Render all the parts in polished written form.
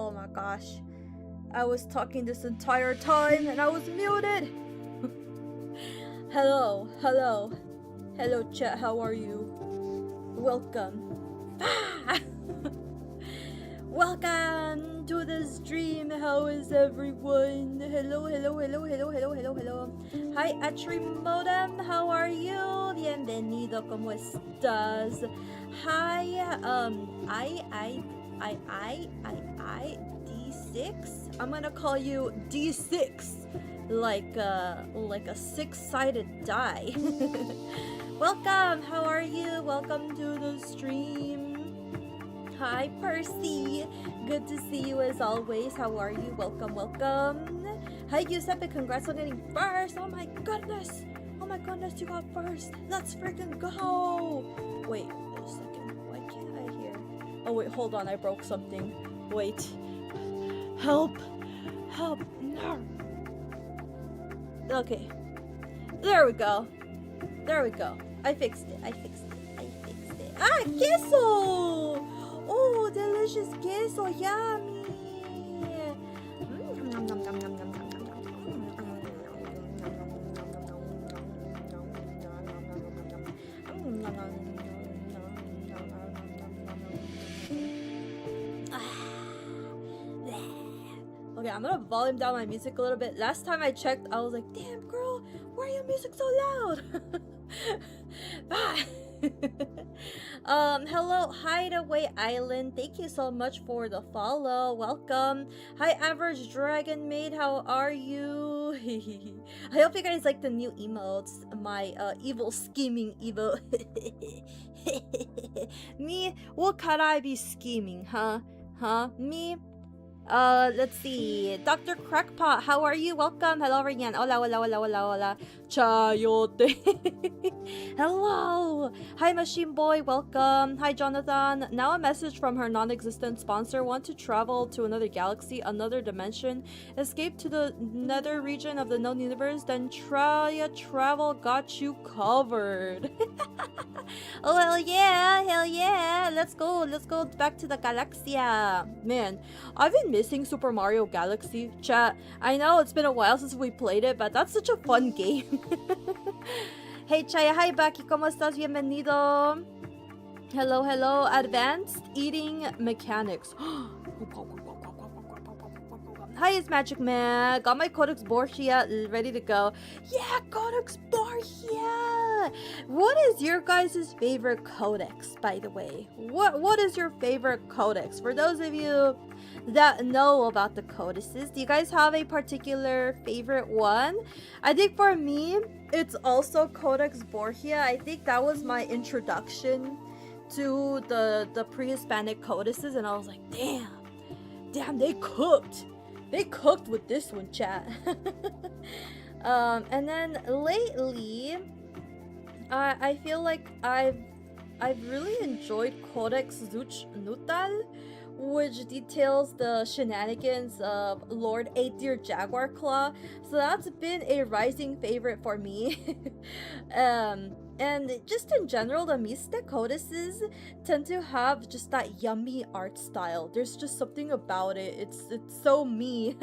Oh my gosh. I was talking this entire time and I was muted. Hello, hello. Hello chat, how are you? Welcome. Welcome to the stream. How is everyone? Hello, hello, hello, hello, hello, hello, hello. Hi, Atrimodem. How are you? Bienvenido. ¿Cómo estás? Hi, D6. I'm gonna call you D6, like a six-sided die. Welcome. How are you? Welcome to the stream. Hi, Percy. Good to see you as always. How are you? Welcome, welcome. Hi, Giuseppe. Congrats on getting first. Oh my goodness. Oh my goodness, you got first. Let's freaking go. Wait a second. Why can't I hear? Oh, wait. Hold on. I broke something. Wait. Help. Help. No. Okay. There we go. There we go. I fixed it. I fixed it. I fixed it. Ah, queso! Oh, delicious queso, yummy! Okay, I'm gonna volume down my music a little bit. Last time I checked, I was like, damn girl, why are your music so loud? Bye! Hello, Hideaway Island. Thank you so much for the follow. Welcome. Hi, Average Dragon Maid. How are you? I hope you guys like the new emotes. My evil scheming evil. Me? What could I be scheming, huh? Huh? Me? Let's see. Dr. Crackpot, how are you? Welcome. Hello, Rian. Hola, hola, hola, hola, hola. Chayote. Hello. Hi, Machine Boy. Welcome. Hi, Jonathan. Now a message from her non-existent sponsor. Want to travel to another galaxy, another dimension, escape to the nether region of the known universe? Then Chaaya Travel got you covered. Oh, hell yeah. Hell yeah. Let's go. Let's go back to the Galaxia. Man, I've been missing Super Mario Galaxy. Chat, I know it's been a while since we played it, but that's such a fun game. Hey Chaaya, hi Baki, ¿cómo estás? Bienvenido. Hello, hello. Advanced Eating Mechanics. Hi, it's Magic Man. Got my Codex Borgia ready to go. Yeah, Codex Borgia. What is your guys' favorite codex, by the way? What is your favorite codex? For those of you that know about the codices, do you guys have a particular favorite one? I think for me, it's also Codex Borgia. I think that was my introduction to the Prehispanic Codices, and I was like, damn, they cooked. They cooked with this one, chat. And then lately, I feel like I've really enjoyed Codex Zuch-Nutal, which details the shenanigans of Lord 8-Deer Jaguar Claw. So that's been a rising favorite for me. And just in general, the Miste Codices tend to have just that yummy art style. There's just something about it. It's so me.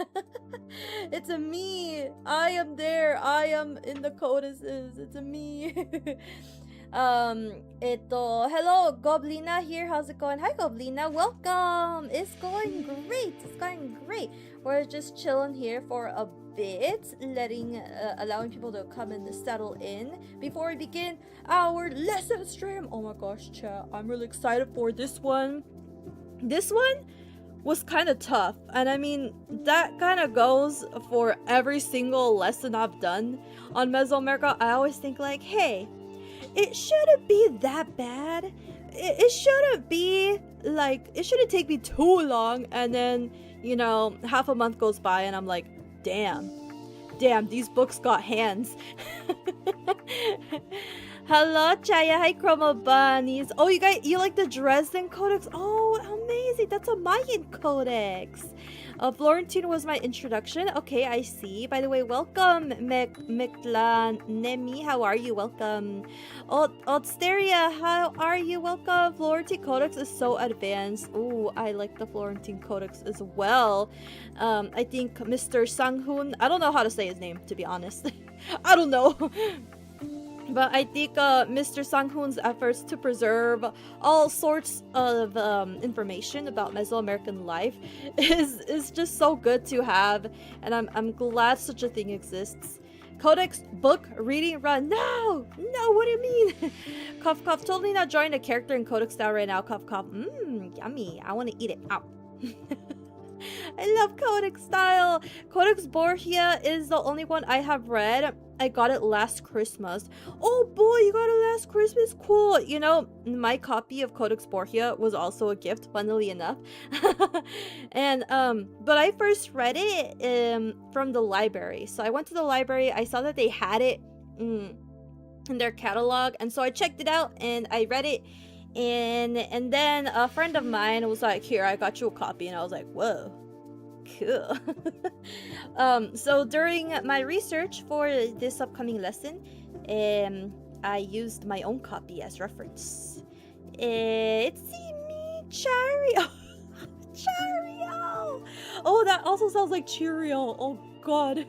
It's a me. I am there. I am in the codices. It's a me. Hello, Goblina here. How's it going? Hi, Goblina. Welcome. It's going great. It's going great. We're just chilling here for a bit, allowing people to come and settle in before we begin our lesson stream. Oh my gosh, chat. I'm really excited for this one. This one was kind of tough, and I mean, that kind of goes for every single lesson I've done on Mesoamerica. I always think like, hey, it shouldn't be that bad. It shouldn't be like, it shouldn't take me too long. And then, you know, half a month goes by and I'm like, damn, these books got hands. Hello, Chaaya. Hi, Chroma Bunnies. Oh, you like the Dresden Codex? Oh, amazing. That's a Mayan Codex. Florentine was my introduction. Okay, I see. By the way, welcome, Nemi. How are you? Welcome. Odsteria, how are you? Welcome. Florentine Codex is so advanced. Ooh, I like the Florentine Codex as well. I think Mr. Sanghun, I don't know how to say his name, to be honest. I don't know. But I think Mr. Sanghun's efforts to preserve all sorts of information about Mesoamerican life is just so good to have, and I'm glad such a thing exists. Codex book reading run. No, what do you mean? Cough cough. Totally not drawing a character in Codex style right now. Cough cough. Yummy. I want to eat it. Ow. I love Codex style. Codex Borgia is the only one I have read. I got it last Christmas. Oh boy, you got it last Christmas? Cool. You know, my copy of Codex Borgia was also a gift, funnily enough. And but I first read it from the library. So I went to the library, I saw that they had it in their catalog, and so I checked it out and I read it. And then a friend of mine was like, here, I got you a copy, and I was like, whoa, cool. So during my research for this upcoming lesson, I used my own copy as reference. It's me, Cheerio. Cheerio. Oh, that also sounds like Cheerio. Oh god.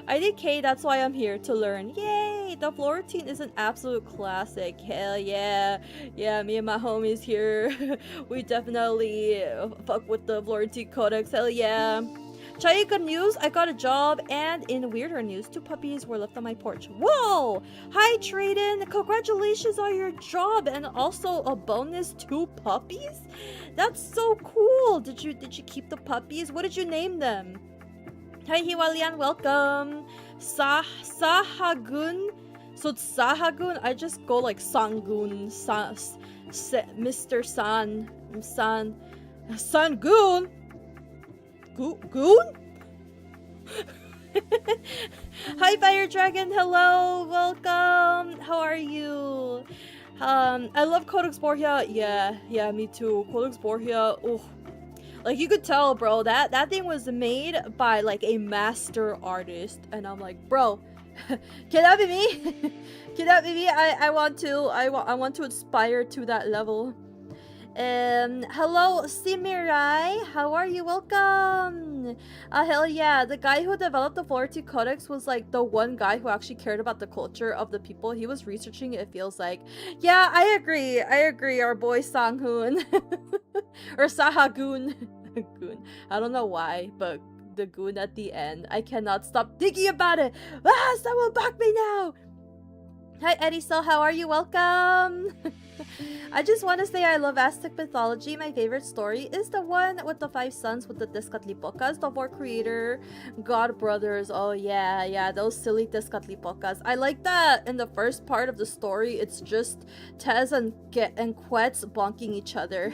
I think K, that's why I'm here, to learn. Yay! The Florentine is an absolute classic. Hell yeah. Yeah, me and my homies here, we definitely fuck with the Florentine Codex. Hell yeah. Chaaya, good news, I got a job, and in weirder news, 2 puppies were left on my porch. Whoa! Hi, Traden! Congratulations on your job, and also a bonus 2 puppies? That's so cool! Did you keep the puppies? What did you name them? Hi, Hiwalian, welcome! Sahagun? So it's Sahagun? I just go like Sangun, Mr. Sangun? Goon? Hi, Fire Dragon. Hello, welcome. How are you? I love Codex Borgia. Yeah, me too. Codex Borgia. Oh, like you could tell, bro. That thing was made by like a master artist, and I'm like, bro, can that be me? Can that be me? I want to aspire to that level. Hello, Simirai. How are you? Welcome. Hell yeah. The guy who developed the Florentine Codex was like the one guy who actually cared about the culture of the people he was researching, it feels like. Yeah, I agree. Our boy Sanghun. Or Sahagun. Goon. I don't know why, but the goon at the end. I cannot stop thinking about it. Ah, someone back me now. Hi, Eddie. So how are you? Welcome. I just want to say I love Aztec mythology. My favorite story is the one with the 5 sons with the Tezcatlipocas, the 4 creator god brothers. Oh yeah, those silly Tezcatlipocas. I like that in the first part of the story, it's just Tez and Quetz bonking each other.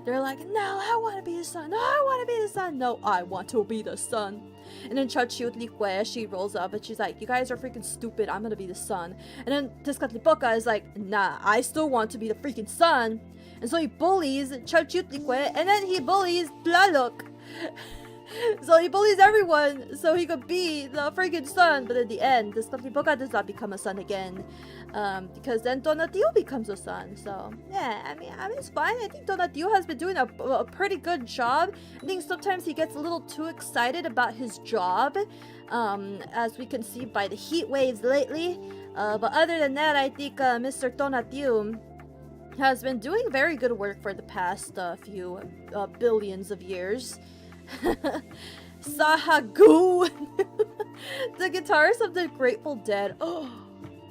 They're like, no, I want to be the sun. No, I want to be the sun. No, I want to be the sun. And then Chachiutlicue, she rolls up and she's like, you guys are freaking stupid. I'm gonna be the sun. And then Tezcatlipoca is like, nah, I still want to be the freaking sun. And so he bullies Chachiutlicue, and then he bullies Tlaloc. So he bullies everyone so he could be the freaking sun. But in the end, Tezcatlipoca does not become a sun again. Because then Tonatiuh becomes a son. So yeah, I mean it's fine. I think Tonatiuh has been doing a pretty good job. I think sometimes he gets a little too excited about his job, as we can see by the heat waves lately. But other than that, I think Mr. Tonatiuh has been doing very good work for the past few billions of years. Sahagoon. The guitarist of the Grateful Dead. Oh,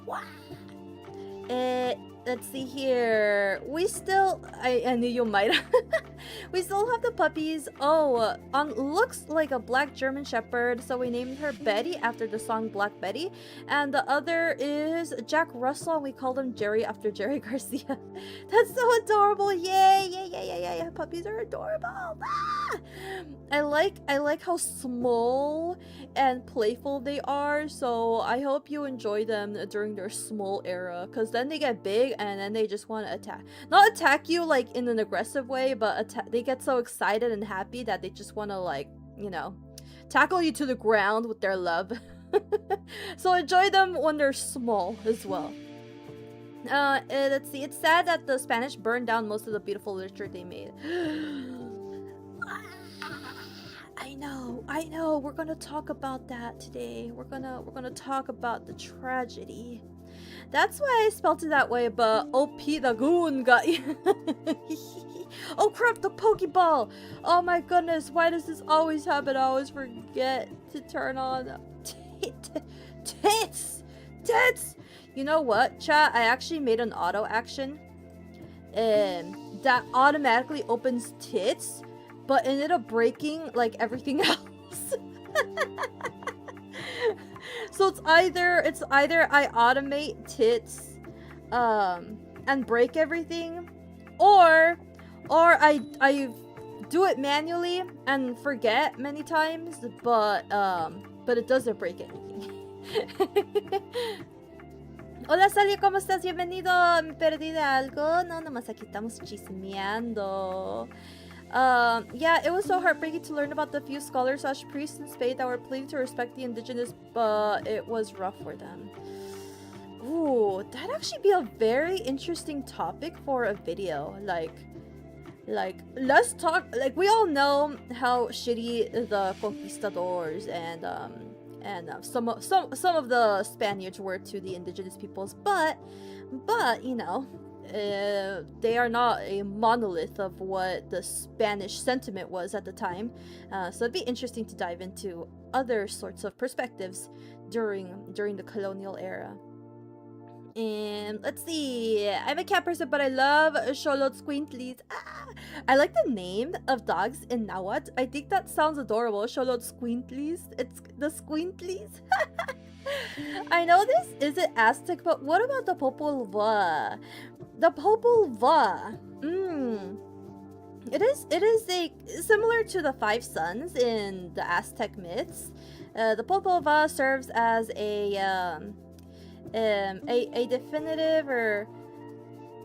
wow. Let's see here. We still, I knew you might. We still have the puppies. Oh, looks like a black German Shepherd, so we named her Betty after the song Black Betty. And the other is Jack Russell, and we called him Jerry after Jerry Garcia. That's so adorable. Yay. Puppies are adorable. Ah! I like how small and playful they are, so I hope you enjoy them during their small era, because then they get big and then they just want to attack. Not attack you like in an aggressive way, but they get so excited and happy that they just want to, like, you know, tackle you to the ground with their love. So enjoy them when they're small as well. Let's see. It's sad that the Spanish burned down most of the beautiful literature they made. I know. We're gonna talk about that today. We're gonna talk about the tragedy. That's why I spelled it that way, but OP the goon got you. Oh crap, the Pokeball! Oh my goodness, why does this always happen? I always forget to turn on tits! You know what, chat? I actually made an auto action that automatically opens tits, but ended up breaking like everything else. So it's either I automate tits and break everything, or I do it manually and forget many times, but it doesn't break anything. Hola Sally, ¿cómo estás? Bienvenido. ¿Me perdí de algo? No, nomás aquí estamos chismeando. Yeah, it was so heartbreaking to learn about the few scholars / priests in Spain that were pleading to respect the indigenous, but it was rough for them. Ooh, that'd actually be a very interesting topic for a video. Like let's talk. Like, we all know how shitty the conquistadors and some of the Spaniards were to the indigenous peoples, but you know, they are not a monolith of what the Spanish sentiment was at the time. So it'd be interesting to dive into other sorts of perspectives during the colonial era. And let's see, I'm a cat person, but I love Xolot Squintlies. I like the name of dogs in Nahuatl. I think that sounds adorable. Xolot Squintlies. It's the Squintlies. I know this isn't Aztec, but what about the Popol Vuh? The Popol Vuh. It is similar to the 5 suns in the Aztec myths. The Popol Vuh serves as a definitive, or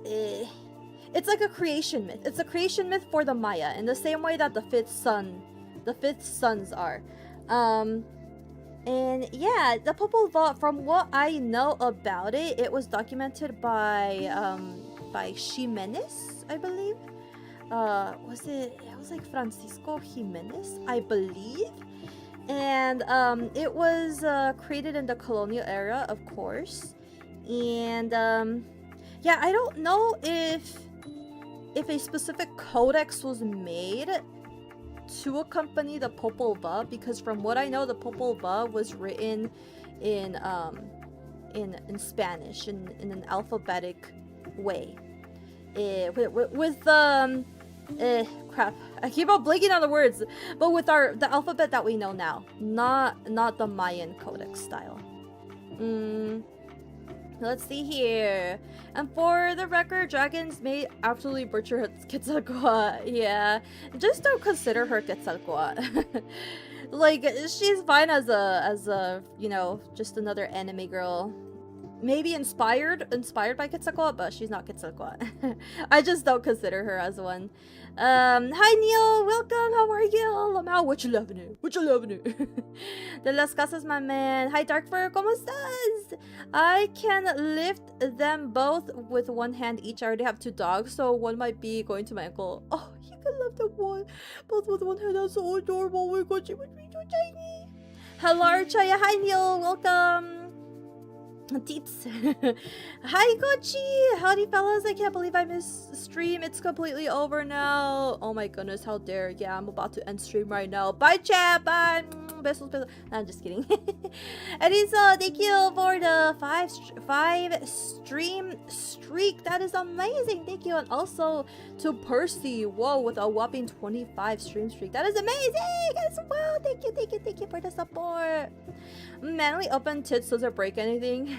it's like a creation myth. It's a creation myth for the Maya, in the same way that the fifth suns are. And yeah, the Popol Vuh, from what I know about it, it was documented by Ximenes, I believe. It was like Francisco Jimenez, I believe. And it was created in the colonial era, of course. And yeah, I don't know if a specific codex was made to accompany the Popol Vuh, because from what I know, the Popol Vuh was written in Spanish in an alphabetic way. Crap, I keep on blanking on the words, but with the alphabet that we know now, not the Mayan codex style. Let's see here. And for the record, dragons may absolutely butcher Quetzalcoatl. Yeah, just don't consider her Quetzalcoatl. Like, she's fine as a you know, just another anime girl. Maybe inspired by Quetzalcoatl, but she's not Quetzalcoatl. I just don't consider her as one. Hi Neil, welcome. How are you? Lamau, what you loving it? De las Casas, my man. Hi Darkfur, ¿cómo estás? I can lift them both with one hand each. I already have 2 dogs, so one might be going to my ankle. Oh, you can lift them both with one hand. That's so adorable. Oh my god, she would be so tiny. Hello, Chaaya. Hi Neil, welcome. Teeps. Hi Gochi! Howdy fellas, I can't believe I missed stream. It's completely over now. Oh my goodness, how dare. Yeah, I'm about to end stream right now. Bye chat, bye. Besos. No, I'm just kidding. Elisa, thank you for the 5 stream streak. That is amazing. Thank you. And also to Percy, whoa, with a whopping 25 stream streak. That is amazing as well. Thank you for the support. Manually open tits doesn't break anything.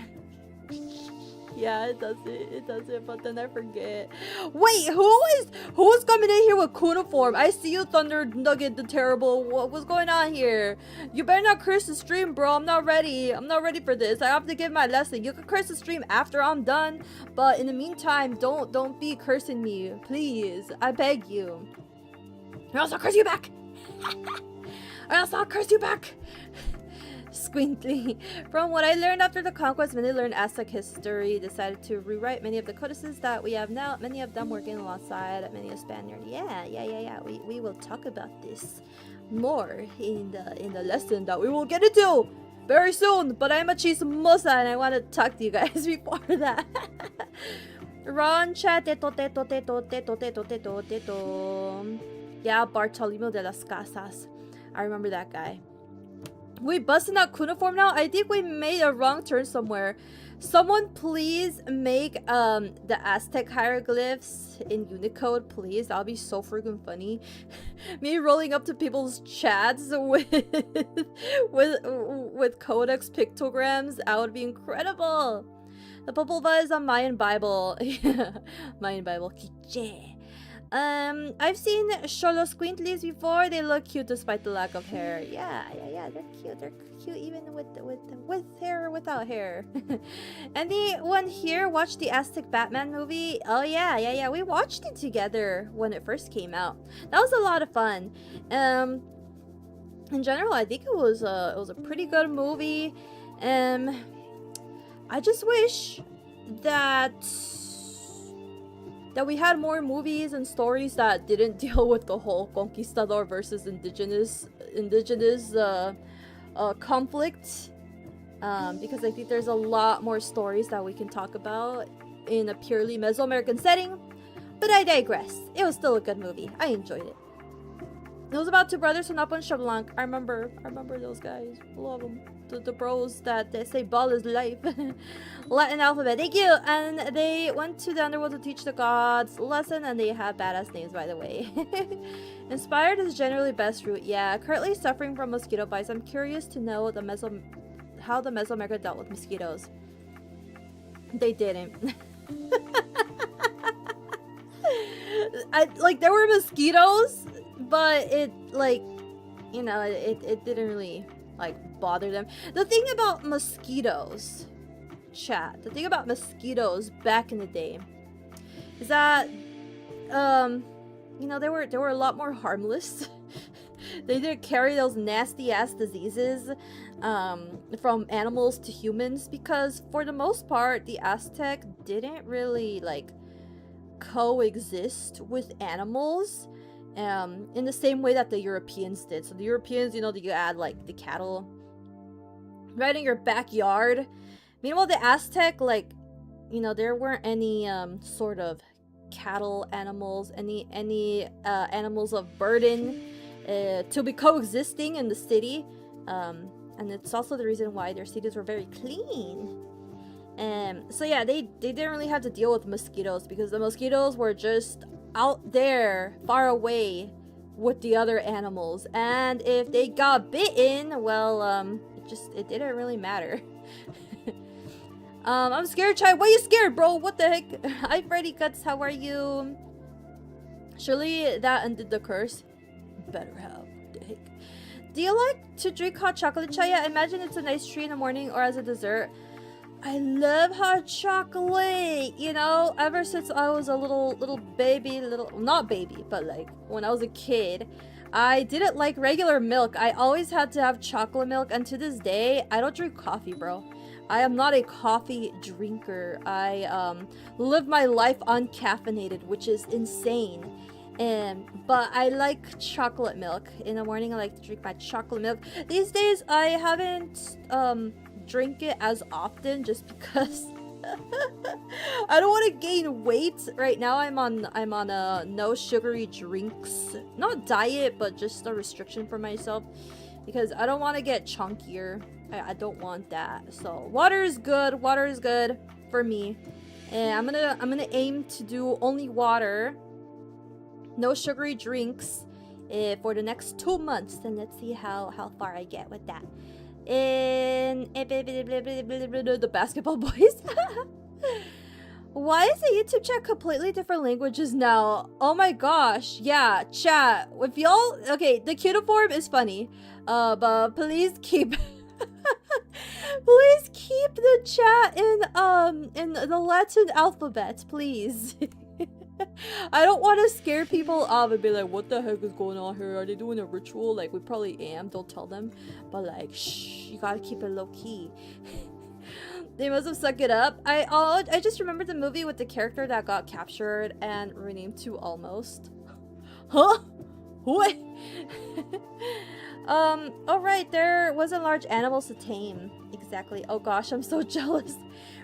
Yeah, it does it. It does it, but then I forget. Wait, who's coming in here with cuneiform? I see you, Thunder Nugget the Terrible. What's going on here? You better not curse the stream, bro. I'm not ready. I'm not ready for this. I have to give my lesson. You can curse the stream after I'm done, but in the meantime, don't be cursing me, please. I beg you. Or else I'll curse you back. Or else I'll curse you back. Squintly. From what I learned after the conquest, when they learned Aztec history, decided to rewrite many of the codices that we have now. Many of them working alongside many a Spaniard. Yeah. We will talk about this more in the lesson that we will get into very soon. But I'm a chismosa and I want to talk to you guys before that. Ron chat. Yeah, Bartolomeo de las Casas. I remember that guy. We busting out cuneiform now? I think we made a wrong turn somewhere. Someone please make the Aztec hieroglyphs in Unicode, please. That'll be so freaking funny. Me rolling up to people's chats with codex pictograms. That would be incredible. The Popolva is a Mayan Bible. Mayan Bible. I've seen Sholo Squintlies before. They look cute despite the lack of hair. Yeah, they're cute. They're cute even with hair or without hair. Anyone here watched the Aztec Batman movie? Oh yeah. We watched it together when it first came out. That was a lot of fun. In general, I think it was a pretty good movie. I just wish that we had more movies and stories that didn't deal with the whole conquistador versus indigenous conflict, because I think there's a lot more stories that we can talk about in a purely Mesoamerican setting. But I digress. It was still a good movie. I enjoyed it. It was about two brothers from Upon Shablanc. I remember those guys. Love them. The bros that they say ball is life. Latin alphabet. Thank you. And they went to the underworld to teach the gods lesson, and they have badass names, by the way. Inspired is generally best route. Yeah, currently suffering from mosquito bites. I'm curious to know how the Mesoamerica dealt with mosquitoes. They didn't. There were mosquitoes, but it didn't really bother them. The thing about mosquitoes, chat, the thing about mosquitoes back in the day is that they were a lot more harmless. They didn't carry those nasty ass diseases from animals to humans, because for the most part the Aztec didn't really coexist with animals in the same way that the Europeans did. So the Europeans, you add the cattle right in your backyard. Meanwhile, the Aztec, there weren't any sort of cattle animals, any animals of burden to be coexisting in the city. And it's also the reason why their cities were very clean. So yeah, they didn't really have to deal with mosquitoes, because the mosquitoes were just out there far away with the other animals, and if they got bitten, well, it didn't really matter. I'm scared, Chai. Why are you scared, bro? What the heck? Hi, Freddy Cuts. How are you? Surely that ended the curse. Better have. What the heck? Do you like to drink hot chocolate, Chaaya? I imagine it's a nice treat in the morning or as a dessert. I love hot chocolate, ever since I was a little baby, not baby, but when I was a kid, I didn't like regular milk. I always had to have chocolate milk, and to this day, I don't drink coffee, bro. I am not a coffee drinker. I live my life uncaffeinated, which is insane. But I like chocolate milk. In the morning, I like to drink my chocolate milk. These days, I haven't drink it as often, just because I don't want to gain weight. Right now I'm on a no sugary drinks, not diet, but just a restriction for myself, because I don't want to get chunkier. I don't want that. So water is good for me, and I'm gonna aim to do only water, no sugary drinks, for the next 2 months, and let's see how far I get with that. In the basketball boys. Why is the YouTube chat completely different languages now? Oh my gosh. Yeah, chat. If y'all... Okay, the cuneiform is funny. But please keep... please keep the chat in the Latin alphabet, please. I don't want to scare people off and be like, what the heck is going on here? Are they doing a ritual? Like, we probably am. Don't tell them. But like, shh, you gotta keep it low key. They must have sucked it up. I just remember the movie with the character that got captured and renamed to Almost. Huh? What? Alright, there wasn't large animals to tame. Exactly. Oh gosh, I'm so jealous.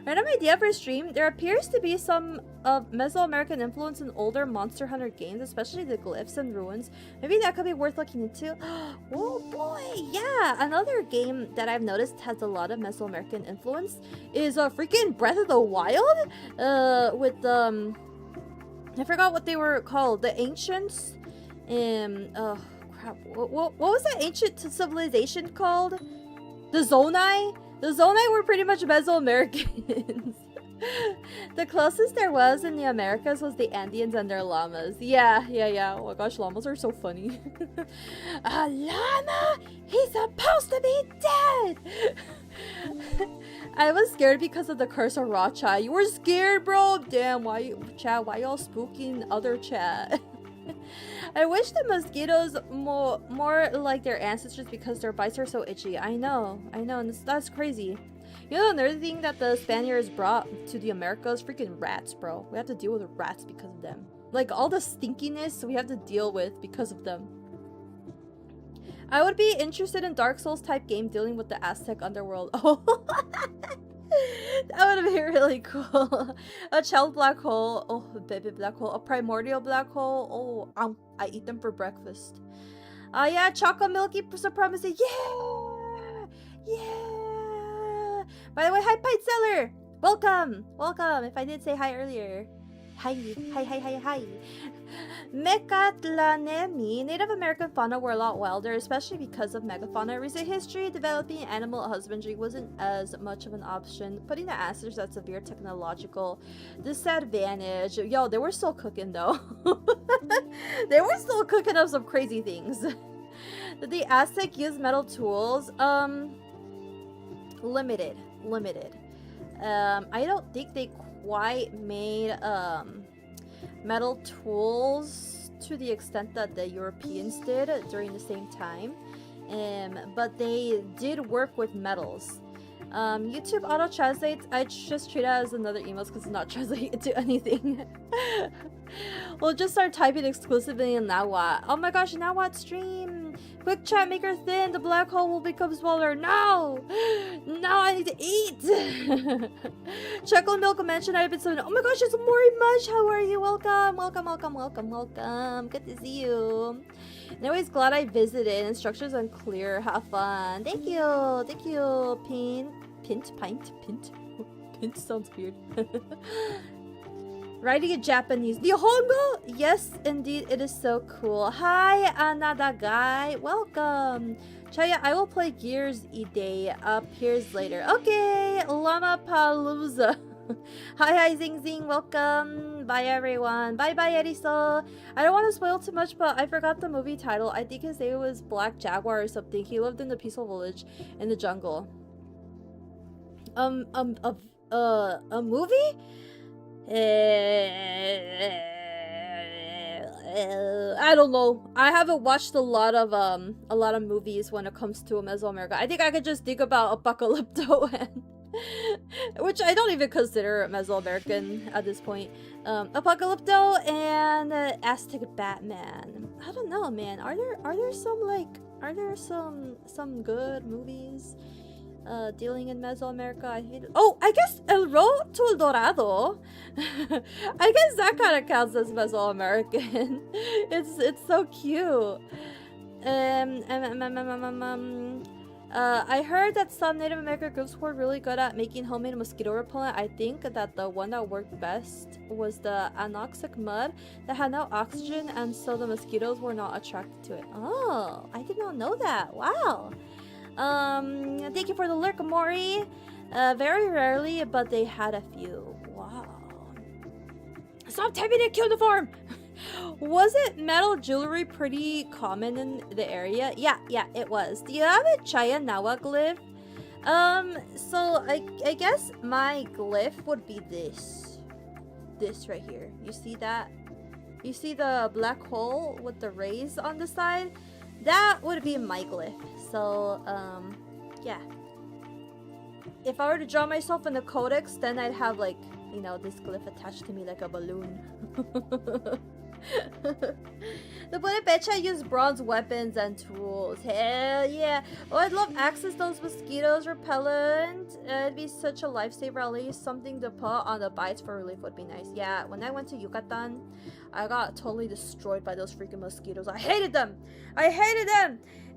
Random idea for a stream. There appears to be some Mesoamerican influence in older Monster Hunter games, especially the glyphs and ruins. Maybe that could be worth looking into. Oh boy, yeah! Another game that I've noticed has a lot of Mesoamerican influence is freaking Breath of the Wild. With I forgot what they were called. The Ancients. Oh crap! What was that ancient civilization called? The Zonai? The Zonai were pretty much Mesoamericans. The closest there was in the Americas was the Andeans and their llamas. Yeah. Oh my gosh, llamas are so funny. A llama? He's supposed to be dead! I was scared because of the curse of Racha. You were scared, bro? Damn, why y'all spooking other chat? I wish the mosquitoes more like their ancestors because their bites are so itchy. I know, and that's crazy. You know, another thing that the Spaniards brought to the Americas, freaking rats, bro. We have to deal with rats because of them. Like, all the stinkiness we have to deal with because of them. I would be interested in Dark Souls type game dealing with the Aztec underworld. Oh, that would be really cool. A child black hole. Oh, a baby black hole. A primordial black hole. Oh, I eat them for breakfast. Yeah, chocolate milky supremacy. Yeah. By the way, hi, Pite Seller. Welcome. If I did say hi earlier. Hi. Mecatlanemi. Native American fauna were a lot wilder, especially because of megafauna. In recent history, developing animal husbandry wasn't as much of an option, putting the ancestors at severe technological disadvantage. Yo, they were still cooking though. They were still cooking up some crazy things. Did the Aztec use metal tools? Limited. I don't think they quite made metal tools to the extent that the Europeans did during the same time, but they did work with metals. YouTube auto translates. I just treat it as another email because it's not translating into anything. We'll just start typing exclusively in Nahuatl. Oh my gosh, Nahuatl stream! Quick chat, make her thin. The black hole will become smaller. No! No, I need to eat! Chocolate milk mentioned I've been so. Oh my gosh, it's Mori Mush! How are you? Welcome. Good to see you. Anyways, glad I visited. Instructions unclear. Have fun. Thank you. Pint sounds weird. Writing in Japanese. Nihongo? Yes, indeed, it is so cool. Hi, another guy. Welcome. Chaaya, I will play Gears E-Day. Appears later. Okay, Llama Palooza. Hi, Zing. Welcome. Bye, everyone. Bye, Eriso. I don't want to spoil too much, but I forgot the movie title. I think his name was Black Jaguar or something. He lived in the peaceful village in the jungle. A movie? I don't know. I haven't watched a lot of movies when it comes to Mesoamerica. I think I could just think about Apocalypto and which I don't even consider Mesoamerican at this point. Apocalypto and Aztec Batman. I don't know, man. Are there some good movies dealing in Mesoamerica? I hate it. Oh, I guess El Road to El Dorado. I guess that kind of counts as Mesoamerican. It's so cute. I heard that some Native American groups were really good at making homemade mosquito repellent. I think that the one that worked best was the anoxic mud that had no oxygen, and so the mosquitoes were not attracted to it. Oh, I did not know that. Wow. Thank you for the lurk, Mori. Very rarely, but they had a few. Wow. Stop typing in cuneiform! Wasn't metal jewelry pretty common in the area? Yeah, it was. Do you have a Chaaya glyph? So I guess my glyph would be this. This right here. You see that? You see the black hole with the rays on the side? That would be my glyph. So, yeah. If I were to draw myself in the codex, then I'd have, like, you know, this glyph attached to me like a balloon. The Purepecha use bronze weapons and tools. Hell yeah. Oh, I'd love access those mosquitoes repellent. It'd be such a lifesaver. At least something to put on the bites for relief would be nice. Yeah, when I went to Yucatan, I got totally destroyed by those freaking mosquitoes. I hated them.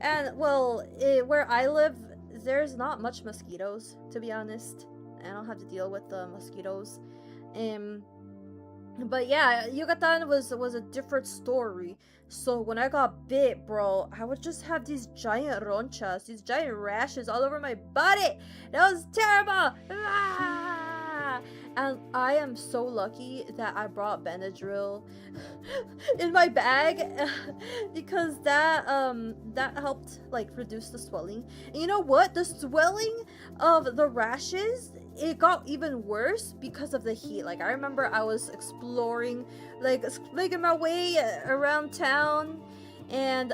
And, well, where I live, there's not much mosquitoes, to be honest. I don't have to deal with the mosquitoes. But yeah, Yucatan was a different story. So when I got bit, bro, I would just have these giant ronchas, these giant rashes all over my body. That was terrible. Ah! And I am so lucky that I brought Benadryl in my bag because that helped like reduce the swelling. And you know what? The swelling of the rashes, it got even worse because of the heat. Like I remember I was exploring, like making my way around town, and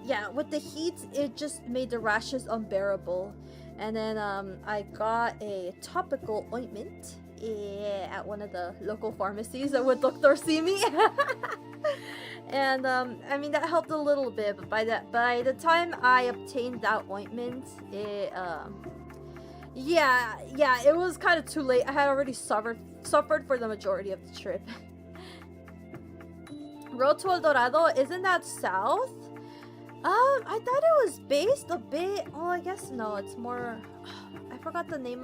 yeah, with the heat it just made the rashes unbearable. And then I got a topical ointment at one of the local pharmacies with Dr. Simi. And I mean that helped a little bit, but by the time I obtained that ointment, it yeah, it was kind of too late. I had already suffered for the majority of the trip. Road to El Dorado, isn't that south? I thought it was based a bit. Oh, I guess no. It's more. I forgot the name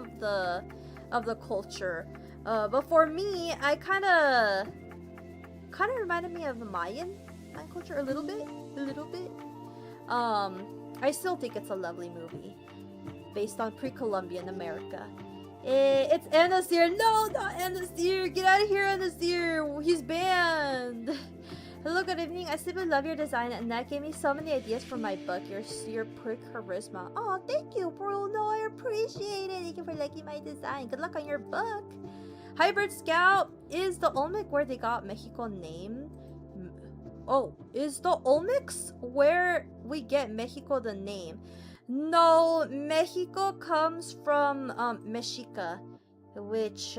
of the culture. But for me, I kind of reminded me of the Mayan culture a little bit. I still think it's a lovely movie, based on pre-Columbian America. It's Anasir. No, not Anasir. Get out of here, Anasir. He's banned. Hello, good evening. I simply love your design, and that gave me so many ideas for my book. Your pure charisma. Oh, thank you, Bruno. I appreciate it. Thank you for liking my design. Good luck on your book. Hybrid Scout is the Olmec where they got Mexico name. Oh, is the Olmecs where we get Mexico the name? No, Mexico comes from Mexica, which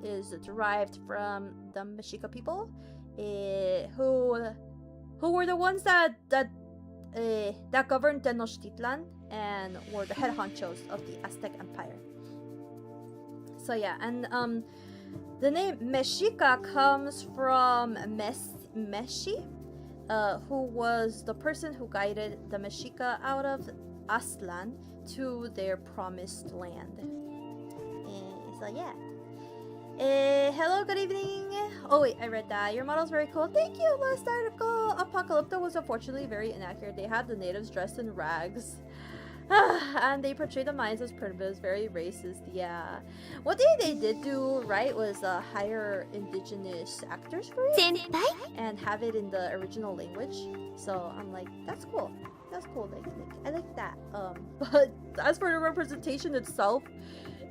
is derived from the Mexica people, who were the ones that governed Tenochtitlan and were the head honchos of the Aztec Empire. So yeah, and the name Mexica comes from Meshi, who was the person who guided the Mexica out of Aztlan to their promised land. So yeah. Hello, good evening. Oh wait, I read that. Your model's very cool. Thank you. Last article. Apocalypto was unfortunately very inaccurate. They had the natives dressed in rags. And they portrayed the Mayans as primitives, very racist. Yeah. One thing they did do right was hire indigenous actors for it and have it in the original language. So I'm like, that's cool. That's cool. Like I like that. But as for the representation itself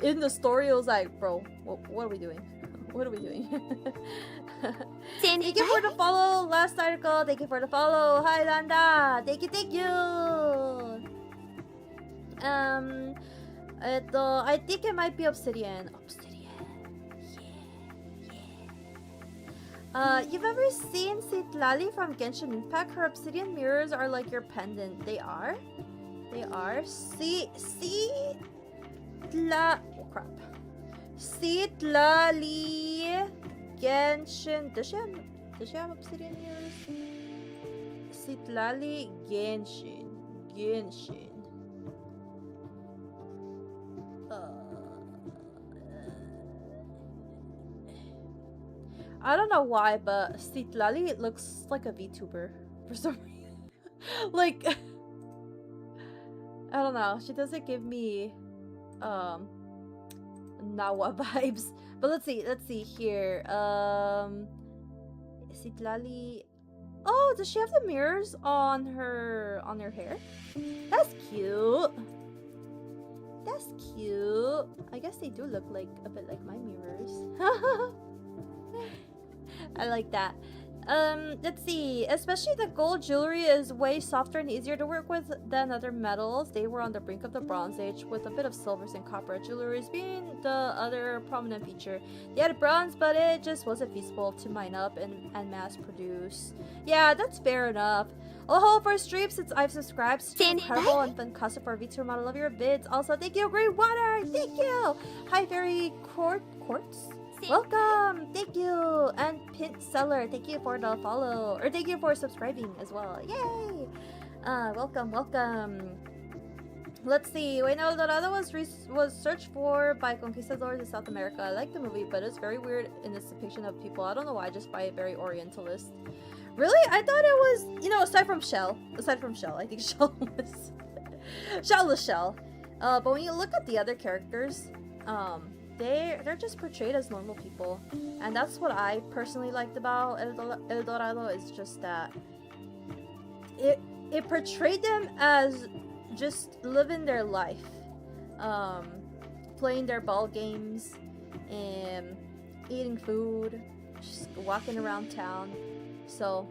in the story, it was like, bro, what are we doing? What are we doing? Thank you for the follow. Last article. Thank you for the follow. Hi, Landa. Thank you. I think it might be obsidian. Yeah. You've ever seen Citlaltin from Genshin Impact? Her obsidian mirrors are like your pendant. They are. Oh crap. Citlaltin Genshin. Does she have obsidian mirrors? Citlaltin Genshin. I don't know why, but Citlaltin looks like a VTuber for some reason. Like, I don't know. She doesn't give me, Nawa vibes. But let's see here. Citlali. Oh, does she have the mirrors on her hair? That's cute. That's cute. I guess they do look like a bit like my mirrors. I like that. Let's see. Especially the gold jewelry is way softer and easier to work with than other metals. They were on the brink of the Bronze Age, with a bit of silvers and copper jewelry being the other prominent feature. They had bronze, but it just wasn't feasible to mine up and mass produce. Yeah, that's fair enough. Oh, for stream, since I've subscribed, it's incredible and fantastic for VTuber model. Love your vids. Also, thank you, Green Water. Thank you. Hi, Fairy Quartz. Welcome. Thank you. And Pint Seller, thank you for the follow, or thank you for subscribing as well. Yay. Welcome. Let's see. Wait, no, Dorado was searched for by conquistadors in South America. I like the movie, but it's very weird in its depiction of people. I don't know why. I just find it very Orientalist. Really? I thought it was, you know, aside from Shell, I think Shell was Shell. But when you look at the other characters, they're just portrayed as normal people, and that's what I personally liked about El Dorado. Is just that it portrayed them as just living their life, playing their ball games, and eating food, just walking around town. So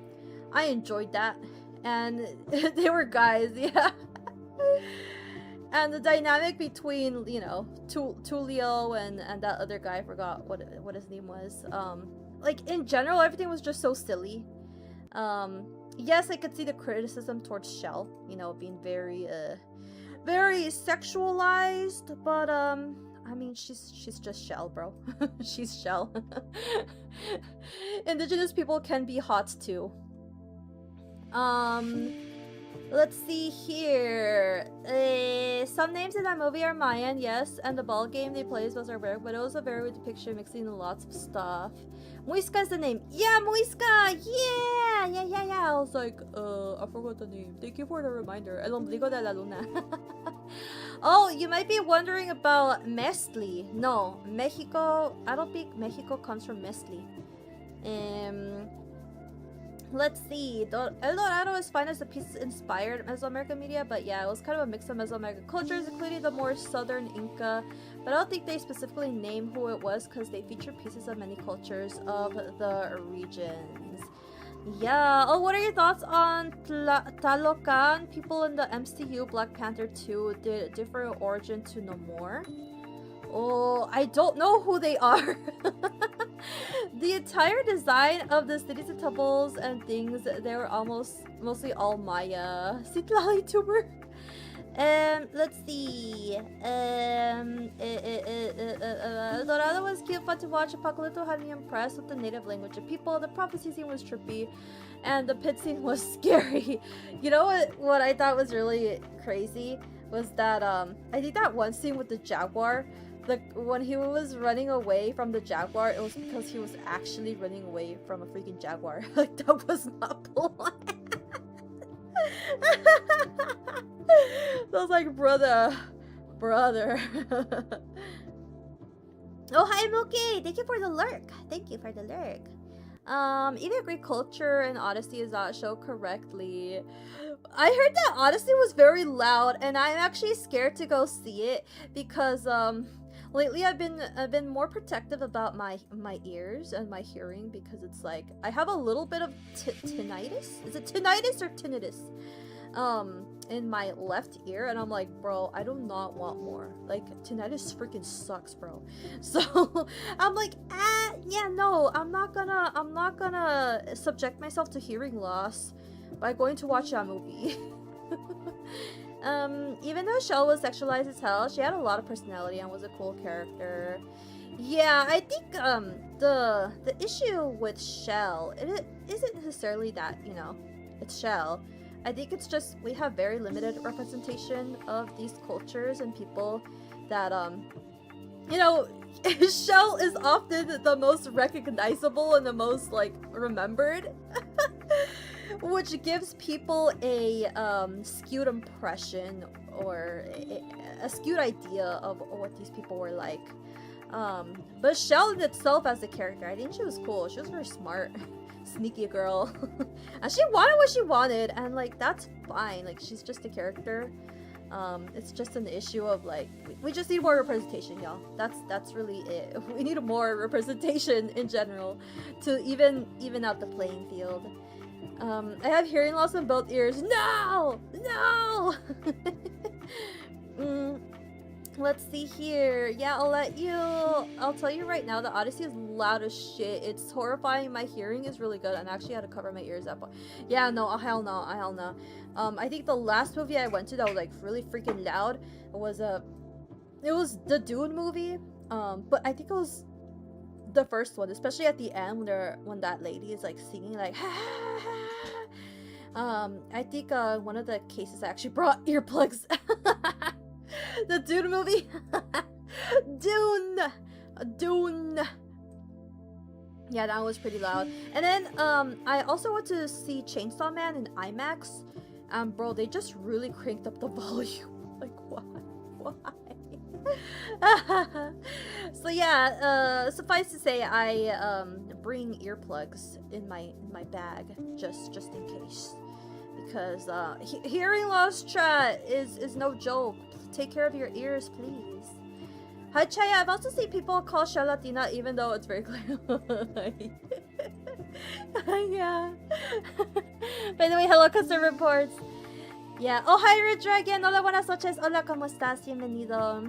I enjoyed that, and they were guys, yeah. And the dynamic between, you know, Tulio and that other guy, I forgot what his name was. Like, in general, everything was just so silly. Yes, I could see the criticism towards Shell, you know, being very sexualized, but I mean, she's just Shell, bro. She's Shell. Indigenous people can be hot too. Let's see here. Some names in that movie are Mayan, yes, and the ball game they play was Barbaric, but it was a very good depiction mixing lots of stuff. Muisca is the name. Yeah, Muisca! Yeah! I was like, I forgot the name. Thank you for the reminder. El ombligo de la luna. Oh, you might be wondering about Mestli. No, Mexico, I don't think Mexico comes from Mestli. Let's see. El Dorado is fine as a piece inspired Mesoamerican media, but yeah, it was kind of a mix of Mesoamerican cultures, including the more southern Inca. But I don't think they specifically name who it was because they feature pieces of many cultures of the regions. Yeah. Oh, what are your thoughts on Talocan? People in the MCU Black Panther 2 did different origin to no more. Oh, I don't know who they are. The entire design of the cities and temples and things, they were mostly all Maya. Citlaltin tuber. Let's see. Dorado was cute, fun to watch. Apocalypto had me impressed with the native language of people. The prophecy scene was trippy, and the pit scene was scary. You know what I thought was really crazy was that I think that one scene with the jaguar. Like, when he was running away from the jaguar, it was because he was actually running away from a freaking jaguar. Like, that was not planned. So I was like, brother. Oh, hi, Mookie! Thank you for the lurk. Even Greek Culture and Odyssey is not shown correctly. I heard that Odyssey was very loud, and I'm actually scared to go see it because lately I've been more protective about my ears and my hearing because it's like I have a little bit of tinnitus. Is it tinnitus or tinnitus? In my left ear, and I'm like, bro, I do not want more. Like, tinnitus freaking sucks, bro. So I'm like, yeah, no, I'm not gonna subject myself to hearing loss by going to watch that movie. Even though Shell was sexualized as hell, she had a lot of personality and was a cool character. Yeah, I think the issue with Shell, it isn't necessarily that, you know, it's Shell. I think it's just we have very limited representation of these cultures and people that you know, Shell is often the most recognizable and the most like remembered. Which gives people a skewed impression or a skewed idea of what these people were like. But Shell in itself as a character, I think she was cool. She was very smart, sneaky girl, and she wanted what she wanted, and like that's fine. Like she's just a character. It's just an issue of like we just need more representation, y'all. That's really it. We need more representation in general to even out the playing field. I have hearing loss in both ears. No! Let's see here. Yeah, I'll tell you right now, the Odyssey is loud as shit. It's horrifying. My hearing is really good, and I actually had to cover my ears up. Yeah, no, hell no. I think the last movie I went to that was like really freaking loud was the Dune movie. But I think it was the first one, especially at the end when that lady is like singing like I think one of the cases I actually brought earplugs. The Dune movie. Dune. Yeah, that was pretty loud. And then I also went to see Chainsaw Man in IMAX. Bro, they just really cranked up the volume. Like, why? So yeah, suffice to say, I bring earplugs in my bag just in case, because hearing loss, chat, is no joke. Take care of your ears, please. Hi, Chaaya. I've also seen people call Citlaltin even though it's very clear. Yeah. By the way, hello, custom reports. Yeah. Oh, hi, Red Dragon. Hola, buenas noches. Hola, ¿cómo estás? Bienvenido.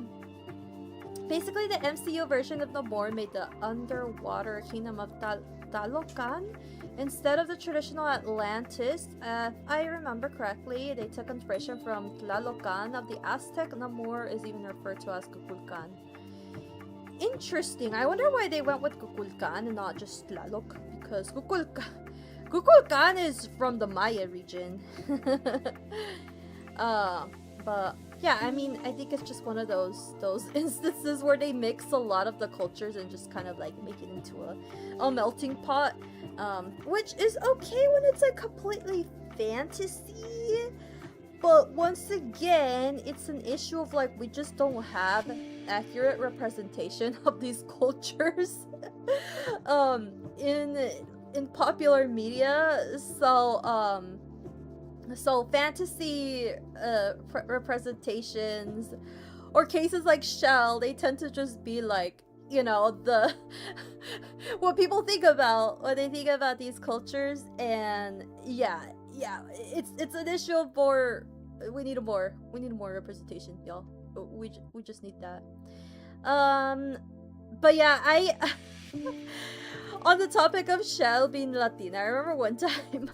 Basically, the MCU version of No More made the underwater kingdom of Talocan instead of the traditional Atlantis. If I remember correctly, they took inspiration from Tlalocan of the Aztec. No More is even referred to as Kukulkan. Interesting. I wonder why they went with Kukulkan and not just Tlaloc, because Kukulkan is from the Maya region. But yeah, I mean, I think it's just one of those instances where they mix a lot of the cultures and just kind of like make it into a melting pot, which is okay when it's like completely fantasy. But once again, it's an issue of like we just don't have accurate representation of these cultures in popular media. So fantasy representations or cases like Shell, they tend to just be like, you know, the what people think about when they think about these cultures. And yeah, it's an issue for we need more representation, y'all. We just need that. But yeah, I on the topic of Shell being Latina, I remember one time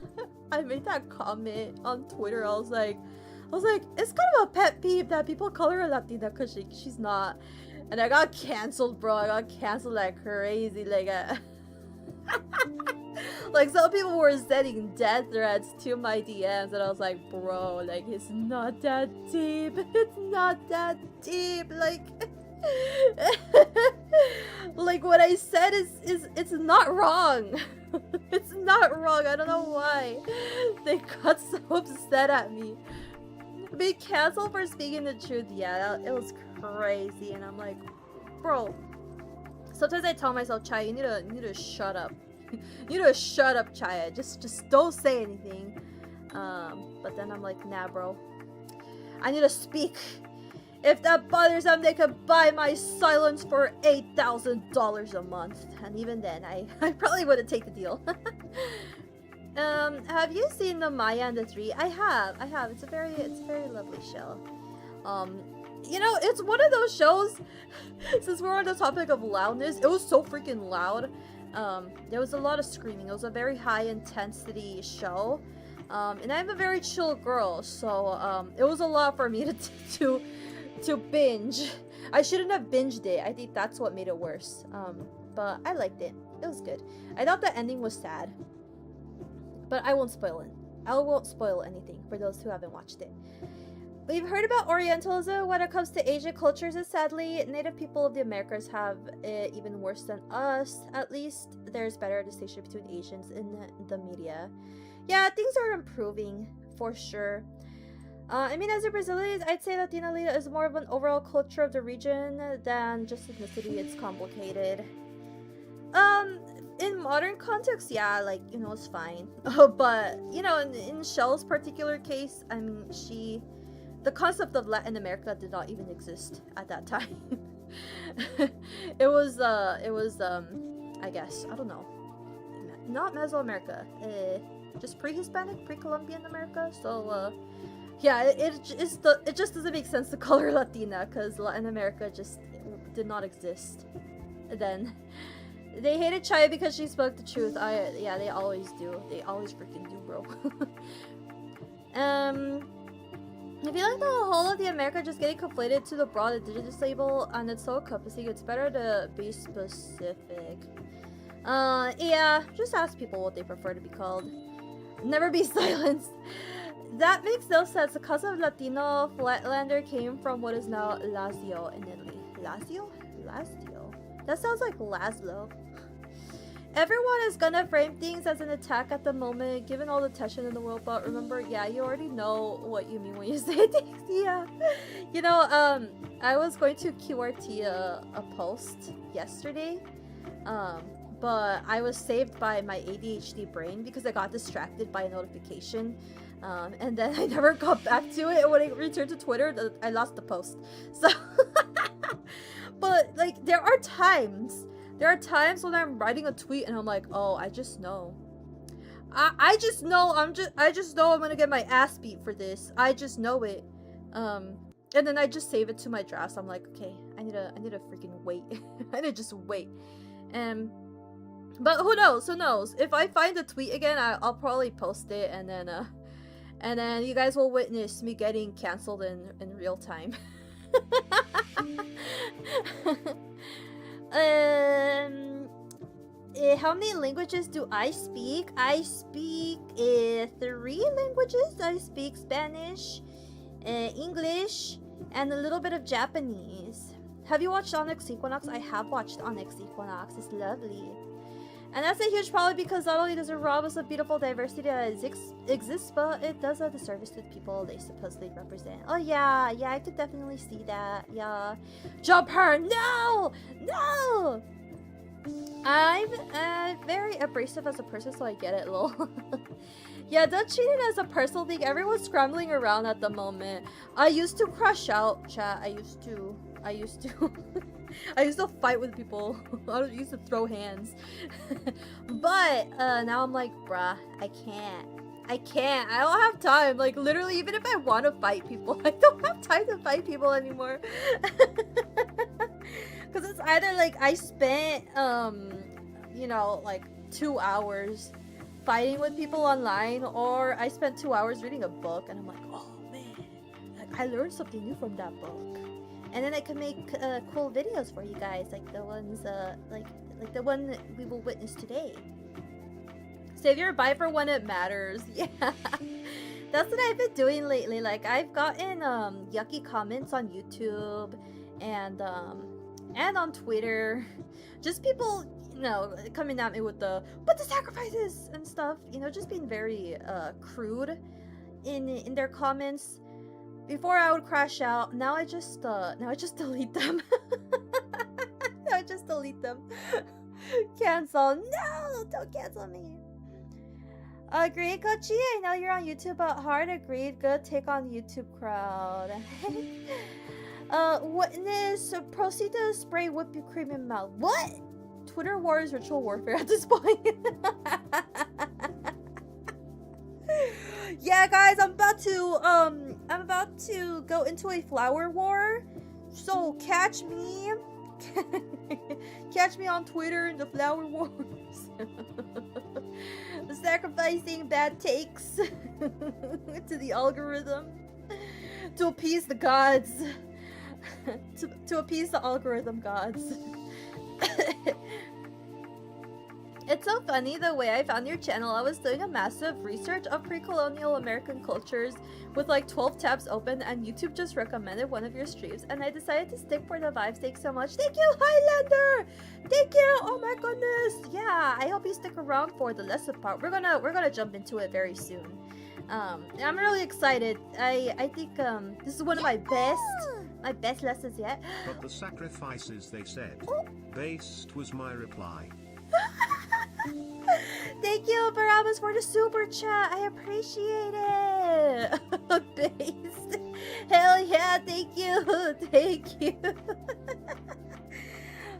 I made that comment on Twitter. I was like, it's kind of a pet peeve that people call her a Latina because she's not. And I got canceled, bro. I got canceled like crazy. Like, like some people were sending death threats to my DMs, and I was like, bro, like it's not that deep. It's not that deep. Like. Like what I said is it's not wrong. It's not wrong. I don't know why they got so upset at me. Being canceled for speaking the truth, yeah, it was crazy. And I'm like, bro, sometimes I tell myself, Chaaya, you need to shut up. You need to shut up, Chaaya. Just don't say anything. But then I'm like, nah, bro, I need to speak. If that bothers them, they could buy my silence for $8,000 a month. And even then, I probably wouldn't take the deal. Have you seen the Maya and the Three? I have. It's a very lovely show. You know, it's one of those shows, since we're on the topic of loudness, it was so freaking loud. There was a lot of screaming. It was a very high intensity show. And I'm a very chill girl, so it was a lot for me to binge. I shouldn't have binged it. I think that's what made it worse. But I liked it. It was good. I thought the ending was sad. But I won't spoil it. I won't spoil anything for those who haven't watched it. We've heard about Orientalism when it comes to Asian cultures, and sadly, Native people of the Americas have it even worse than us. At least there's better distinction between Asians in the media. Yeah, things are improving for sure. I mean, as a Brazilian, I'd say Latina Lita is more of an overall culture of the region than just ethnicity. It's complicated. In modern context, yeah, like, you know, it's fine. But, you know, in Shell's particular case, I mean, the concept of Latin America did not even exist at that time. it was, I guess, I don't know. Not Mesoamerica. Just pre-Hispanic, pre-Columbian America. So, yeah, it just doesn't make sense to call her Latina, because Latin America just did not exist then. They hated Chaaya because she spoke the truth. Yeah, they always do. They always freaking do, bro. I feel like the whole of the America just getting conflated to the broad indigenous label, and it's so encompassing. It's better to be specific. Yeah, just ask people what they prefer to be called. Never be silenced. That makes no sense. The concept of Latino flatlander came from what is now Lazio in Italy. Lazio? Lazio? That sounds like Laszlo. Everyone is gonna frame things as an attack at the moment, given all the tension in the world, but remember, yeah, you already know what you mean when you say things, yeah. You know, I was going to QRT a post yesterday, but I was saved by my ADHD brain because I got distracted by a notification, and then I never got back to it, and when I returned to Twitter, I lost the post, so... But, like, there are times when I'm writing a tweet and I'm like, oh, I just know. I just know I'm gonna get my ass beat for this. I just know it. And then I just save it to my drafts. I'm like, okay, I need to freaking wait. I need to just wait. But who knows? If I find the tweet again, I'll probably post it, and then you guys will witness me getting canceled in real time. How many languages do I speak? I speak 3 languages. I speak Spanish, English, and a little bit of Japanese. Have you watched Onyx Equinox? I have watched Onyx Equinox. It's lovely. And that's a huge problem because not only does it rob us of beautiful diversity that exists, but it does a disservice to the people they supposedly represent. Oh yeah, I could definitely see that. Yeah. Jump her! No! No! I'm very abrasive as a person, so I get it, lol. Yeah, don't treat it as a personal thing. Everyone's scrambling around at the moment. I used to crush out, chat. I used to I used to fight with people. I used to throw hands. But now I'm like, bruh, I can't. I don't have time. Like, literally, even if I want to fight people, I don't have time to fight people anymore. Because it's either like I spent, you know, like 2 hours fighting with people online, or I spent 2 hours reading a book, and I'm like, oh man, like, I learned something new from that book. And then I can make cool videos for you guys, like the ones, like the one that we will witness today. Save your buy for when it matters. Yeah, that's what I've been doing lately. Like, I've gotten yucky comments on YouTube and on Twitter. Just people, you know, coming at me with the sacrifices and stuff. You know, just being very crude in their comments. Before I would crash out. Now I just delete them. Now I just delete them. Cancel. No, don't cancel me. Agreed, Kochi. I know you're on YouTube, but hard. Agreed. Good take on YouTube crowd. Witness. Proceed to spray whipped cream in mouth. What? Twitter war is ritual warfare at this point. Yeah, guys, I'm about to go into a flower war. So catch me on Twitter in the flower wars. Sacrificing bad takes to the algorithm to appease the gods. to appease the algorithm gods. It's so funny the way I found your channel. I was doing a massive research of pre-colonial American cultures with like 12 tabs open, and YouTube just recommended one of your streams, and I decided to stick for the vibes. Thanks so much. Thank you, Highlander! Thank you! Oh my goodness! Yeah, I hope you stick around for the lesson part. We're gonna jump into it very soon. I'm really excited. I think this is one of my best lessons yet. But the sacrifices, they said. Based was my reply. Thank you, Barabbas, for the super chat. I appreciate it. Based. Hell yeah, thank you. Thank you.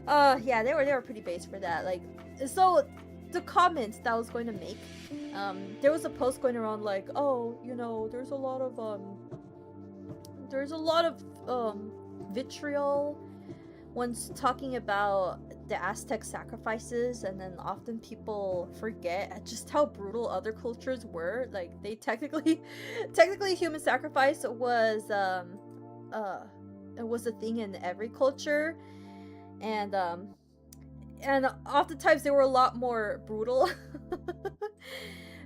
Yeah, they were pretty based for that. Like, so the comments that I was going to make, there was a post going around like, oh, you know, there's a lot of vitriol when talking about the Aztec sacrifices, and then often people forget just how brutal other cultures were. Like, they technically human sacrifice was it was a thing in every culture, and oftentimes they were a lot more brutal.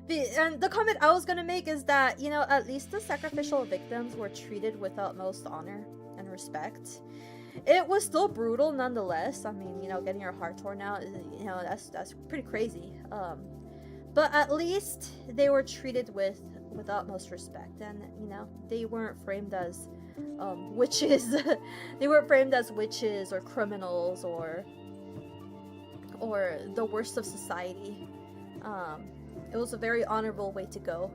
And the comment I was gonna make is that, you know, at least the sacrificial victims were treated with utmost honor and respect. It was still brutal nonetheless. I mean, you know, getting your heart torn out, you know, that's pretty crazy. But at least they were treated with utmost respect, and you know, they weren't framed as witches. They weren't framed as witches or criminals or the worst of society. It was a very honorable way to go.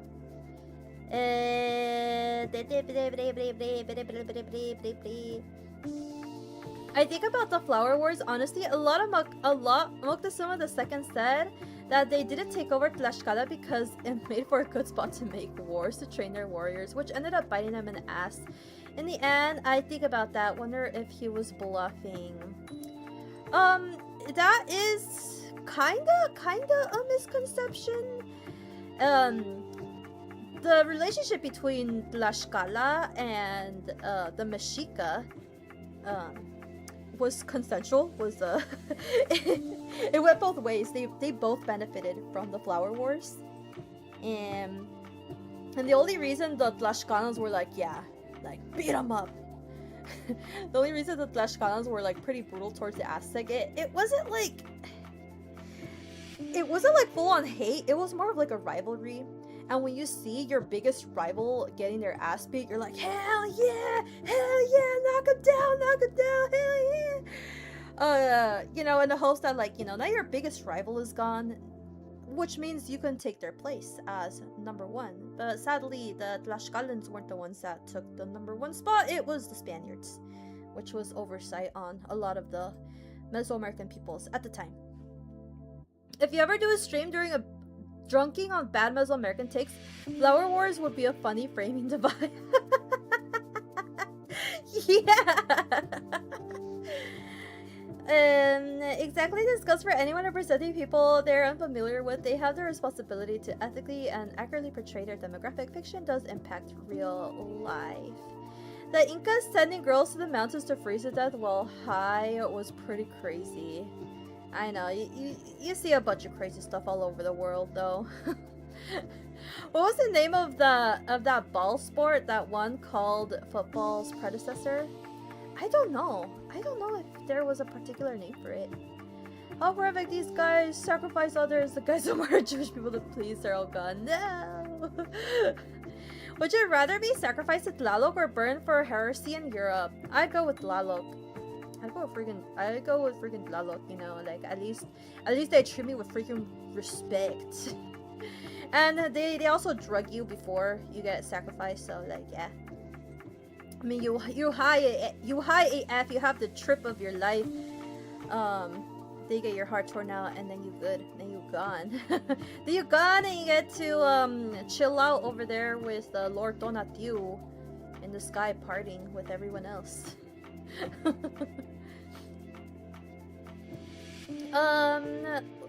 I think about the Flower Wars, honestly, a lot Moctezuma II said that they didn't take over Tlaxcala because it made for a good spot to make wars to train their warriors, which ended up biting them in the ass. In the end, I think about that, wonder if he was bluffing. That is kinda a misconception. The relationship between Tlaxcala and the Mexica was consensual. It went both ways. They both benefited from the Flower Wars, and the only reason the Tlaxcalans were like, yeah, like beat them up. The only reason the Tlaxcalans were like pretty brutal towards the Aztec, it wasn't like full on hate. It was more of like a rivalry. And when you see your biggest rival getting their ass beat, you're like, hell yeah, knock him down, hell yeah. You know, in the hopes that, like, you know, now your biggest rival is gone, which means you can take their place as number one. But sadly, the Tlaxcalans weren't the ones that took the number one spot. It was the Spaniards, which was oversight on a lot of the Mesoamerican peoples at the time. If you ever do a stream during a drunking on bad Mesoamerican takes, Flower Wars would be a funny framing device. Yeah. Exactly, this goes for anyone representing people they're unfamiliar with. They have the responsibility to ethically and accurately portray their demographic. Fiction does impact real life. The Incas sending girls to the mountains to freeze to death while high was pretty crazy. I know, you see a bunch of crazy stuff all over the world, though. What was the name of that ball sport that one called football's predecessor? I don't know if there was a particular name for it. How horrific, these guys sacrifice others. The guys who murder Jewish people to please, they're all gone. No! Would you rather be sacrificed to Tlaloc or burned for heresy in Europe? I'd go with Tlaloc. I'd go with freaking Tlaloc, you know, like at least they treat me with freaking respect. And they also drug you before you get sacrificed, so like, yeah. I mean, you high AF, you have the trip of your life. They get your heart torn out, and then you good, then you gone. Then you gone, and you get to chill out over there with Lord Donatiu in the sky, partying with everyone else.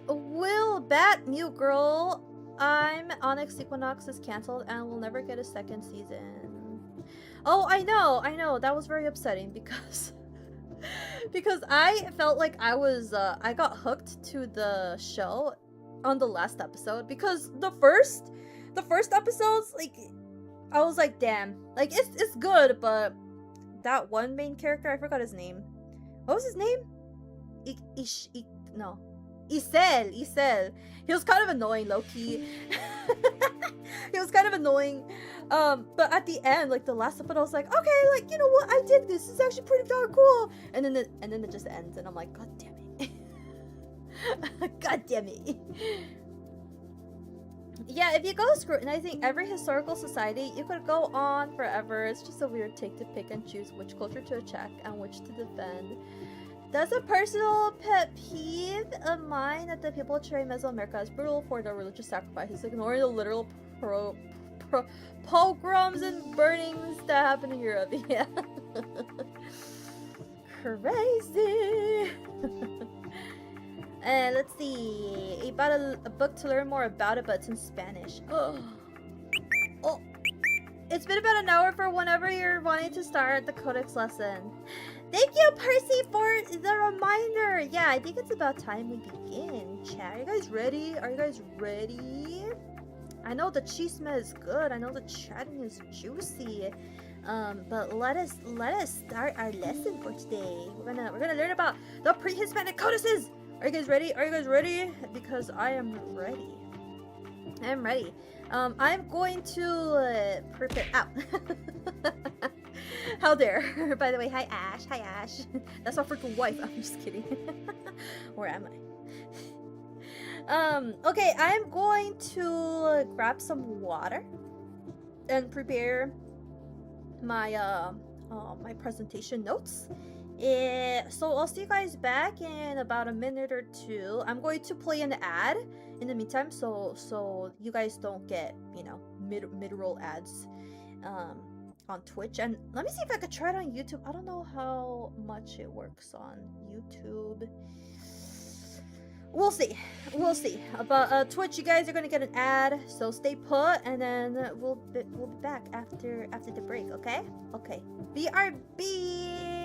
Will Bat New Girl, I'm Onyx Equinox is cancelled and will never get a second season. Oh, I know, that was very upsetting because I felt like I got hooked to the show on the last episode, because the first episodes, like, I was like, damn, like it's good, but that one main character, I forgot his name. What was his name? Isel. He was kind of annoying, low-key. He was kind of annoying. But at the end, like the last episode, I was like, okay, like, you know what, I did this. This is actually pretty darn cool. And then it just ends, and I'm like, god damn it. God damn it. Yeah, if you go scrutinizing every historical society, you could go on forever. It's just a weird take to pick and choose which culture to check and which to defend. That's a personal pet peeve of mine, that the people portray Mesoamerica as brutal for their religious sacrifices, ignoring the literal pogroms and burnings that happen in Europe. Yeah. Crazy. And let's see. About a book to learn more about it, but it's in Spanish. Oh. It's been about an hour for whenever you're wanting to start the Codex lesson. Thank you, Percy, for the reminder. Yeah, I think it's about time we begin. Chat, are you guys ready? Are you guys ready? I know the chisme is good. I know the chatting is juicy. But let us start our lesson for today. We're gonna learn about the Prehispanic Codices. Are you guys ready? Are you guys ready? Because I am ready. I am ready. I'm going to prepare. Ow. How dare? By the way, hi Ash. Hi Ash. That's my freaking wife. I'm just kidding. Where am I? Okay, I'm going to grab some water and prepare my my presentation notes. So I'll see you guys back in about a minute or two. I'm going to play an ad in the meantime, so you guys don't get, you know, mid-roll ads on Twitch. And let me see if I could try it on YouTube. I don't know how much it works on YouTube. We'll see. But Twitch, you guys are gonna get an ad, so stay put, and then we'll be back after the break. Okay? Okay. BRB.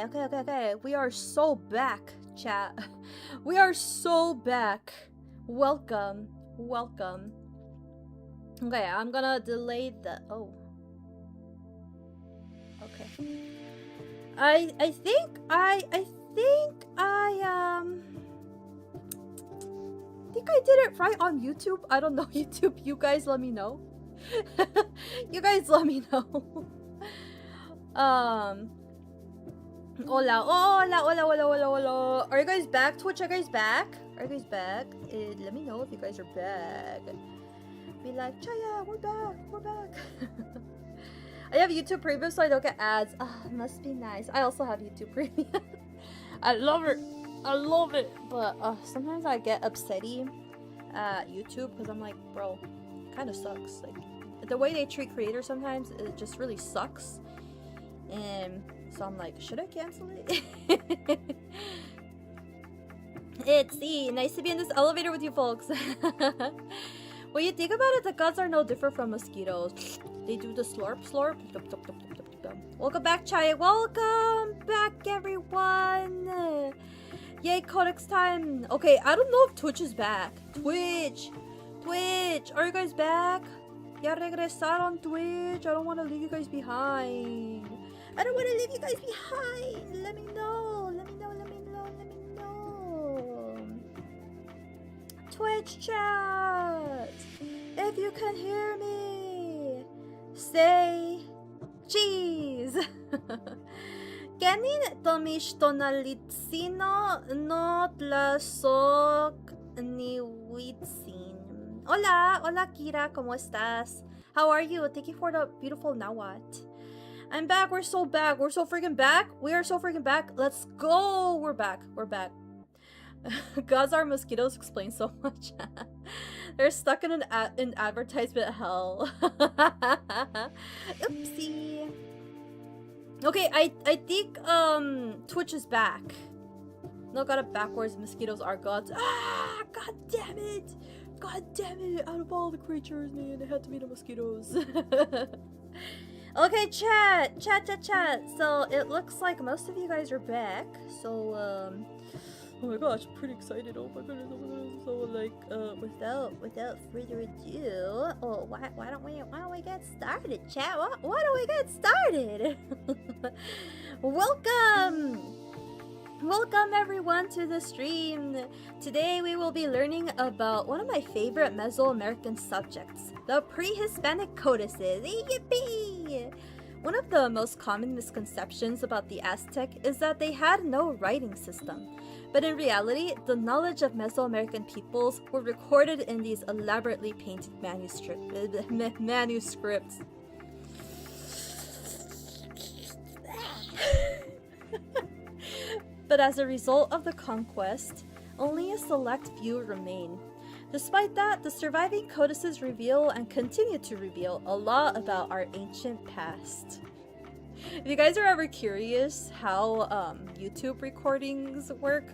Okay. We are so back, chat. We are so back. Welcome. Okay, I'm gonna delay the... Oh. Okay. I think I did it right on YouTube. I don't know, YouTube. You guys let me know. You guys let me know. Hola. Are you guys back? Twitch, are you guys back? Let me know if you guys are back. Be like, Chaaya, we're back. I have YouTube Premium so I don't get ads. Must be nice. I also have YouTube Premium. I love it. But sometimes I get upsetty at YouTube because I'm like, bro, it kind of sucks. Like, the way they treat creators sometimes, it just really sucks. And so I'm like, should I cancel it? It's nice to be in this elevator with you folks. When you think about it, the gods are no different from mosquitoes. They do the slurp. Welcome back, Chaaya. Welcome back, everyone. Yay, Codex time. Okay, I don't know if Twitch is back. Twitch, are you guys back? Ya regresar on Twitch. I don't want to leave you guys behind. Let me know. Twitch chat. If you can hear me, say cheese. Kenin tomishtonalitsino no tlasok niwitsin. Hola Kira, ¿cómo estás? How are you? Thank you for the beautiful Nawat. I'm back. We're so back. We're so freaking back. We are so freaking back. Let's go. We're back. Gods are mosquitoes explains so much. They're stuck in an advertisement hell. Oopsie. Okay, I think Twitch is back. No, got it backwards. Mosquitoes are gods. God damn it. Out of all the creatures, man, it had to be the mosquitoes. Okay, chat. So it looks like most of you guys are back. So oh my gosh, pretty excited. Oh my goodness. So like without further ado, why don't we get started, chat? Why don't we get started? Welcome everyone to the stream. Today we will be learning about one of my favorite Mesoamerican subjects, the Prehispanic Codices. Yippee! One of the most common misconceptions about the Aztec is that they had no writing system. But in reality, the knowledge of Mesoamerican peoples were recorded in these elaborately painted manuscripts. But as a result of the conquest, only a select few remain. Despite that, the surviving codices reveal and continue to reveal a lot about our ancient past. If you guys are ever curious how YouTube recordings work,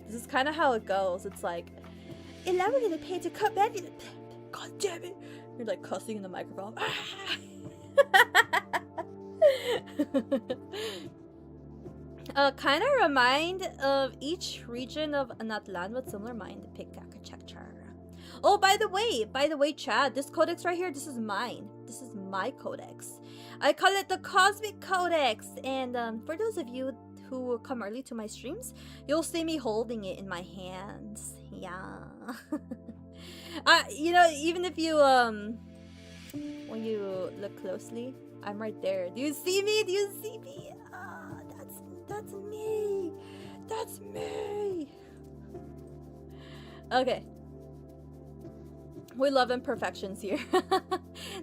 this is kind of how it goes. It's like, elaborately painted manuscript. God damn it! You're like cussing in the microphone. Kind of remind of each region of Anatlan with similar mind picture. Oh, by the way, Chad, this codex right here, this is mine. This is my codex. I call it the Cosmik Codex. And for those of you who come early to my streams, you'll see me holding it in my hands. Yeah. You know, even if you when you look closely, I'm right there. Do you see me? That's me. That's me. Okay. We love imperfections here.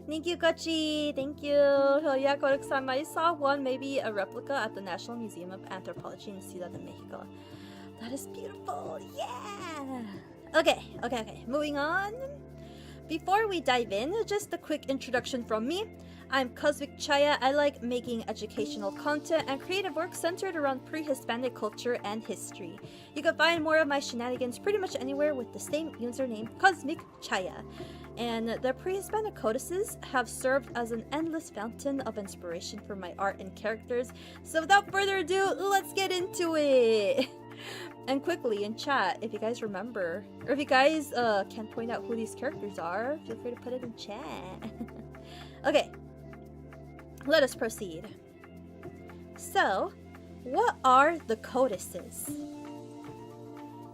Thank you, Kochi. Thank you. Oh, yeah, Codex-san. I saw one, maybe a replica at the National Museum of Anthropology in Ciudad de Mexico. That is beautiful. Yeah. Okay. Moving on. Before we dive in, just a quick introduction from me. I'm Cosmik Chaaya. I like making educational content and creative work centered around pre-Hispanic culture and history. You can find more of my shenanigans pretty much anywhere with the same username, Cosmik Chaaya. And the Prehispanic Codices have served as an endless fountain of inspiration for my art and characters. So without further ado, let's get into it! And quickly in chat, if you guys remember, or if you guys can point out who these characters are, feel free to put it in chat. Okay, let us proceed. So, what are the codices?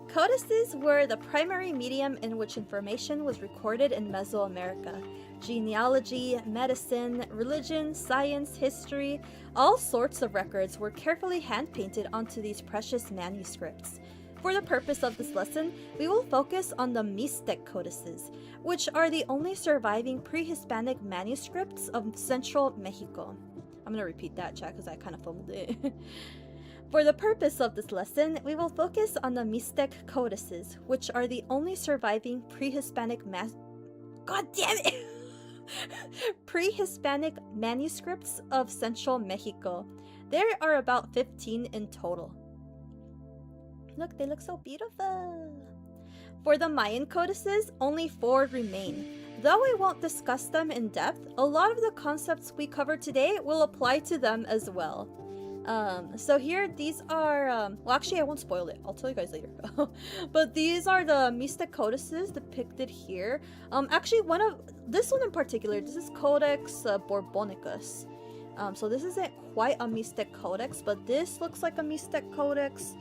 Codices were the primary medium in which information was recorded in Mesoamerica. Genealogy, medicine, religion, science, history, all sorts of records were carefully hand-painted onto these precious manuscripts. For the purpose of this lesson, we will focus on the Aztec Codices, which are the only surviving pre-Hispanic manuscripts of central Mexico. I'm gonna repeat that, chat, because I kind of fumbled it. For the purpose of this lesson, we will focus on the Aztec Codices, which are the only surviving pre-Hispanic God damn it! Pre-Hispanic manuscripts of central Mexico. There are about 15 in total. Look, they look so beautiful. For the Mayan codices, only 4 remain. Though we won't discuss them in depth, a lot of the concepts we cover today will apply to them as well. So here, these are, well, actually I won't spoil it, I'll tell you guys later. But these are the Aztec Codices depicted here. Actually this one in particular, this is Codex Borbonicus. So this isn't quite a Aztec Codex, but this looks like a Aztec Codex.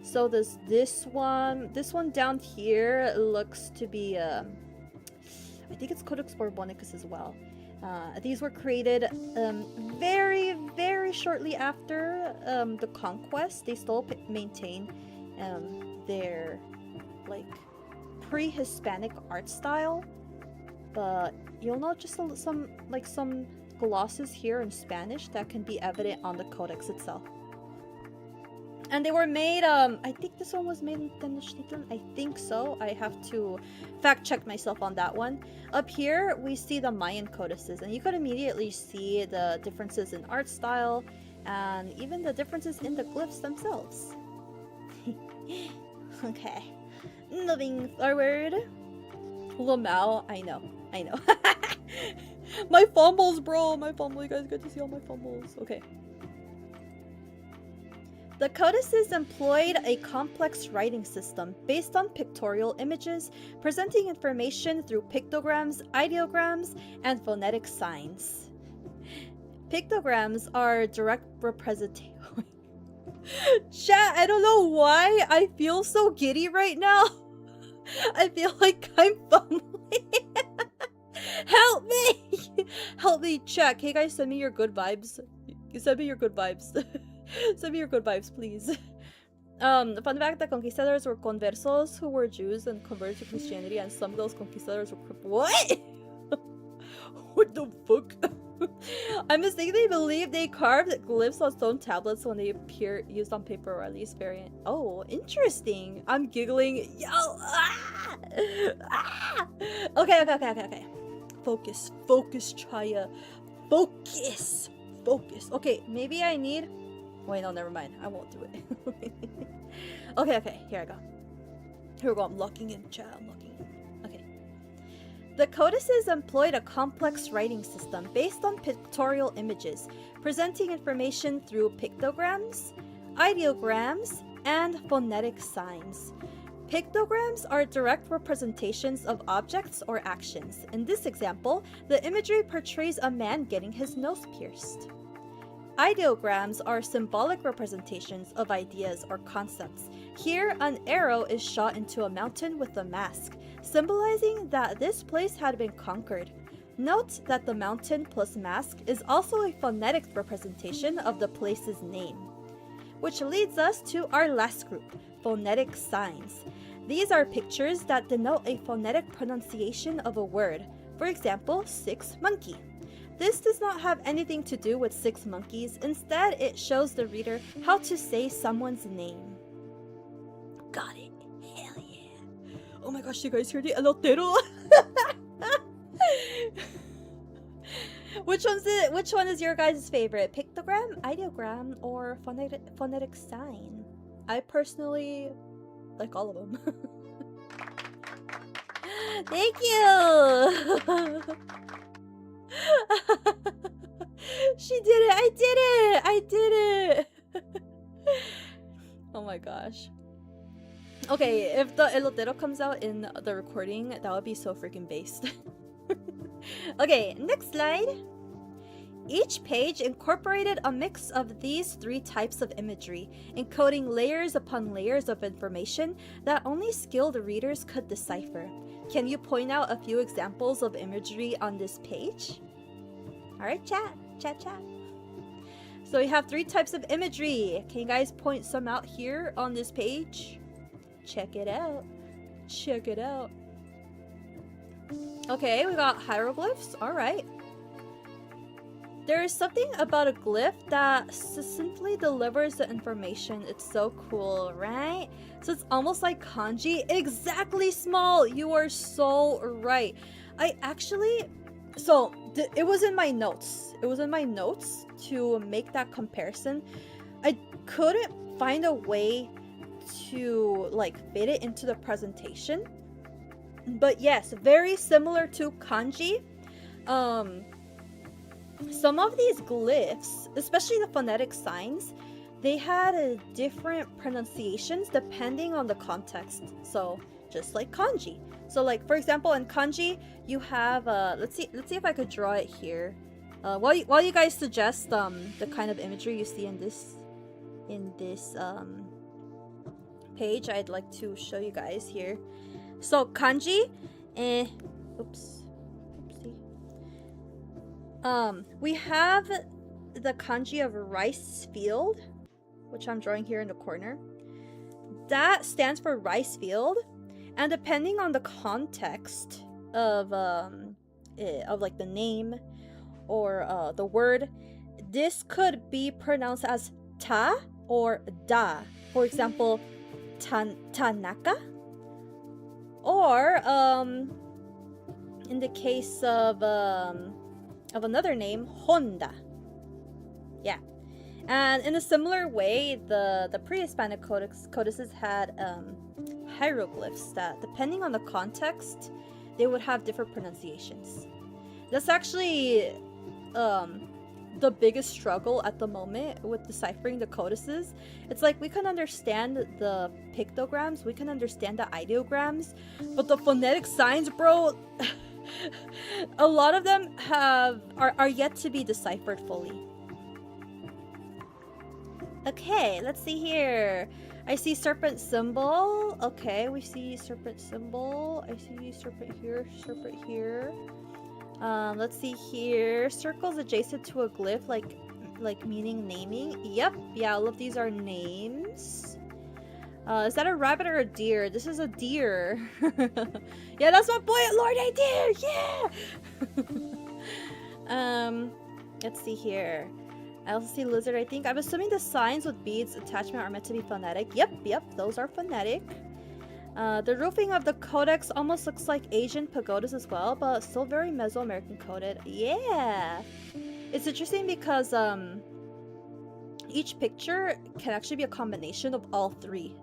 So there's this one down here looks to be, I think it's Codex Borbonicus as well. These were created very, very shortly after the conquest. They still maintain their like pre-Hispanic art style, but you'll note just some glosses here in Spanish that can be evident on the codex itself. And they were made, I think this one was made in Tenochtitlan. I think so. I have to fact check myself on that one. Up here, we see the Mayan codices, and you could immediately see the differences in art style and even the differences in the glyphs themselves. Okay, moving forward. Lamau, I know. My fumbles, bro, my fumble. You guys get to see all my fumbles. Okay. The codices employed a complex writing system based on pictorial images, presenting information through pictograms, ideograms, and phonetic signs. Pictograms are direct representation. Chat, I don't know why I feel so giddy right now. I feel like I'm fumbling. Help me! Help me, chat. Can you guys send me your good vibes? Send me your good vibes. Send me your good vibes, please. Fun fact, the conquistadors were conversos who were Jews and converted to Christianity, and some of those conquistadors were what? What the fuck? I mistakenly believe they carved glyphs on stone tablets when they appear used on paper, or at least variant. Oh, interesting. I'm giggling. Yo! Ah! Ah! Okay. Focus, Chaaya. Focus. Okay, maybe I need... Wait, no, never mind. I won't do it. Okay, here I go. Here we go. I'm locking in, chat. I'm locking in. Okay. The codices employed a complex writing system based on pictorial images, presenting information through pictograms, ideograms, and phonetic signs. Pictograms are direct representations of objects or actions. In this example, the imagery portrays a man getting his nose pierced. Ideograms are symbolic representations of ideas or concepts. Here, an arrow is shot into a mountain with a mask, symbolizing that this place had been conquered. Note that the mountain plus mask is also a phonetic representation of the place's name. Which leads us to our last group, phonetic signs. These are pictures that denote a phonetic pronunciation of a word. For example, 6 monkey. This does not have anything to do with 6 monkeys. Instead, it shows the reader how to say someone's name. Got it. Hell yeah. Oh my gosh, you guys hear the elotero? Which one is your guys' favorite? Pictogram, ideogram, or phonetic sign? I personally like all of them. Thank you. She did it. I did it. Oh my gosh. Okay, if the elotero comes out in the recording, that would be so freaking based. Okay, next slide. Each page incorporated a mix of these 3 types of imagery, encoding layers upon layers of information that only skilled readers could decipher. Can you point out a few examples of imagery on this page? Alright, chat. So we have 3 types of imagery. Can you guys point some out here on this page? Check it out. Okay, we got hieroglyphs. Alright. There is something about a glyph that succinctly delivers the information. It's so cool, right? So it's almost like kanji. Exactly, Small. You are so right. It was in my notes. It was in my notes to make that comparison. I couldn't find a way to fit it into the presentation. But yes, very similar to kanji. Some of these glyphs, especially the phonetic signs, they had different pronunciations depending on the context. So just like kanji. So for example, in kanji, you have let's see if I could draw it here. While you guys suggest the kind of imagery you see in this page, I'd like to show you guys here. So kanji, we have the kanji of rice field, which I'm drawing here in the corner. That stands for rice field, and depending on the context of the name or the word, this could be pronounced as ta or da. For example, Tanaka, or in the case of another name, Honda. Yeah. And in a similar way, the Prehispanic Codices had hieroglyphs that, depending on the context, they would have different pronunciations. That's actually the biggest struggle at the moment with deciphering the codices. It's like we can understand the pictograms, we can understand the ideograms, but the phonetic signs, bro, a lot of them are yet to be deciphered fully. Okay, let's see here. I see serpent symbol. Okay, we see serpent symbol. I see serpent here, serpent here. Let's see here. Circles adjacent to a glyph, like meaning naming. Yep, yeah, all of these are names. Is that a rabbit or a deer? This is a deer. Yeah, that's my boy, Lord I Deer. Yeah. Let's see here. I also see lizard, I think. I'm assuming the signs with beads attachment are meant to be phonetic. Yep, those are phonetic. The roofing of the codex almost looks like Asian pagodas as well, but still very Mesoamerican coded. Yeah! It's interesting because each picture can actually be a combination of all 3.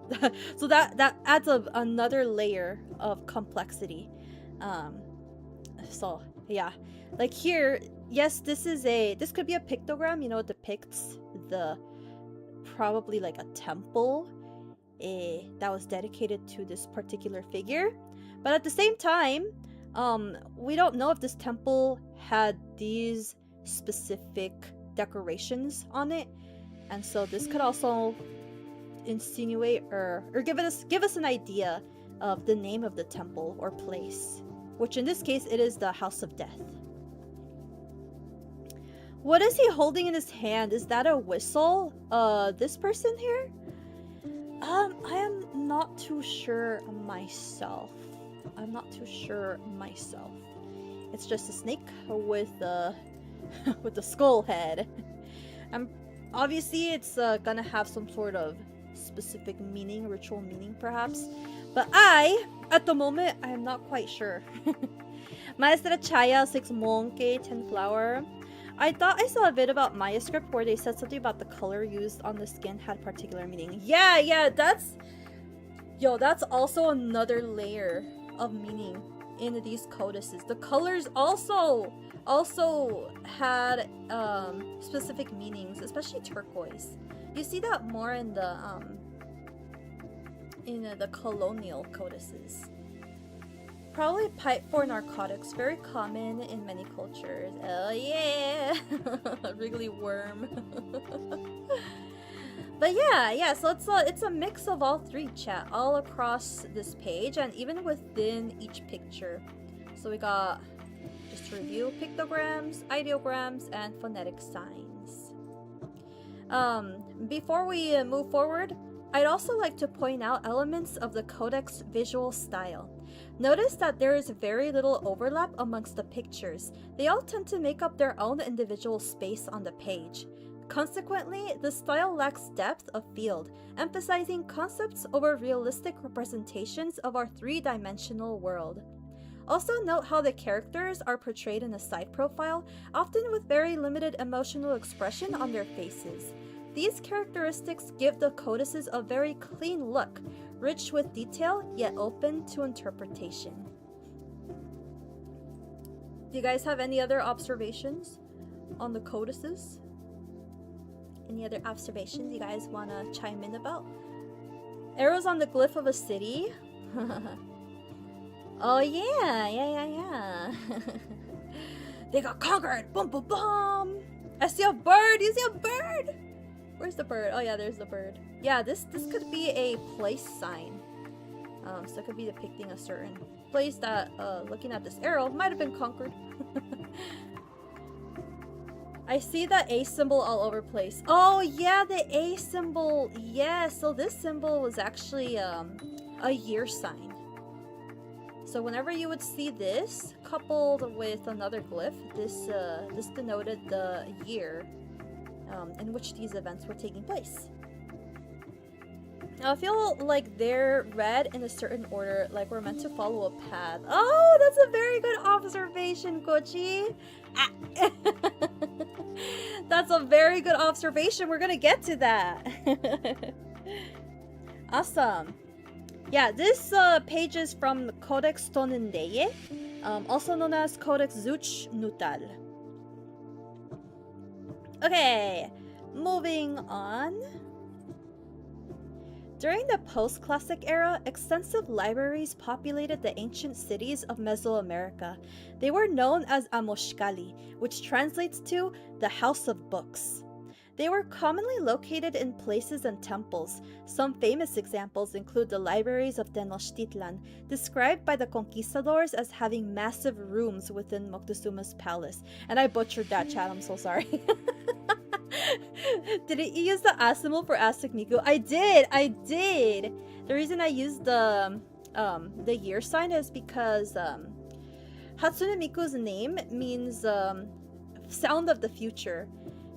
So that adds another layer of complexity. So yeah, like here, yes, this could be a pictogram, it depicts probably like a temple that was dedicated to this particular figure. But at the same time, we don't know if this temple had these specific decorations on it, and so this could also insinuate or give us an idea of the name of the temple or place, which in this case it is the House of Death. What is he holding in his hand? Is that a whistle? This person here? I am not too sure myself. It's just a snake with the skull head. Obviously it's gonna have some sort of specific meaning, ritual meaning perhaps. But at the moment, I am not quite sure. Maestra Chaaya, 6 monkey, 10 flower. I thought I saw a bit about Maya script where they said something about the color used on the skin had particular meaning. Yeah, that's also another layer of meaning in these codices. The colors also had specific meanings, especially turquoise. You see that more in the colonial codices. Probably pipe for narcotics, very common in many cultures. Oh yeah, wriggly worm. But yeah, so it's a mix of all three, chat, all across this page and even within each picture. So we got, just to review, pictograms, ideograms, and phonetic signs. Before we move forward, I'd also like to point out elements of the codex visual style. Notice that there is very little overlap amongst the pictures. They all tend to make up their own individual space on the page. Consequently, the style lacks depth of field, emphasizing concepts over realistic representations of our three-dimensional world. Also note how the characters are portrayed in a side profile, often with very limited emotional expression on their faces. These characteristics give the codices a very clean look, rich with detail, yet open to interpretation. Do you guys have any other observations on the codices? Any other observations you guys want to chime in about? Arrows on the glyph of a city. Oh yeah. They got conquered. Boom, boom, boom. I see a bird. You see a bird? Where's the bird? Oh yeah, there's the bird. Yeah, this could be a place sign. So it could be depicting a certain place that, looking at this arrow, might have been conquered. I see the A symbol all over place. Oh yeah, the A symbol. Yeah, so this symbol was actually a year sign. So whenever you would see this coupled with another glyph, this denoted the year in which these events were taking place. Now I feel like they're read in a certain order, like we're meant to follow a path. Oh, that's a very good observation, Kochi. Ah. That's a very good observation. We're gonna get to that. Awesome. Yeah, this page is from Codex Tonendeye, also known as Codex Zuch Nutal. Okay, moving on. During the post-classic era, extensive libraries populated the ancient cities of Mesoamerica. They were known as Amoshkali, which translates to the House of Books. They were commonly located in places and temples. Some famous examples include the libraries of Tenochtitlan, described by the conquistadors as having massive rooms within Moctezuma's palace. And I butchered that, chat, I'm so sorry. Did you use the A symbol for Aztec Miku? I did! The reason I used the year sign is because Hatsune Miku's name means sound of the future.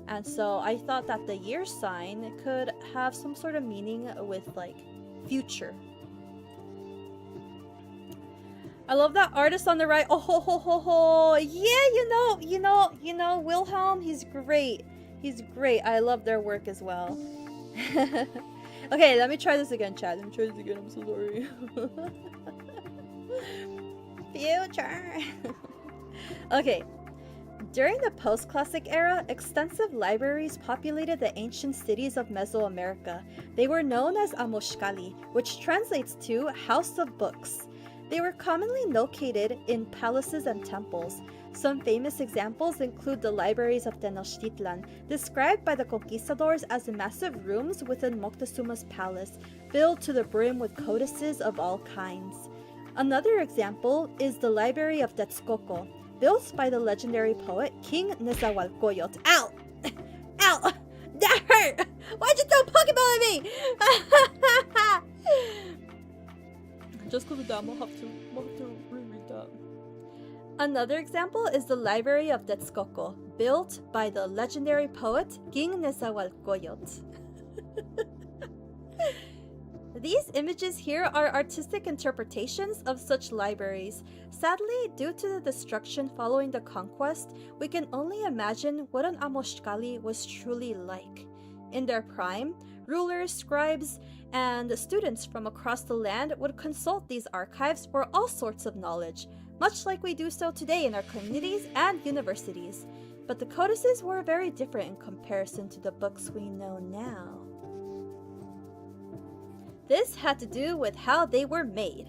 And so I thought that the year sign could have some sort of meaning with, like, future. I love that artist on the right. Oh ho ho ho ho! Yeah, you know, Wilhelm. He's great. He's great. I love their work as well. Okay, let me try this again, Chad. Let me try this again. I'm so sorry. Future. Okay. During the post-classic era, extensive libraries populated the ancient cities of Mesoamerica. They were known as Amoshkali, which translates to House of Books. They were commonly located in palaces and temples. Some famous examples include the libraries of Tenochtitlan, described by the conquistadors as massive rooms within Moctezuma's palace, filled to the brim with codices of all kinds. Another example is the library of Texcoco, built by the legendary poet King Nezahualcóyotl. Ow! Ow! That hurt! Why'd you throw a Pokeball at me? Just because of that, I'll have to reread that. Another example is the library of Texcoco, built by the legendary poet King Nezahualcóyotl. These images here are artistic interpretations of such libraries. Sadly, due to the destruction following the conquest, we can only imagine what an Amoshkali was truly like. In their prime, rulers, scribes, and students from across the land would consult these archives for all sorts of knowledge, much like we do so today in our communities and universities. But the codices were very different in comparison to the books we know now. This had to do with how they were made.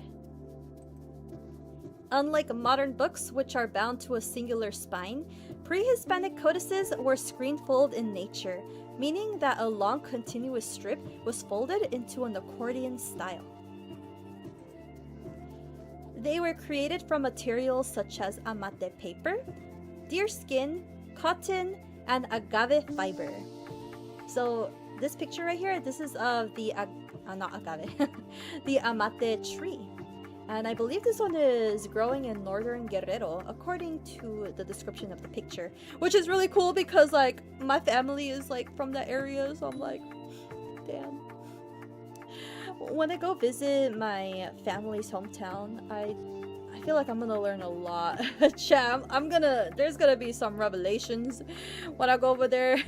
Unlike modern books, which are bound to a singular spine, pre-Hispanic codices were screenfold in nature, meaning that a long continuous strip was folded into an accordion style. They were created from materials such as amate paper, deerskin, cotton, and agave fiber. So this picture right here, this is of the not agave, the amate tree. And I believe this one is growing in northern Guerrero, according to the description of the picture. Which is really cool because, like, my family is, like, from that area, so I'm like, damn. When I go visit my family's hometown, I feel like I'm gonna learn a lot. Chat, there's gonna be some revelations when I go over there.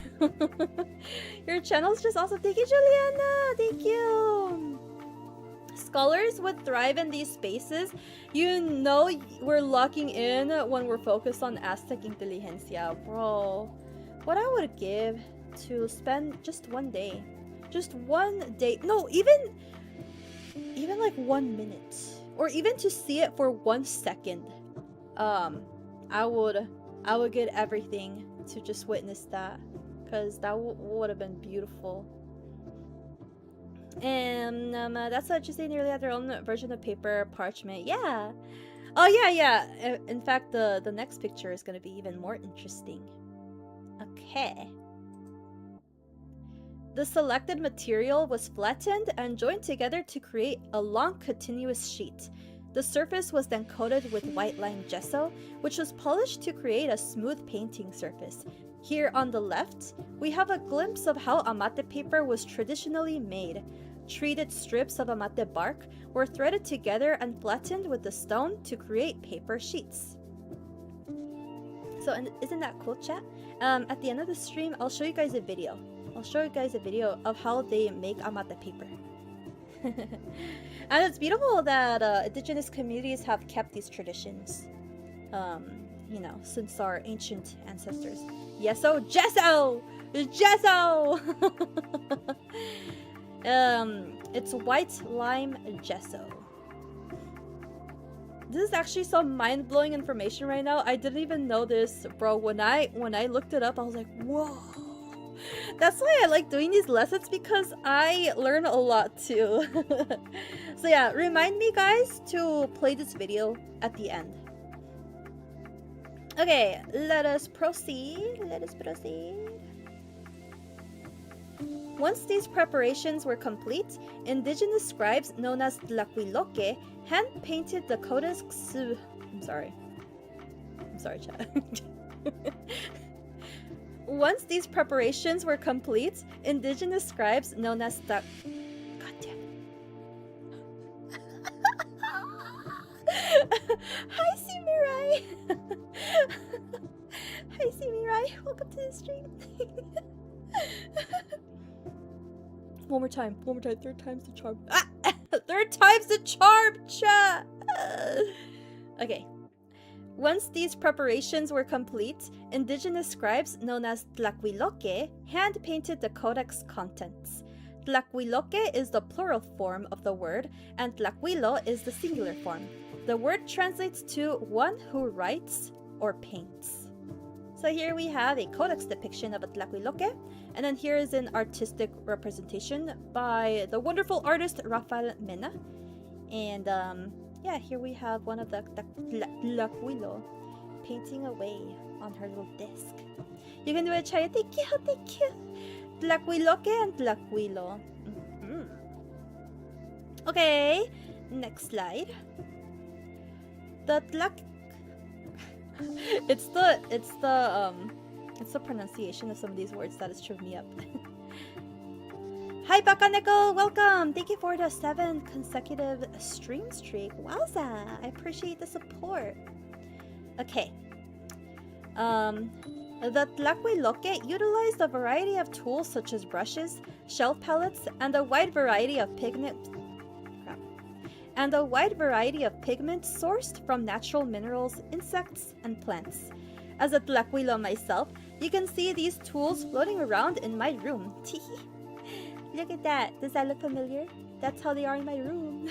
Your channel's just awesome. Thank you, Juliana! Thank you! Scholars would thrive in these spaces. You know we're locking in when we're focused on Aztec Inteligencia. Bro, what I would give to spend just one day. Just one day. No, even like 1 minute. Or even to see it for 1 second. I would get everything to just witness that. Because that would have been beautiful. And that's what you say, nearly had their own version of paper, parchment. Yeah. Oh yeah. In fact, the next picture is going to be even more interesting. Okay. The selected material was flattened and joined together to create a long continuous sheet. The surface was then coated with white lime gesso, which was polished to create a smooth painting surface. Here on the left, we have a glimpse of how amate paper was traditionally made. Treated strips of amate bark were threaded together and flattened with the stone to create paper sheets. So, isn't that cool, chat? At the end of the stream, I'll show you guys a video. I'll show you guys a video of how they make amate paper. And it's beautiful that indigenous communities have kept these traditions. You know, since our ancient ancestors. Yeso, gesso! Gesso! It's white lime gesso. This is actually some mind-blowing information right now. I didn't even know this, bro. When I looked it up, I was like, whoa. That's why I like doing these lessons, because I learn a lot too. So yeah, remind me guys to play this video at the end. Okay, let us proceed. Once these preparations were complete, indigenous scribes known as Tlaquiloque hand-painted the codex. I'm sorry, chat. Once these preparations were complete, indigenous scribes known as God damn it. Hi, Simirai. Hi, Simirai. Welcome to the stream. One more time. Third time's the charm. Ah! Third time's the charm, chat. Okay. Once these preparations were complete, indigenous scribes known as Tlaquiloque hand-painted the codex contents. Tlaquiloque is the plural form of the word, and Tlaquilo is the singular form. The word translates to one who writes or paints. So here we have a codex depiction of a Tlaquiloque, and then here is an artistic representation by the wonderful artist Rafael Mena. And yeah, here we have one of the Tlaquilo painting away on her little disc. You can do it, Chaaya. Thank you. Tlaquiloque and Tlaquilo. Okay, next slide. The it's the pronunciation of some of these words that has tripped me up. Hi, Bakaneko! Welcome! Thank you for the 7 consecutive stream streak. Wowza! I appreciate the support. Okay. The Tlacuiloque utilized a variety of tools such as brushes, shelf palettes, and a wide variety of pigments sourced from natural minerals, insects, and plants. As a Tlacuilo myself, you can see these tools floating around in my room. Look at that. Does that look familiar? That's how they are in my room.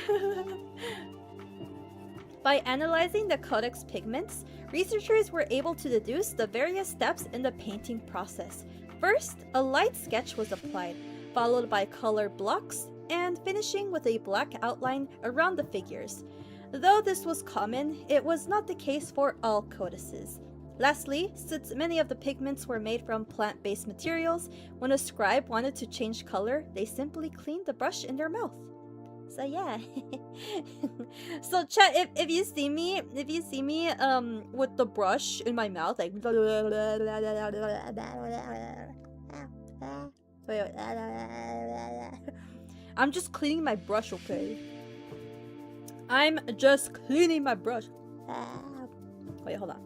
By analyzing the codex pigments, researchers were able to deduce the various steps in the painting process. First, a light sketch was applied, followed by color blocks, and finishing with a black outline around the figures. Though this was common, it was not the case for all codices. Lastly, since many of the pigments were made from plant-based materials, when a scribe wanted to change color, they simply cleaned the brush in their mouth. So yeah. So chat, if you see me with the brush in my mouth, like I'm just cleaning my brush, okay? I'm just cleaning my brush. Wait, hold on.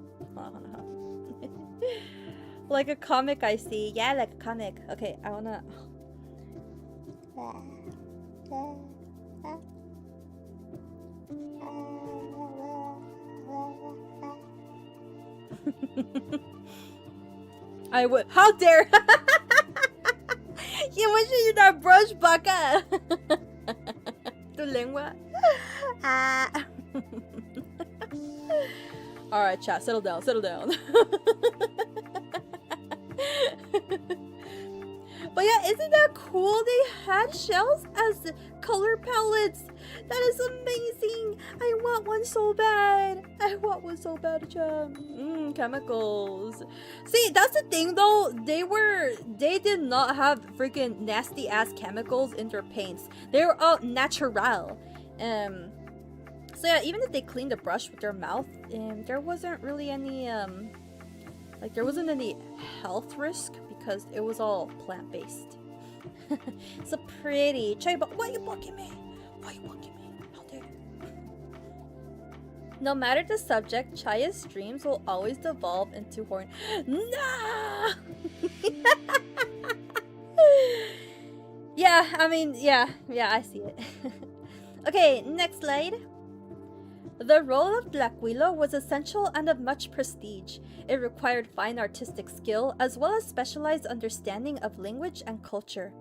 Like a comic I see. Yeah, like a comic. Okay, I wanna... I would... How dare... You wish you did that brush, baka! Tu lengua. Alright, chat, settle down. But yeah, isn't that cool? They had shells as color palettes. That is amazing. I want one so bad, chat. Chemicals. See, that's the thing though. They did not have freaking nasty ass chemicals in their paints. They were all natural. So yeah, even if they cleaned the brush with their mouth, there wasn't really any there wasn't any health risk because it was all plant-based. So pretty. Chaaya, why you bucking me? How dare you? No matter the subject, Chaaya's streams will always devolve into horn. Nah! Yeah, I mean, yeah, I see it. Okay, next slide. The role of Tlacuilo was essential and of much prestige. It required fine artistic skill as well as specialized understanding of language and culture.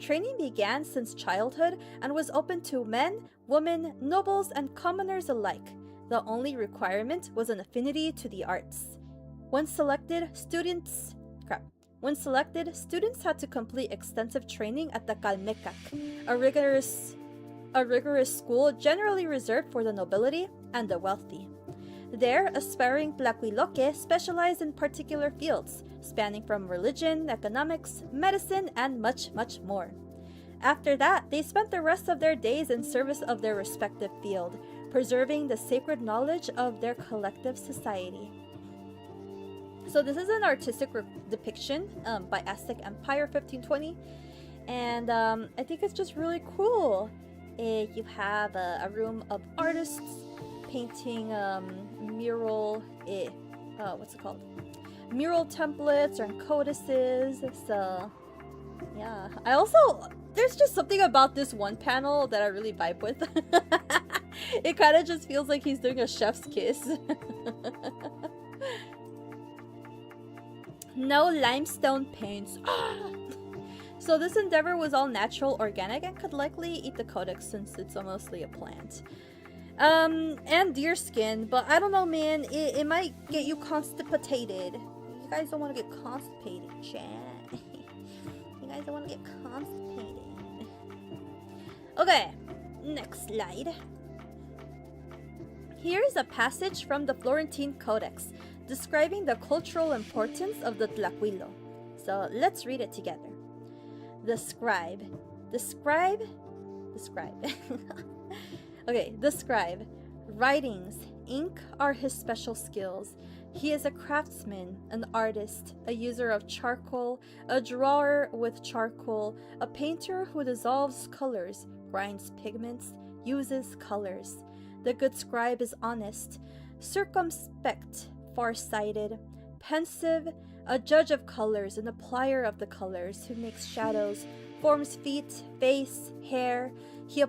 Training began since childhood and was open to men, women, nobles, and commoners alike. The only requirement was an affinity to the arts. When selected, students had to complete extensive training at the Calmecac, a rigorous school generally reserved for the nobility and the wealthy. There, aspiring Tlacuiloque specialized in particular fields, spanning from religion, economics, medicine, and much, much more. After that, they spent the rest of their days in service of their respective field, preserving the sacred knowledge of their collective society. So this is an artistic depiction by Aztec Empire 1520, and I think it's just really cool. You have a room of artists painting mural, what's it called? Mural templates or codices. So yeah, there's just something about this one panel that I really vibe with. It kind of just feels like he's doing a chef's kiss. No limestone paints. So this endeavor was all natural, organic, and could likely eat the codex since it's mostly a plant. And deer skin, but I don't know, man. It might get you constipated. You guys don't want to get constipated, chat. You guys don't want to get constipated. Okay, next slide. Here is a passage from the Florentine Codex describing the cultural importance of the Tlacuilo. So let's read it together. The scribe. Okay, the scribe. Writings, ink are his special skills. He is a craftsman, an artist, a user of charcoal, a drawer with charcoal, a painter who dissolves colors, grinds pigments, uses colors. The good scribe is honest, circumspect, far-sighted, pensive, a judge of colors, an applier of the colors, who makes shadows, forms feet, face, hair. He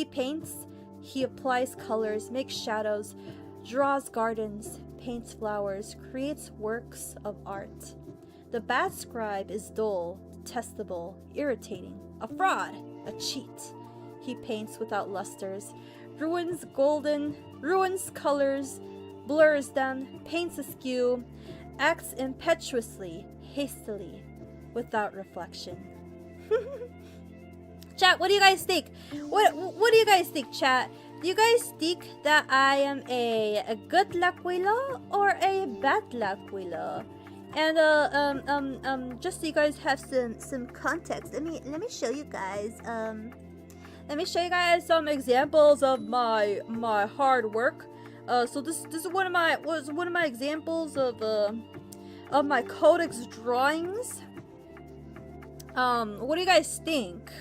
paints, he applies colors, makes shadows, draws gardens, paints flowers, creates works of art. The bad scribe is dull, detestable, irritating, a fraud, a cheat. He paints without lusters, ruins colors, blurs them, paints askew, acts impetuously, hastily, without reflection. Chat, what do you guys think? What do you guys think, chat? Do you guys think that I am a good luck willow or a bad luck willow? And just so you guys have some context, let me show you guys. Let me show you guys some examples of my hard work. So this is one of my examples of my codex drawings. What do you guys think?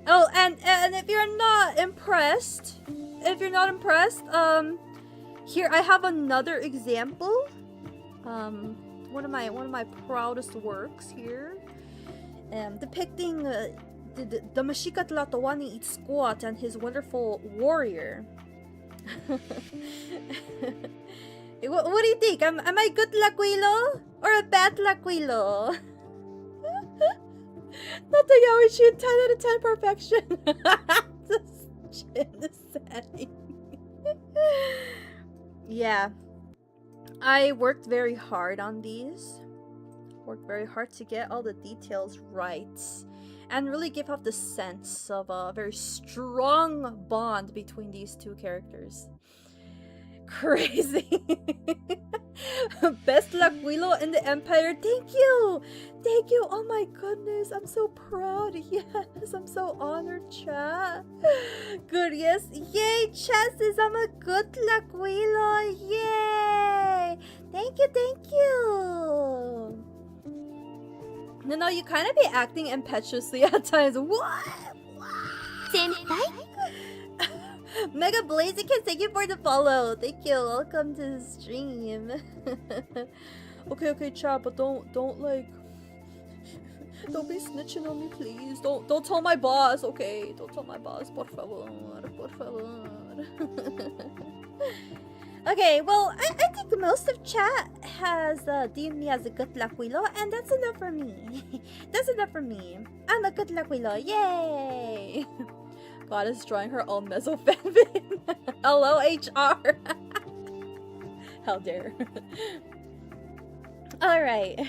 Oh, and if you're not impressed, here I have another example. One of my proudest works here, depicting the Mexica Tlatoani Itzcoatl and his wonderful warrior. What do you think? Am I good lakwilo or a bad lakwilo? Not the Yawishi 10 out of 10 perfection. This chin is setting. Yeah. I worked very hard on these. Worked very hard to get all the details right. And really give off the sense of a very strong bond between these two characters. Crazy. Best luck Willow in the Empire. Thank you. Thank you. Oh my goodness. I'm so proud. Yes, I'm so honored, chat. Good, yes. Yay, chat says I'm a good luck Willow. Yay. Thank you, thank you. No, you kind of be acting impetuously at times. What? Senpai? Mega Blaziken, thank you for the follow. Thank you. Welcome to the stream. Okay, chat, but don't be snitching on me, please. Don't tell my boss, okay? Don't tell my boss, por favor, por favor. Okay, well, I think most of chat has deemed me as a good luck willow, and that's enough for me. That's enough for me. I'm a good luck willow. Yay! God is drawing her own meso fanfic. Hello, HR. How dare. Alright.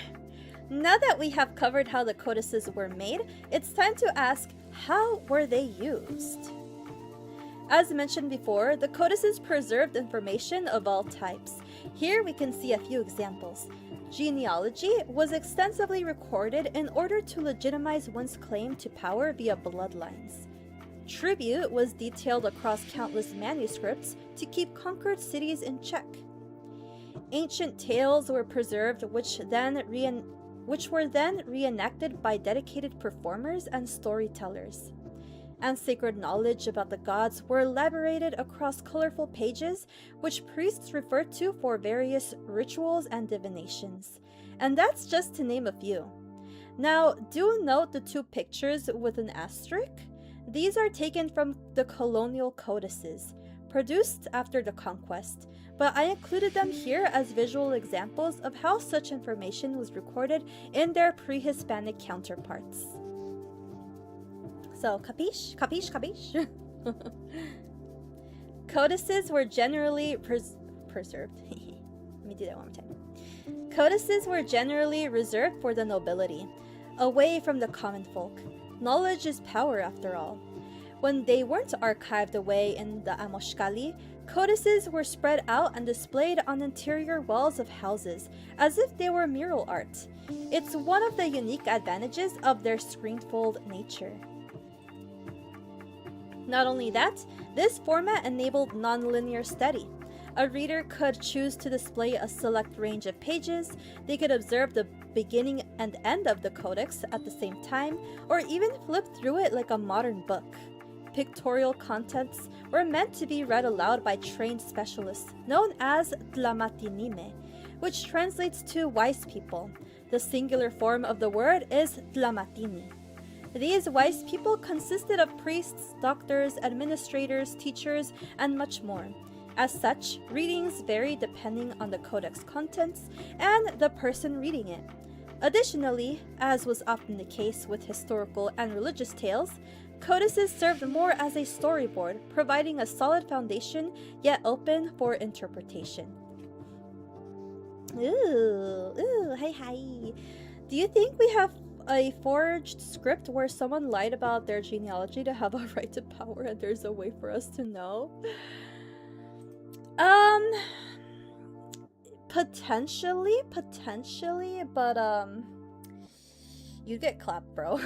Now that we have covered how the codices were made, it's time to ask, how were they used? As mentioned before, the codices preserved information of all types. Here we can see a few examples. Genealogy was extensively recorded in order to legitimize one's claim to power via bloodlines. Tribute was detailed across countless manuscripts to keep conquered cities in check. Ancient tales were preserved which were then reenacted by dedicated performers and storytellers. And sacred knowledge about the gods were elaborated across colorful pages which priests referred to for various rituals and divinations. And that's just to name a few. Now, do note the two pictures with an asterisk. These are taken from the colonial codices, produced after the conquest, but I included them here as visual examples of how such information was recorded in their pre-Hispanic counterparts. So, capiche? Capiche? Capiche? Codices were generally preserved. Let me do that one more time. Codices were generally reserved for the nobility, away from the common folk. Knowledge is power, after all. When they weren't archived away in the Amoshkali, codices were spread out and displayed on interior walls of houses, as if they were mural art. It's one of the unique advantages of their screenfold nature. Not only that, this format enabled non-linear study. A reader could choose to display a select range of pages, they could observe the beginning and end of the codex at the same time, or even flip through it like a modern book. Pictorial contents were meant to be read aloud by trained specialists, known as tlamatinime, which translates to wise people. The singular form of the word is tlamatini. These wise people consisted of priests, doctors, administrators, teachers, and much more. As such, readings vary depending on the codex contents and the person reading it. Additionally, as was often the case with historical and religious tales, codices served more as a storyboard, providing a solid foundation yet open for interpretation. Ooh, hi. Do you think we have a forged script where someone lied about their genealogy to have a right to power and there's a way for us to know? Potentially, but you'd get clapped, bro.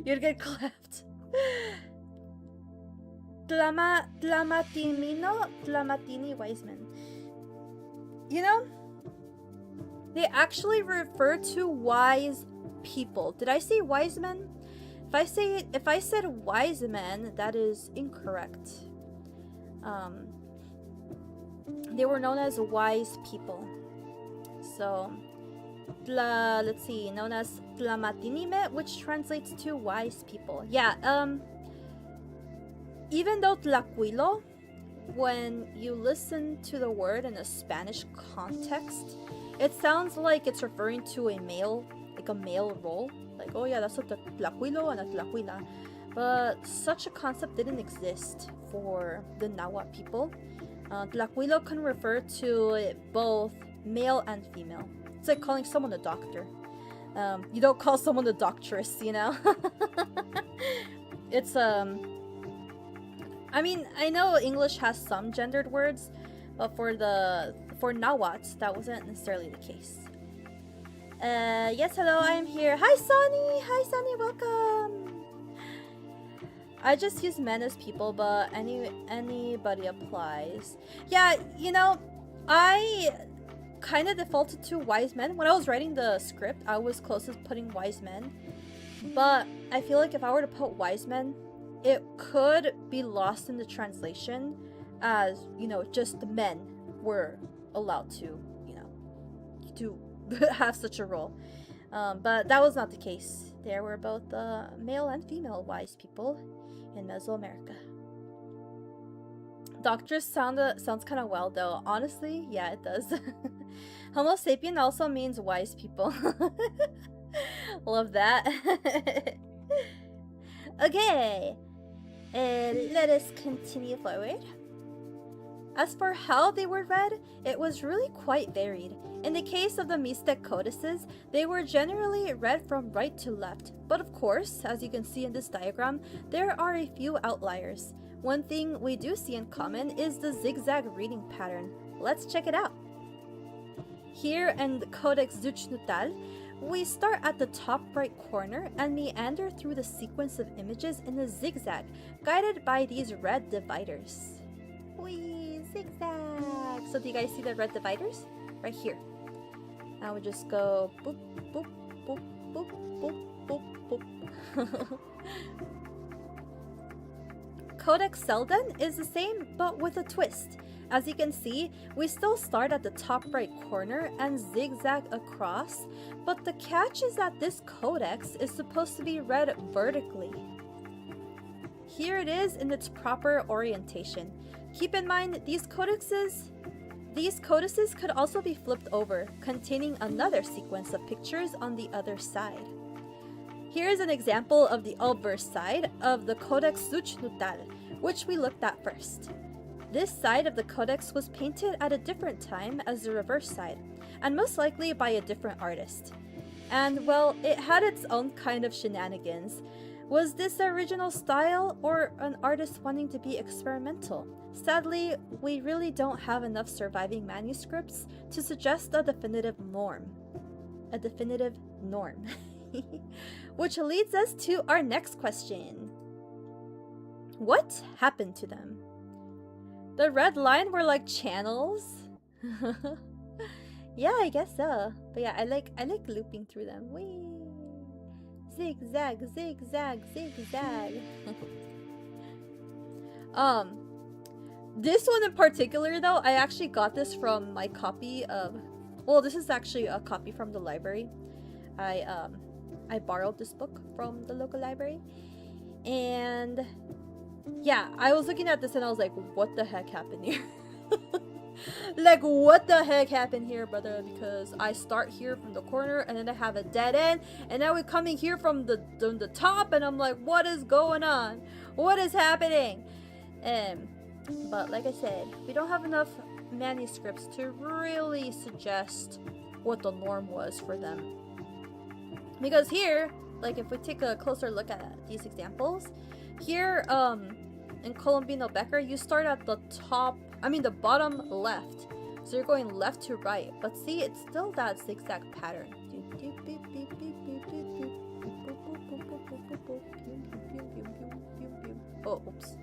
You'd get clapped. Tlamatini Wiseman. You know, they actually refer to wise people. Did I say wise men? If I said wise men, that is incorrect. They were known as wise people. So, let's see, known as tlamatinime, which translates to wise people. Yeah, even though tlacuilo, when you listen to the word in a Spanish context, it sounds like it's referring to a male, like a male role. Like, oh yeah, that's a tlacuilo and a tlacuila. But such a concept didn't exist for the Nahua people. Tlacuilo can refer to both male and female. It's like calling someone a doctor. You don't call someone a doctress, you know? It's, I mean, I know English has some gendered words, but for Nahuatl, that wasn't necessarily the case. Yes, hello, I am here. Hi, Sonny, welcome. I just use men as people, but anybody applies. Yeah, you know, I kind of defaulted to wise men. When I was writing the script, I was closest putting wise men. But I feel like if I were to put wise men, it could be lost in the translation as, you know, just the men were allowed to, you know, to have such a role. But that was not the case. There were both male and female wise people in Mesoamerica. Doctress sounds kind of wild though. Honestly, yeah, it does. Homo sapien also means wise people. Love that. Okay, let us continue forward. As for how they were read, it was really quite varied. In the case of the Mixtec codices, they were generally read from right to left, but of course, as you can see in this diagram, there are a few outliers. One thing we do see in common is the zigzag reading pattern. Let's check it out. Here in the Codex Zuchnutal, we start at the top right corner and meander through the sequence of images in a zigzag, guided by these red dividers. Whee, zigzag! So do you guys see the red dividers? Right here. Now we just go boop, boop, boop, boop, boop, boop, boop. Codex Selden is the same, but with a twist. As you can see, we still start at the top right corner and zigzag across, but the catch is that this codex is supposed to be read vertically. Here it is in its proper orientation. Keep in mind, these codices could also be flipped over, containing another sequence of pictures on the other side. Here is an example of the obverse side of the Codex Zuchnutal, which we looked at first. This side of the codex was painted at a different time as the reverse side, and most likely by a different artist. And well, it had its own kind of shenanigans. Was this the original style, or an artist wanting to be experimental? Sadly, we really don't have enough surviving manuscripts to suggest a definitive norm. Which leads us to our next question. What happened to them? The red line were like channels. Yeah, I guess so. But yeah, I like looping through them. Whee! Zigzag, zigzag, zigzag. This one in particular though, I actually got this from my copy of, well, this is actually a copy from the library. I borrowed this book from the local library. And yeah, I was looking at this and I was like, what the heck happened here? Like, what the heck happened here, brother? Because I start here from the corner and then I have a dead end, and now we're coming here from the top, and I'm like, what is going on? What is happening? But like I said, we don't have enough manuscripts to really suggest what the norm was for them. Because here, like if we take a closer look at these examples, here in Colombino Becker, you start at the top, the bottom left. So you're going left to right. But see, it's still that zigzag pattern. Oh, oops.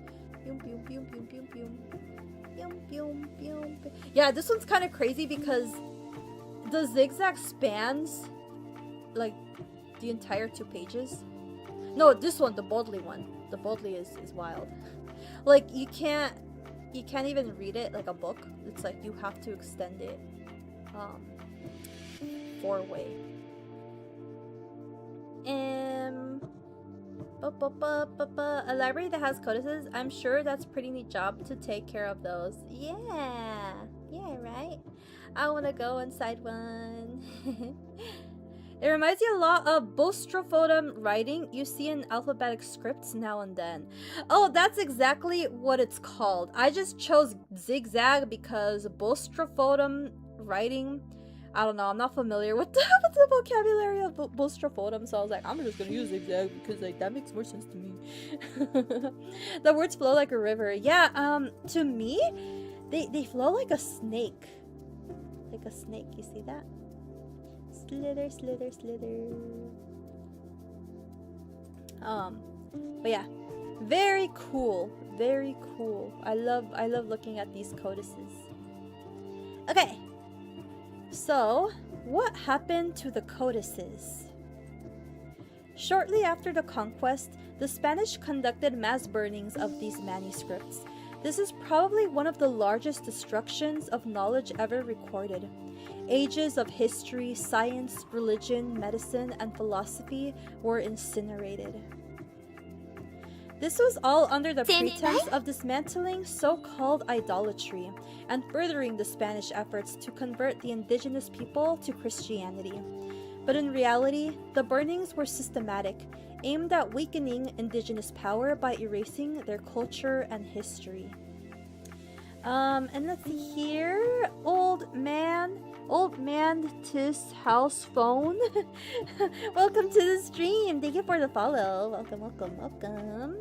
Yeah, this one's kind of crazy because the zigzag spans like the entire 2 pages. No, this one, the boldly one. The boldly is wild. Like you can't even read it like a book. It's like you have to extend it 4-way. A library that has codices, I'm sure that's a pretty neat job to take care of those. Yeah, right? I want to go inside one. It reminds you a lot of Bostrophotum writing you see in alphabetic scripts now and then. Oh, that's exactly what it's called. I just chose zigzag because Bostrophotum writing, I don't know, I'm not familiar with the vocabulary of Bostrophotum, so I was like, I'm just gonna use zigzag because like that makes more sense to me. The words flow like a river. Yeah, to me, they flow like a snake. Like a snake, you see that? Slither, slither, slither. But yeah, very cool, very cool. I love looking at these codices. Okay, so what happened to the codices? Shortly after the conquest, the Spanish conducted mass burnings of these manuscripts. This is probably one of the largest destructions of knowledge ever recorded. Ages of history, science, religion, medicine, and philosophy were incinerated. This was all under the pretense of dismantling so-called idolatry and furthering the Spanish efforts to convert the indigenous people to Christianity. But in reality, the burnings were systematic, aimed at weakening indigenous power by erasing their culture and history. And let's see here. Old man Tis house phone. Welcome to the stream. Thank you for the follow. Welcome.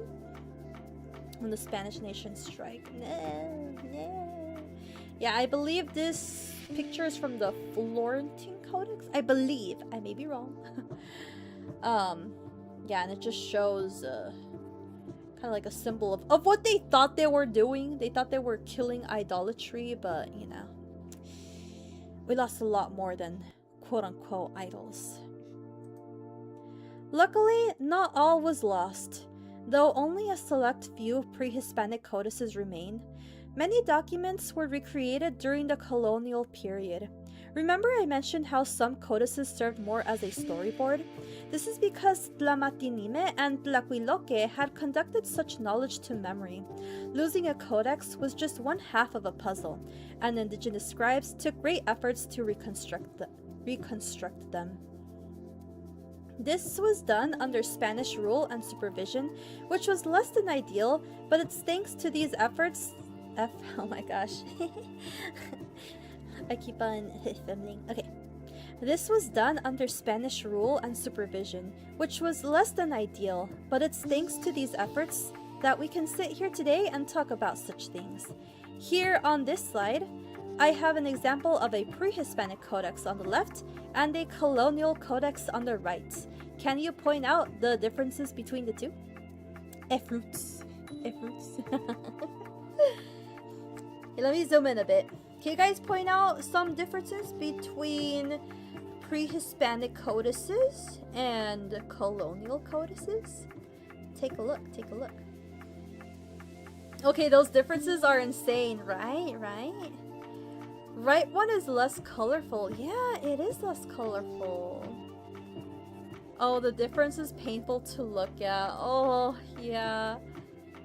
When the Spanish nation strike. No. Yeah, I believe this picture is from the Florentine Codex. I believe. I may be wrong. Yeah, and it just shows kind of like a symbol of what they thought they were doing. They thought they were killing idolatry, but you know, we lost a lot more than quote-unquote idols. Luckily, not all was lost. Though only a select few pre-Hispanic codices remain, many documents were recreated during the colonial period. Remember I mentioned how some codices served more as a storyboard? This is because Tlamatinime and Tlaquiloque had conducted such knowledge to memory. Losing a codex was just one half of a puzzle, and indigenous scribes took great efforts to reconstruct them. This was done under Spanish rule and supervision, which was less than ideal, but it's thanks to these efforts. Oh my gosh. I keep on filming. Okay. This was done under Spanish rule and supervision, which was less than ideal, but it's thanks to these efforts that we can sit here today and talk about such things. Here on this slide, I have an example of a pre-Hispanic codex on the left and a colonial codex on the right. Can you point out the differences between the two? Efforts. Okay, let me zoom in a bit. Can you guys point out some differences between pre-Hispanic codices and colonial codices? Take a look, take a look. Okay, those differences are insane, right? Right one is less colorful. Yeah, it is less colorful. Oh, the difference is painful to look at. Oh, yeah.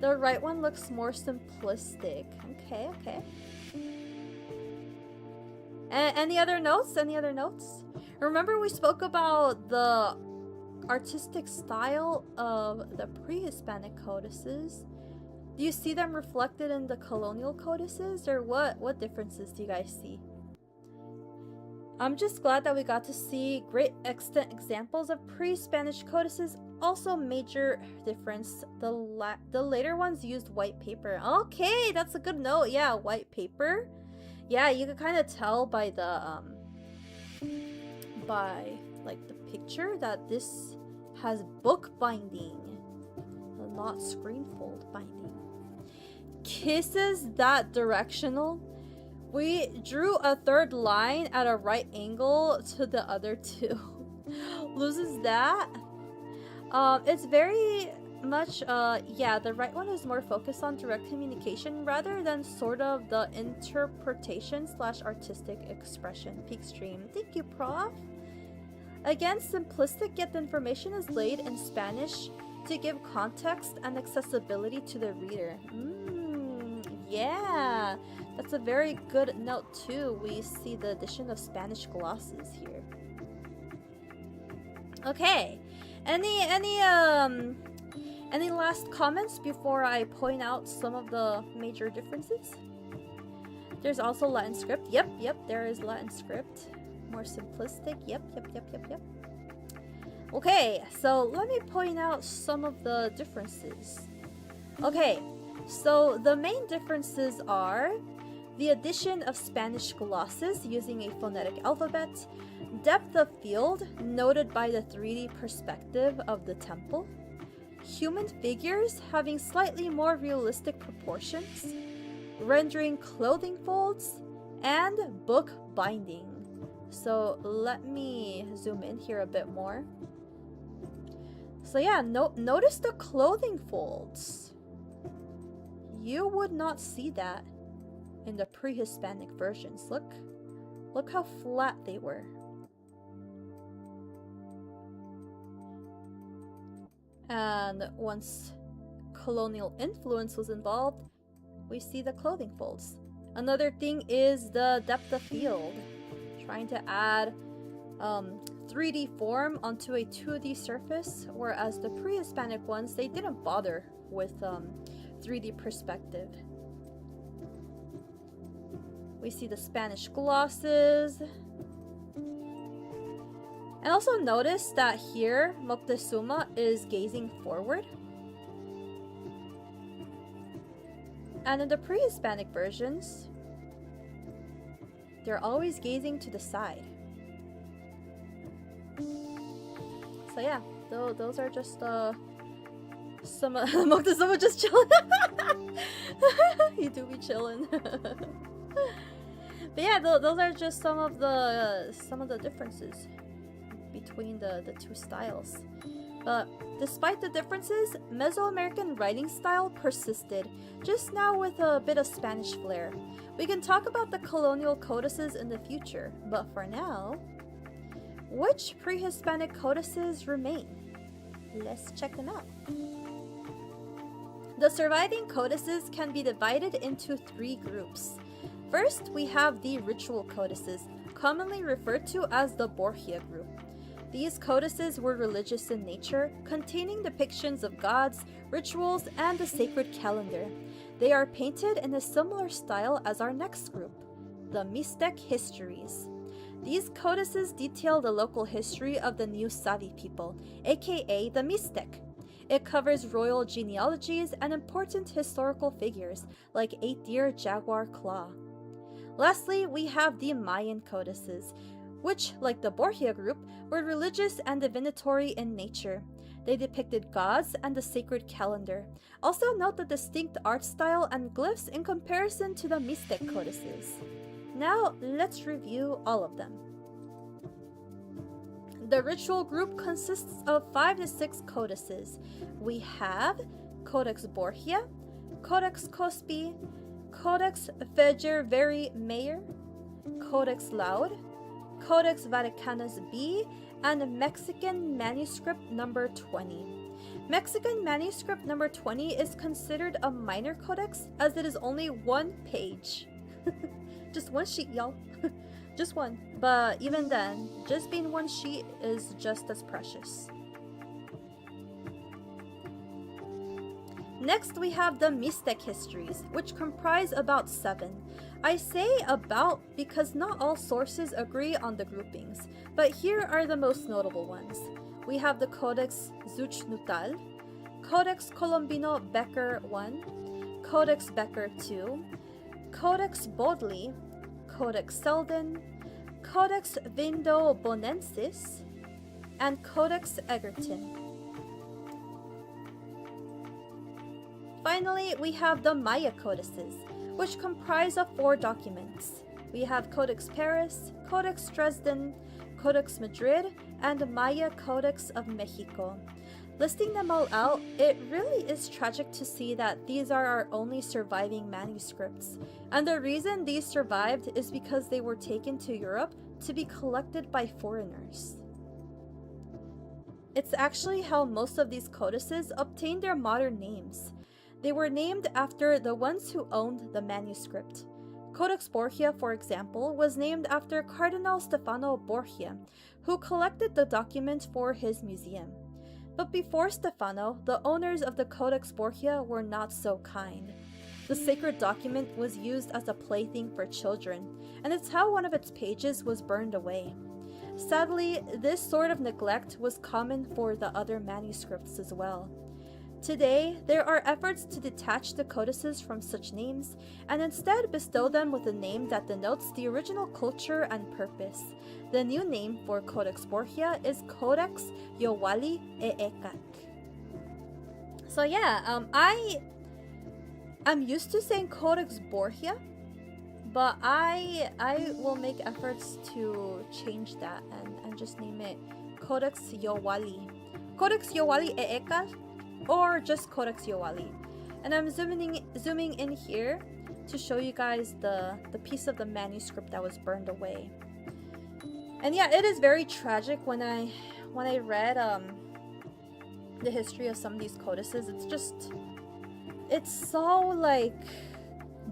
The right one looks more simplistic. Okay, okay. Any other notes? Any other notes? Remember we spoke about the artistic style of the pre-Hispanic codices. Do you see them reflected in the colonial codices, or what differences do you guys see? I'm just glad that we got to see great extant examples of pre-Spanish codices. Also, major difference, the later ones used white paper. Okay, that's a good note. Yeah, white paper. Yeah, you can kind of tell by the like the picture that this has book binding, not screenfold binding. Kisses that directional. We drew a third line at a right angle to the other two. Loses that. It's very much yeah, the right one is more focused on direct communication rather than sort of the interpretation / artistic expression. Peak stream. Thank you, Prof. Again, simplistic, yet the information is laid in Spanish to give context and accessibility to the reader. Yeah, that's a very good note too. We see the addition of Spanish glosses here. Okay, any last comments before I point out some of the major differences? There's also Latin script. Yep, there is Latin script. More simplistic. Yep. Okay, so let me point out some of the differences. Okay, so the main differences are the addition of Spanish glosses using a phonetic alphabet, depth of field noted by the 3D perspective of the temple, human figures having slightly more realistic proportions, rendering clothing folds, and book binding. So let me zoom in here a bit more. So yeah, notice the clothing folds. You would not see that in the pre-Hispanic versions. Look how flat they were. And once colonial influence was involved, we see the clothing folds. Another thing is the depth of field. Trying to add 3D form onto a 2D surface, whereas the pre-Hispanic ones, they didn't bother with 3D perspective. We see the Spanish glosses. And also notice that here, Moctezuma is gazing forward. And in the pre-Hispanic versions, they're always gazing to the side. So yeah, those are just some Moctezuma just chilling. You do be chilling. But yeah, those are just some of the differences between the two styles. But despite the differences, Mesoamerican writing style persisted, just now with a bit of Spanish flair. We can talk about the colonial codices in the future, but for now, which pre-Hispanic codices remain? Let's check them out. The surviving codices can be divided into 3 groups. First, we have the ritual codices, commonly referred to as the Borgia group. These codices were religious in nature, containing depictions of gods, rituals, and the sacred calendar. They are painted in a similar style as our next group, the Mixtec histories. These codices detail the local history of the New Savi people, aka the Mixtec. It covers royal genealogies and important historical figures like 8-deer jaguar claw. Lastly, we have the Mayan codices, which, like the Borgia group, were religious and divinatory in nature. They depicted gods and the sacred calendar. Also note the distinct art style and glyphs in comparison to the Aztec Codices. Now let's review all of them. The ritual group consists of 5 to 6 codices. We have Codex Borgia, Codex Cospi, Codex Vtuber, Codex Laud, Codex Vaticanus B, and Mexican manuscript number 20. Mexican manuscript number 20 is considered a minor codex as it is only 1 page. Just 1 sheet, y'all. Just 1. But even then, just being 1 sheet is just as precious. Next, we have the Aztec histories, which comprise about 7. I say about because not all sources agree on the groupings, but here are the most notable ones. We have the Codex Zuchnutal, Codex Colombino Becker I, Codex Becker II, Codex Bodley, Codex Selden, Codex Vindobonensis, and Codex Egerton. Finally, we have the Maya Codices, which comprise of 4 documents. We have Codex Paris, Codex Dresden, Codex Madrid, and Maya Codex of Mexico. Listing them all out, it really is tragic to see that these are our only surviving manuscripts. And the reason these survived is because they were taken to Europe to be collected by foreigners. It's actually how most of these codices obtained their modern names. They were named after the ones who owned the manuscript. Codex Borgia, for example, was named after Cardinal Stefano Borgia, who collected the document for his museum. But before Stefano, the owners of the Codex Borgia were not so kind. The sacred document was used as a plaything for children, and it's how one of its pages was burned away. Sadly, this sort of neglect was common for the other manuscripts as well. Today, there are efforts to detach the codices from such names and instead bestow them with a name that denotes the original culture and purpose. The new name for Codex Borgia is Codex Yowali Eekak. So yeah, I'm used to saying Codex Borgia, but I will make efforts to change that and just name it Codex Yowali. Codex Yowali Eekak, or just Codex Yowali. And I'm zooming in here to show you guys the piece of the manuscript that was burned away. And yeah, it is very tragic when I read the history of some of these codices. It's so like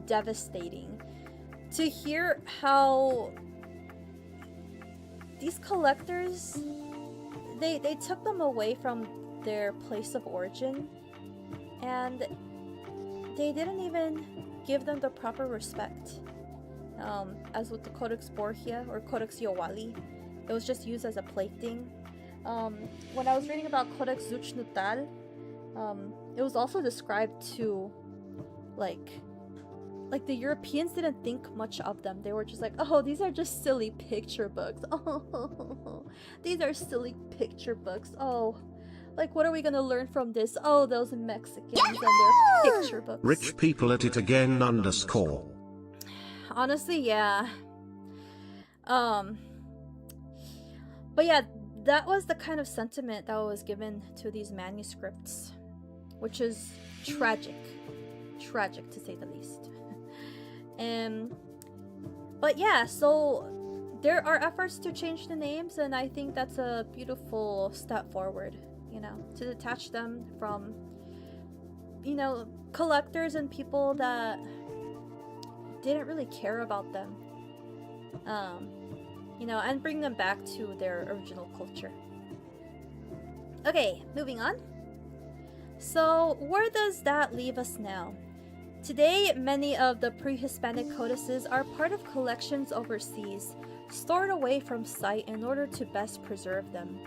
devastating to hear how these collectors they took them away from their place of origin, and they didn't even give them the proper respect. As with the Codex Borgia or Codex Yowali, it was just used as a plaything. When I was reading about Codex Zuchnutal, it was also described to like the Europeans didn't think much of them. They were just like, oh, these are just silly picture books. Oh, these are silly picture books. Oh, like, what are we gonna learn from this? Oh, those Mexicans and their picture books. Rich people at it again _ Honestly, yeah. But yeah, that was the kind of sentiment that was given to these manuscripts, which is tragic. Tragic, to say the least. But yeah, so there are efforts to change the names, and I think that's a beautiful step forward. You know, to detach them from, you know, collectors and people that didn't really care about them, you know, and bring them back to their original culture. Okay, moving on. So where does that leave us now? Today, many of the Prehispanic Codices are part of collections overseas, stored away from sight in order to best preserve them.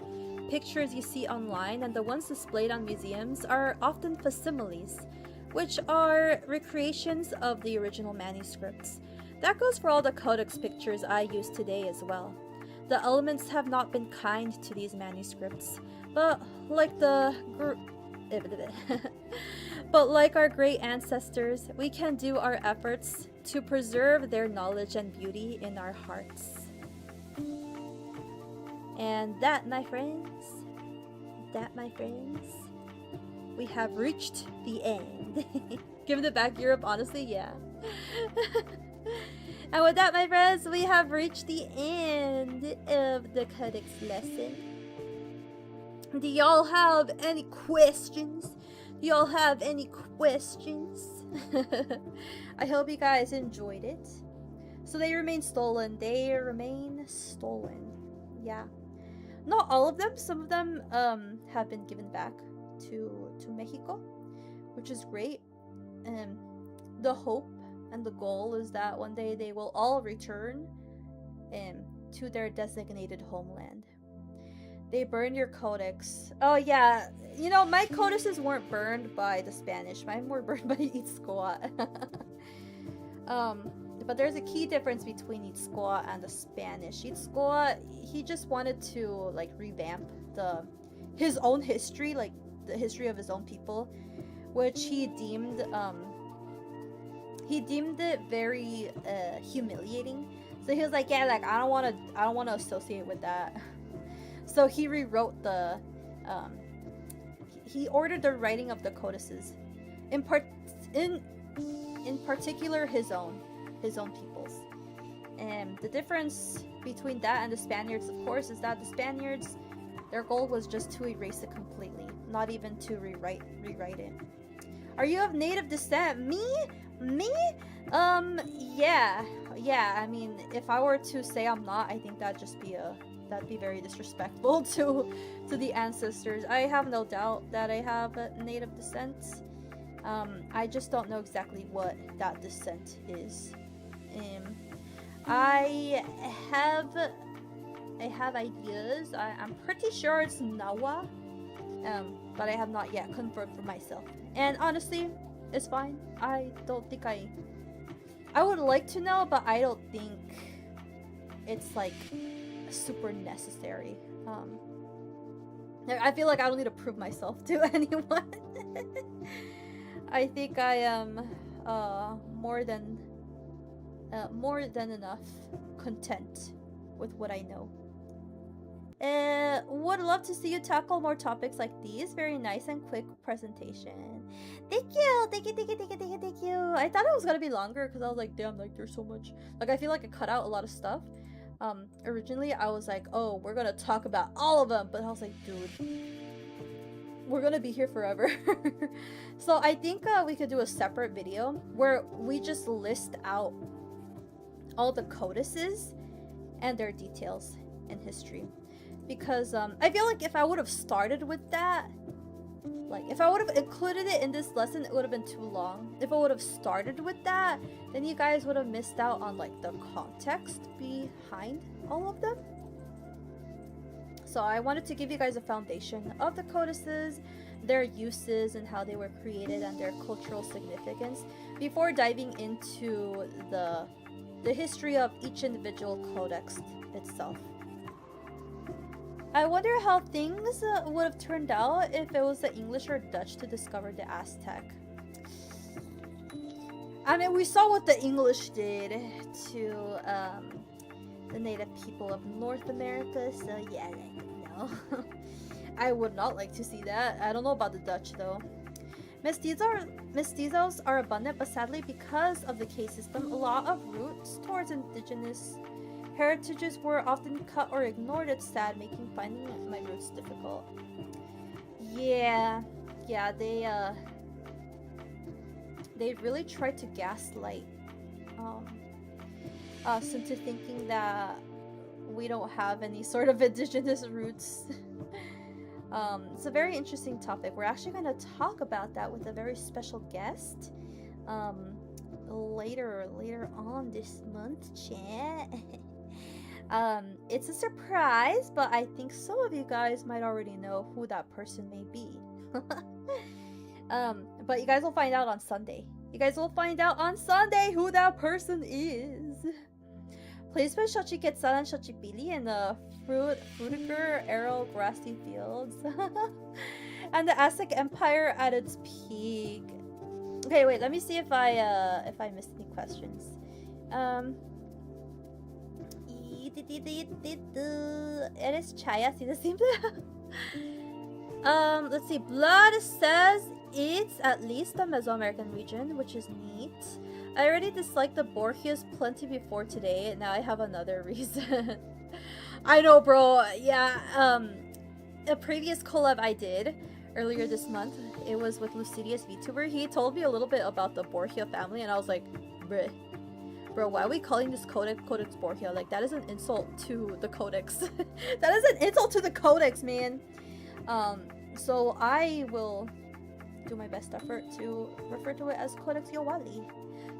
Pictures you see online and the ones displayed on museums are often facsimiles, which are recreations of the original manuscripts. That goes for all the codex pictures I use today as well. the elements have not been kind to these manuscripts, but like the but like our great ancestors, we can do our efforts to preserve their knowledge and beauty in our hearts. And that, my friends, we have reached the end. Given it back Europe, honestly, yeah. And with that, my friends, we have reached the end of the Codex lesson. Do y'all have any questions? I hope you guys enjoyed it. So they remain stolen. Yeah. Not all of them. Some of them have been given back to Mexico, which is great. The hope and the goal is that one day they will all return to their designated homeland. They burn your codex. Oh yeah, you know, my codices weren't burned by the Spanish. Mine were burned by Itzcoat. But there's a key difference between Itzcoat and the Spanish. Itzcoat, he just wanted to like revamp his own history, like the history of his own people, which he deemed it very humiliating. So he was like, yeah, like I don't want to associate with that. So he rewrote he ordered the writing of the codices, in particular his own people's. And the difference between that and the Spaniards, of course, is that the Spaniards, their goal was just to erase it completely, not even to rewrite it. Are you of native descent? Me? Yeah. I mean, if I were to say I'm not, I think that'd be very disrespectful to the ancestors. I have no doubt that I have a native descent. I just don't know exactly what that descent is. I have ideas. I'm pretty sure it's Nawa, but I have not yet confirmed for myself. And honestly, it's fine. I don't think I would like to know, but I don't think it's like super necessary. I feel like I don't need to prove myself to anyone. I think I am more than enough content with what I know. Would love to see you tackle more topics like these. Very nice and quick presentation. Thank you. I thought it was gonna be longer because I was like, damn, like there's so much. Like I feel like I cut out a lot of stuff. Originally I was like, oh, we're gonna talk about all of them, but I was like, dude, we're gonna be here forever. So I think we could do a separate video where we just list out all the codices and their details and history, because I feel like if I would have started with that, like if I would have included it in this lesson, it would have been too long. If I would have started with that, then you guys would have missed out on like the context behind all of them. So I wanted to give you guys a foundation of the codices, their uses and how they were created, and their cultural significance before diving into the history of each individual codex itself. I wonder how things would have turned out if it was the English or Dutch to discover the Aztec. I mean, we saw what the English did to the native people of North America, so yeah, no. I would not like to see that. I don't know about the Dutch though. Mestizos are abundant, but sadly, because of the caste system, a lot of roots towards indigenous heritages were often cut or ignored. It's sad, making finding my roots difficult. Yeah, they really tried to gaslight us into thinking that we don't have any sort of indigenous roots. It's a very interesting topic. We're actually going to talk about that with a very special guest later on this month, chat. It's a surprise, but I think some of you guys might already know who that person may be. But you guys will find out on Sunday. Who that person is. Placement Xochitl and Xochipilli in the fruitiger arrow grassy fields. And the Aztec Empire at its peak. Okay, wait, let me see if I missed any questions. Eres Chaaya, ¿sí de simple? Let's see. Blood says it's at least the Mesoamerican region, which is neat. I already disliked the Borgias plenty before today, and now I have another reason. I know, bro. Yeah, a previous collab I did earlier this month, it was with Lucidius Vtuber. He told me a little bit about the Borgia family, and I was like, bro, why are we calling this codex Borgia? Like, that is an insult to the codex. That is an insult to the codex, man. So I will do my best effort to refer to it as Codex Yowali.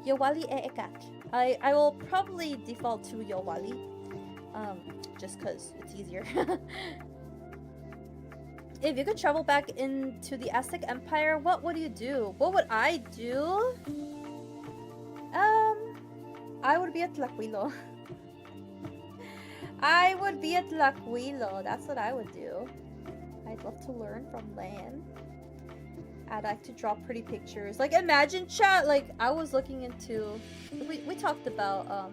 Yowali e Ekach. I will probably default to Yowali, just because it's easier. If you could travel back into the Aztec Empire, what would you do? What would I do? I would be at Tlaquilo. I would be at Tlaquilo. That's what I would do. I'd love to learn from land. I'd like to draw pretty pictures. Like, imagine, chat, like, I was looking into... We talked about,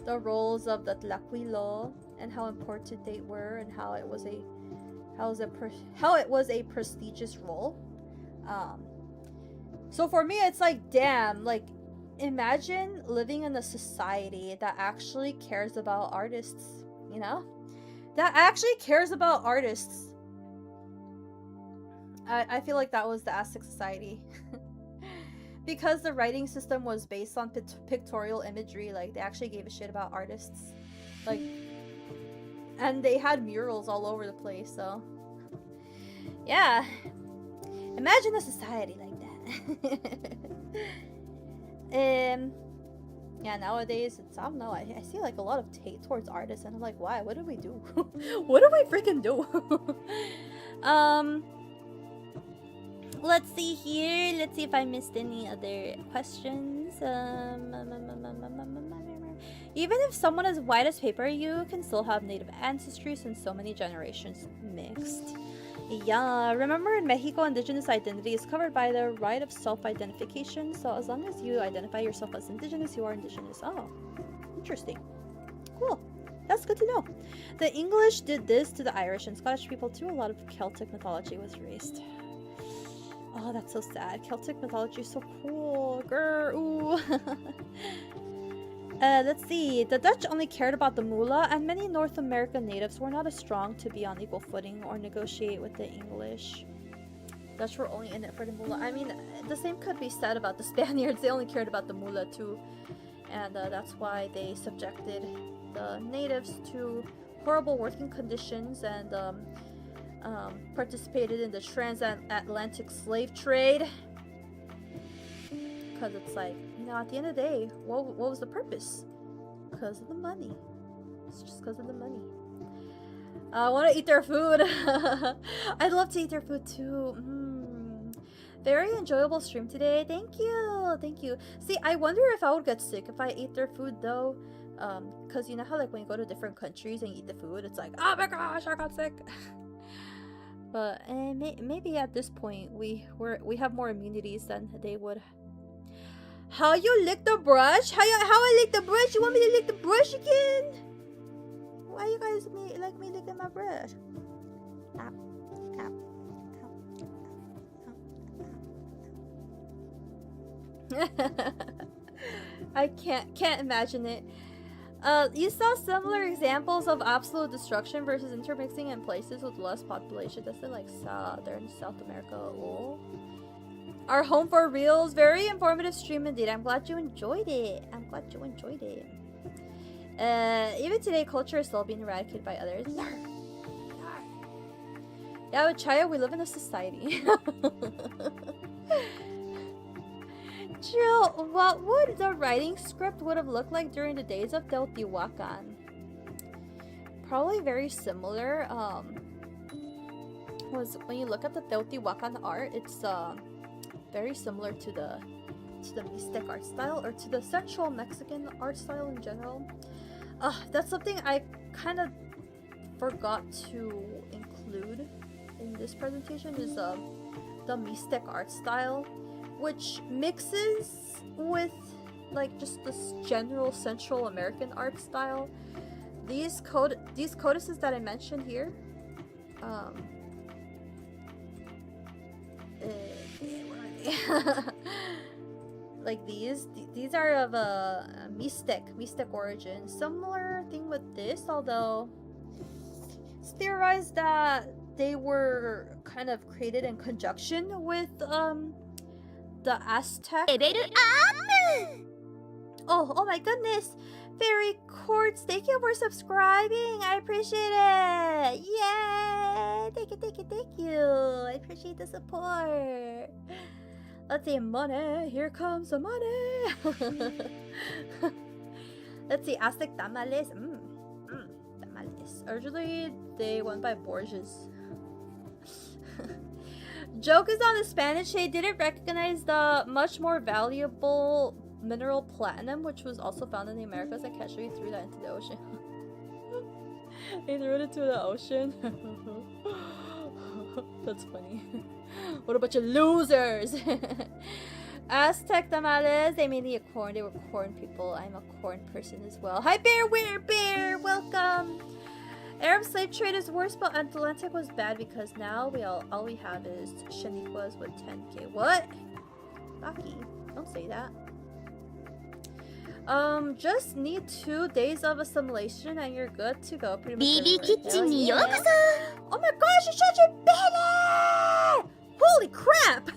the roles of the Tlaquilo and how important they were and how it was a prestigious role. So for me, it's like, damn, like, imagine living in a society that actually cares about artists, you know? That actually cares about artists. I feel like that was the Aztec society. Because the writing system was based on pictorial imagery, like, they actually gave a shit about artists. Like, and they had murals all over the place, so... Yeah. Imagine a society like that. Yeah, nowadays, it's, I don't know, I see, like, a lot of hate towards artists, and I'm like, why? What did we do? What did we freaking do? Let's see here. Let's see if I missed any other questions. Even if someone is white as paper, you can still have native ancestry since so many generations mixed. Yeah, remember in Mexico, indigenous identity is covered by the right of self-identification. So as long as you identify yourself as indigenous, you are indigenous. Oh, interesting. Cool. That's good to know. The English did this to the Irish and Scottish people too. A lot of Celtic mythology was erased. Oh, that's so sad. Celtic mythology is so cool. Grr, ooh. Let's see. The Dutch only cared about the mullah, and many North American natives were not as strong to be on equal footing or negotiate with the English. Dutch were only in it for the mullah. I mean, the same could be said about the Spaniards. They only cared about the mullah too. And that's why they subjected the natives to horrible working conditions and participated in the transatlantic slave trade. Because it's like, you know, at the end of the day, what was the purpose? Because of the money. It's just because of the money. I want to eat their food. I'd love to eat their food too. Very enjoyable stream today. Thank you. Thank you. See, I wonder if I would get sick if I ate their food though. Because you know how like when you go to different countries and you eat the food, it's like, oh my gosh, I got sick. But maybe at this point we have more immunities than they would. How you lick the brush? How I lick the brush? You want me to lick the brush again? Why you guys like me licking my brush? Ow, ow, ow, ow. I can't imagine it. You saw similar examples of absolute destruction versus intermixing in places with less population. That's in like South America. Oh. Our home for reals. Very informative stream indeed. I'm glad you enjoyed it. Even today, culture is still being eradicated by others. Yeah, with Chaaya, we live in a society. Jill, what would the writing script would have looked like during the days of Teotihuacan? Probably very similar. Was when you look at the Teotihuacan art, it's very similar to the Mixtec art style or to the Central Mexican art style in general. That's something I kind of forgot to include in this presentation is the mystic art style, which mixes with like just this general Central American art style. These codices that I mentioned here, where are they? Like these are of a mystic origin. Similar thing with this, although it's theorized that they were kind of created in conjunction with the Aztec. Oh my goodness! Fairy Courts, thank you for subscribing. I appreciate it. Yay! Thank you. I appreciate the support. Let's see, money. Here comes the money. Let's see, Aztec tamales. Tamales. Originally, they went by Borges. Joke is on the Spanish. They didn't recognize the much more valuable mineral platinum, which was also found in the Americas. I can't show you threw that into the ocean. They threw it into the ocean. That's funny. What a bunch of losers. Aztec tamales, they mainly eat corn. They were corn people. I'm a corn person as well. Hi Bear, Bear, welcome. Arab slave trade is worse, but Atlantic was bad because now all we have is Shaniquas with 10k. What? Rocky, don't say that. Just need 2 days of assimilation and you're good to go. Pretty much. Oh my gosh, it's such a Billy! Holy crap!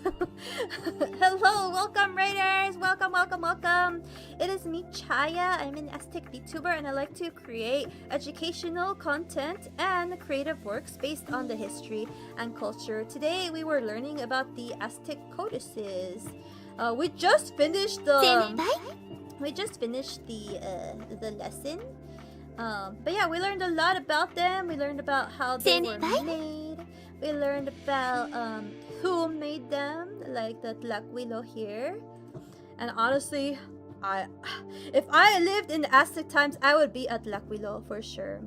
Hello, welcome Raiders! Welcome. It is me, Chaaya. I'm an Aztec Vtuber and I like to create educational content and creative works based on the history and culture. Today we were learning about the Aztec Codices. We just finished the lesson. But yeah, we learned a lot about them. We learned about how they were made. We learned about who made them, like the Tlacuilo here. And honestly, if I lived in the Aztec times, I would be at Tlacuilo for sure.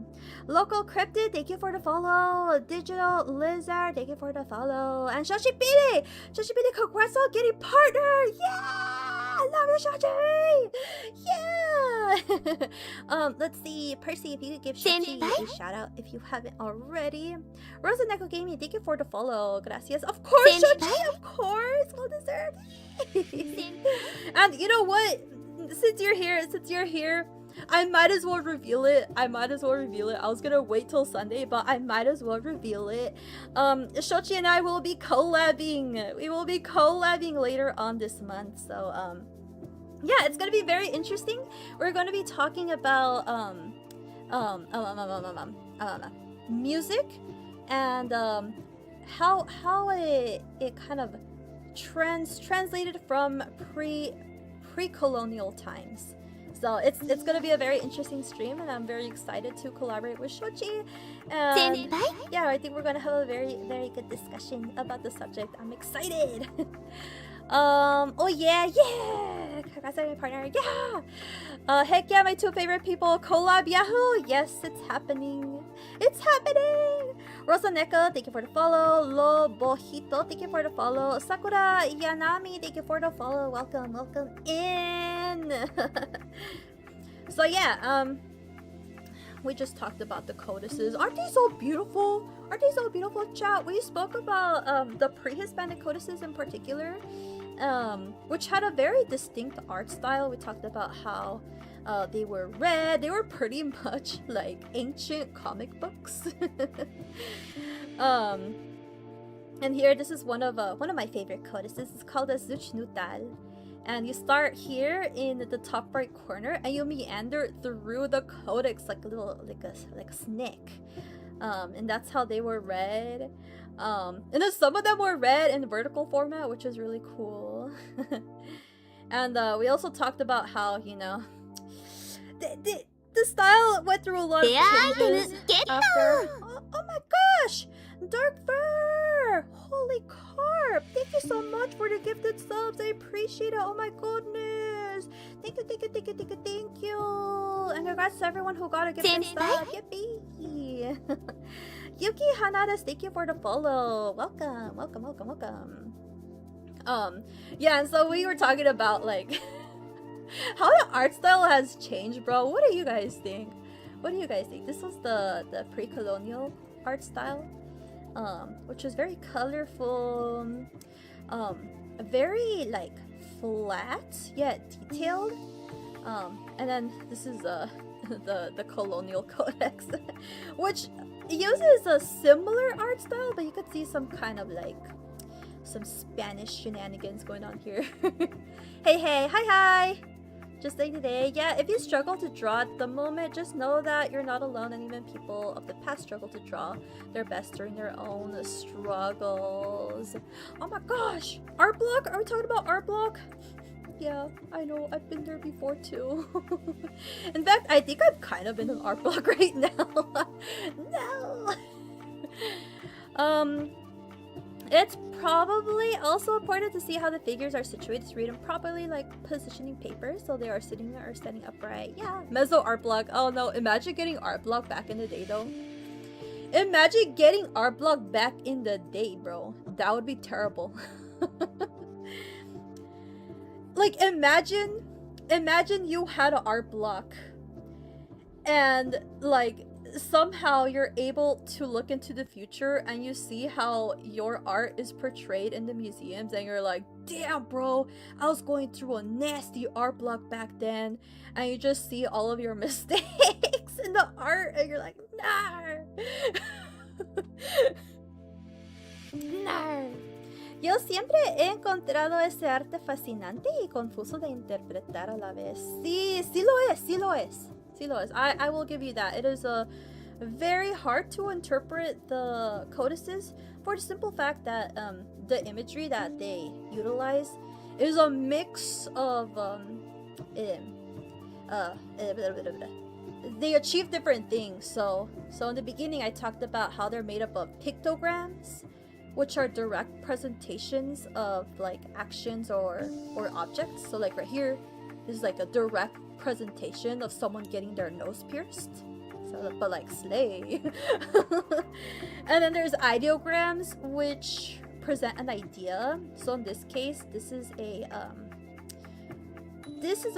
Local Cryptid, thank you for the follow. Digital Lizard, thank you for the follow. And Shoshipili, congrats on getting partner. Yeah, I love you, Shoshi. Yeah. Let's see, Percy, if you could give Shoshi a shout out if you haven't already. Rosa Neko Gaming, thank you for the follow. Gracias. Of course, Shoshi, of course, well deserved. And you know what? Since you're here, I might as well reveal it. I was gonna wait till Sunday, but I might as well reveal it. Shochi and I will be collabing. We will be collabing later on this month. So yeah, it's gonna be very interesting. We're gonna be talking about music and how it kind of translated from pre-colonial times. So it's gonna be a very interesting stream, and I'm very excited to collaborate with Shochi. And yeah, I think we're gonna have a very, very good discussion about the subject. I'm excited. Oh yeah, congrats on my partner, yeah. Heck yeah, my 2 favorite people collab Yahoo. Yes, it's happening. Rosa Neko, thank you for the follow. Lo Bojito, thank you for the follow. Sakura Yanami, thank you for the follow. Welcome in. So yeah, we just talked about the codices. Aren't they so beautiful? Chat? We spoke about the Prehispanic Codices in particular, which had a very distinct art style. We talked about how they were red. They were pretty much like ancient comic books. And here, this is one of my favorite codices. It's called a Zuchnutal. And you start here in the top right corner, and you meander through the codex like a snake. And that's how they were read. And then some of them were read in vertical format, which is really cool. And we also talked about how, you know, the style went through a lot of changes after. Oh my gosh! Dark Fur! Holy carp! Thank you so much for the gifted subs. I appreciate it. Oh my goodness! Thank you. And congrats to everyone who got a gift and stuff. Yippee! Yuki Hanadas, thank you for the follow. Welcome, welcome, welcome, welcome. Yeah, and so we were talking about like how the art style has changed, bro. What do you guys think? What do you guys think? This was the pre-colonial art style, which was very colorful, very like flat yet detailed. And then this is the colonial codex, which uses a similar art style, but you could see some kind of like some Spanish shenanigans going on here. Hey, hi. Just like today, yeah, if you struggle to draw at the moment, just know that you're not alone, and even people of the past struggle to draw their best during their own struggles. Oh my gosh! Art block? Are we talking about art block? Yeah, I know, I've been there before too. In fact, I think I'm kind of in an art block right now. No! It's probably also important to see how the figures are situated to read them properly, like positioning paper so they are sitting there or standing upright. Yeah, Meso art block. Oh no, imagine getting art block back in the day though. Imagine getting art block back in the day, bro. That would be terrible. Like imagine you had an art block and like somehow you're able to look into the future and you see how your art is portrayed in the museums and you're like, damn bro, I was going through a nasty art block back then, and you just see all of your mistakes in the art and you're like, nah. Nah. Yo siempre he encontrado ese arte fascinante y confuso de interpretar a la vez. Sí lo es. I will give you that. It is very hard to interpret the codices for the simple fact that the imagery that they utilize is a mix of they achieve different things. So in the beginning I talked about how they're made up of pictograms, which are direct presentations of like actions or objects. So like right here, this is like a direct presentation of someone getting their nose pierced. So, but like slay. And then there's ideograms, which present an idea. So in this case, this is a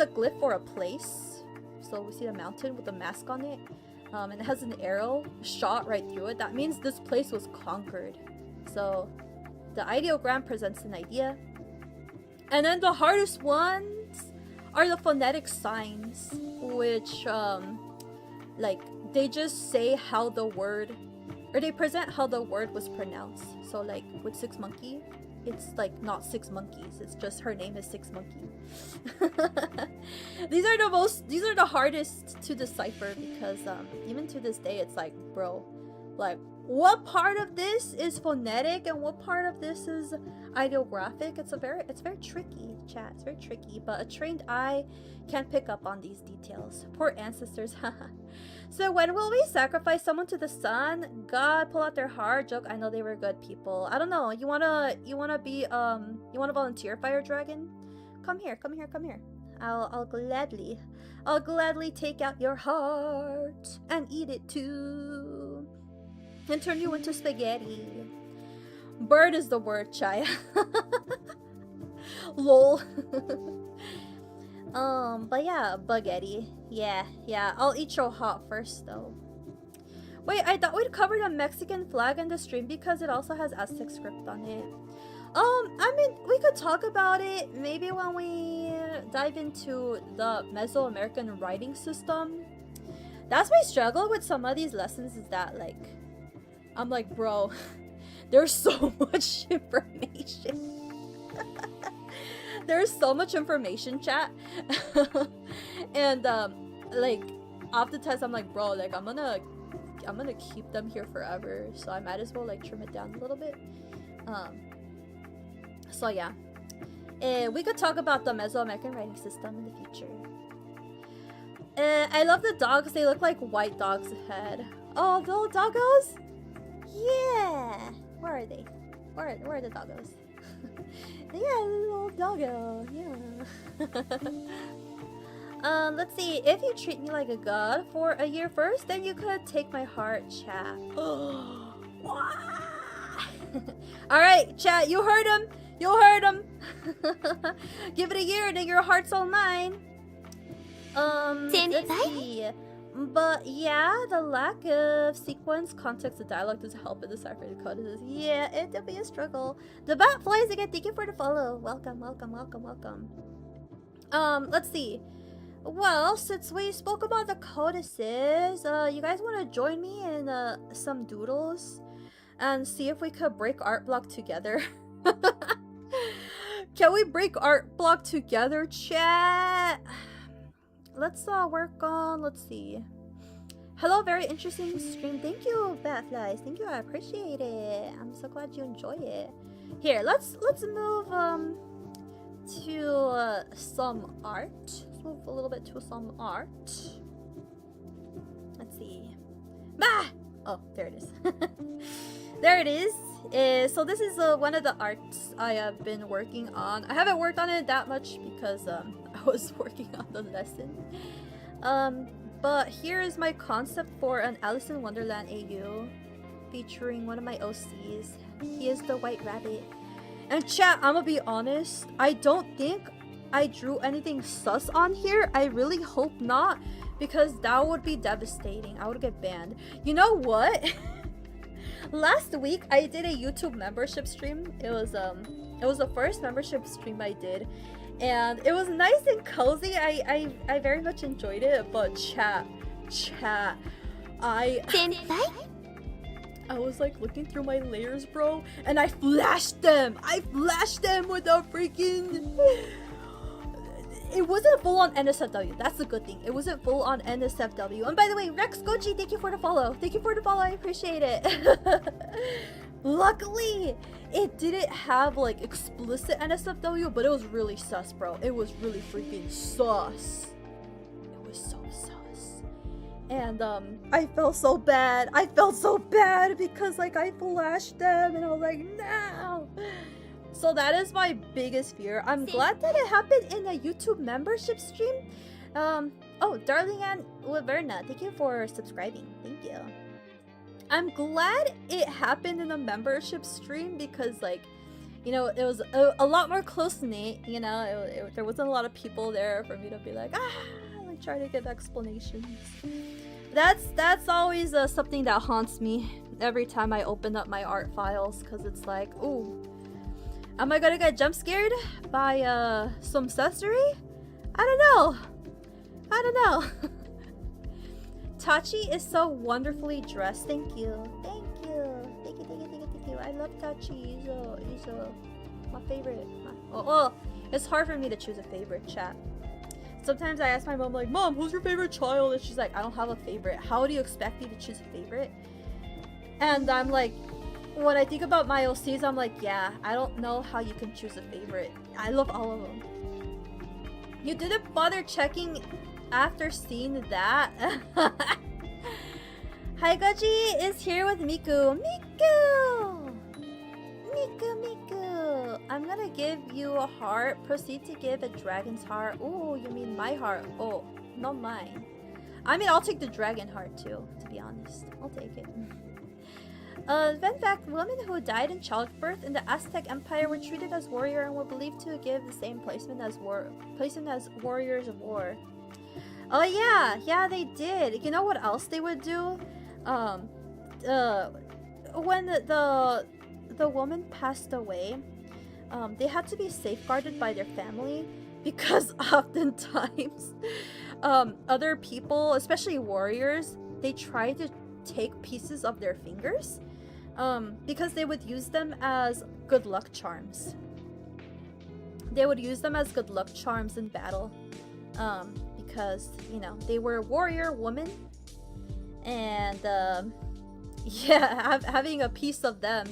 glyph for a place. So we see a mountain with a mask on it, and it has an arrow shot right through it. That means this place was conquered. So the ideogram presents an idea. And then the hardest ones are the phonetic signs, which like they just say how the word, or they present how the word was pronounced. So like with Six Monkey, it's like not Six Monkeys, it's just her name is Six Monkey. These are the hardest to decipher because even to this day it's like, bro, like what part of this is phonetic and what part of this is ideographic? It's very tricky, chat. It's very tricky, but a trained eye can pick up on these details. Poor ancestors. So when will we sacrifice someone to the sun? God, pull out their heart. Joke, I know they were good people. I don't know. You wanna volunteer, Fire Dragon? Come here. I'll gladly take out your heart and eat it too. And turn you into spaghetti. Bird is the word, Chaaya. Lol. But yeah, Buggetti. Yeah, I'll eat your heart first though. Wait, I thought we'd cover the Mexican flag in the stream because it also has Aztec script on it. I mean, we could talk about it maybe when we dive into the Mesoamerican writing system. That's my struggle with some of these lessons, is that like, I'm like, bro, there's so much information. There's so much information, chat. And like oftentimes I'm like, bro, like I'm gonna keep them here forever, so I might as well like trim it down a little bit. So yeah, we could talk about the Mesoamerican writing system in the future. I love the dogs. They look like white dogs' head. Oh, the little doggos? Yeah. Where are they? Where are the doggos? Yeah, little doggo. Yeah. Let's see. If you treat me like a god for a year first, then you could take my heart, chat. Alright, chat, you heard him. You heard him. Give it a year, then your heart's all mine. Let's see. But yeah, the lack of sequence, context, and dialogue doesn't help in the Prehispanic Codices. Yeah, it'll be a struggle. The bat flies again. Thank you for the follow. Welcome, welcome, welcome, welcome. Let's see. Well, since we spoke about the codices, you guys want to join me in some doodles and see if we could break art block together? Can we break art block together, chat? Let's work on, let's see. Hello, very interesting stream. Thank you, Batflies. Thank you, I appreciate it. I'm so glad you enjoy it. Here, let's move to some art. Let's move a little bit to some art. Let's see. Bah! Oh, there it is. There it is. So this is one of the arts I have been working on. I haven't worked on it that much because I was working on the lesson. But here is my concept for an Alice in Wonderland AU featuring one of my OCs. He is the White Rabbit. And chat, I'm gonna be honest, I don't think I drew anything sus on here. I really hope not, because that would be devastating. I would get banned. You know what? Last week I did a YouTube membership stream. It was the first membership stream I did, and it was nice and cozy. I very much enjoyed it. But chat, I was like looking through my layers, bro, and I flashed them. I flashed them with a freaking. It wasn't full on NSFW. That's the good thing. It wasn't full on NSFW. And by the way, Rex Goji, thank you for the follow. Thank you for the follow. I appreciate it. Luckily, it didn't have like explicit NSFW, but it was really sus, bro. It was really freaking sus. It was so sus. And I felt so bad. I felt so bad because like I flashed them and I was like, no. So that is my biggest fear. I'm glad that it happened in a YouTube membership stream. Oh, Darling and Laverna, thank you for subscribing. Thank you. I'm glad it happened in a membership stream because, like, you know, it was a lot more close-knit. You know, there wasn't a lot of people there for me to be like, like try to give explanations. That's always something that haunts me every time I open up my art files, because it's like, ooh. Am I gonna get jump scared by some accessory? I don't know. Tachi is so wonderfully dressed. Thank you. Thank you. I love Tachi. He's my favorite. Oh, it's hard for me to choose a favorite, chat. Sometimes I ask my mom, like, Mom, who's your favorite child? And she's like, I don't have a favorite. How do you expect me to choose a favorite? And I'm like, when I think about my OCs, I'm like, yeah, I don't know how you can choose a favorite. I love all of them. You didn't bother checking after seeing that? Haigaji is here with Miku. Miku! I'm gonna give you a heart. Proceed to give a dragon's heart. Oh, you mean my heart? Oh, not mine. I mean, I'll take the dragon heart too, to be honest. I'll take it. Fun fact, women who died in childbirth in the Aztec Empire were treated as warrior and were believed to give the same placement as warriors of war. Oh yeah, they did. You know what else they would do? When the woman passed away, they had to be safeguarded by their family because oftentimes, other people, especially warriors, they try to take pieces of their fingers. Because they would use them as good luck charms. They would use them as good luck charms in battle. Because, you know, they were a warrior woman. And, yeah, having a piece of them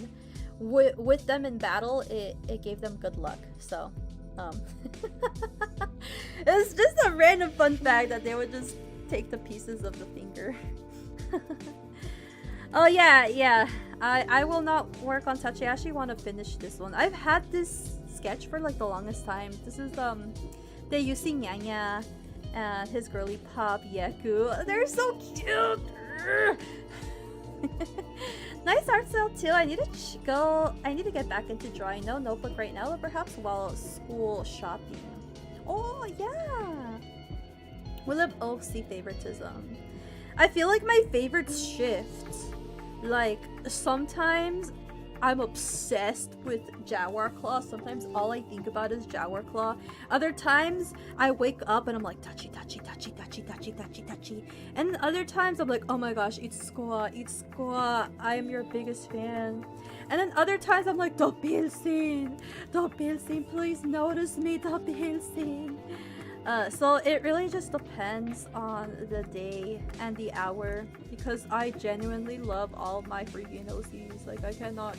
with them in battle, it gave them good luck. So, it's just a random fun fact that they would just take the pieces of the finger. Oh yeah. I will not work on Tachi. I actually want to finish this one. I've had this sketch for like the longest time. This is the Yusi Nyanya and his girly pop Yeku. They're so cute. Nice art style too. I need to get back into drawing. No notebook right now, but perhaps while school shopping. Oh yeah. Will of OC favoritism. I feel like my favorites shift. Like sometimes I'm obsessed with Jaguar Claw. Sometimes all I think about is Jaguar Claw. Other times I wake up and I'm like touchy. And other times I'm like, oh my gosh, it's Squaw. I am your biggest fan. And then other times I'm like, the piercing, please notice me, the piercing. So it really just depends on the day and the hour, because I genuinely love all my freaking OCs. Like I cannot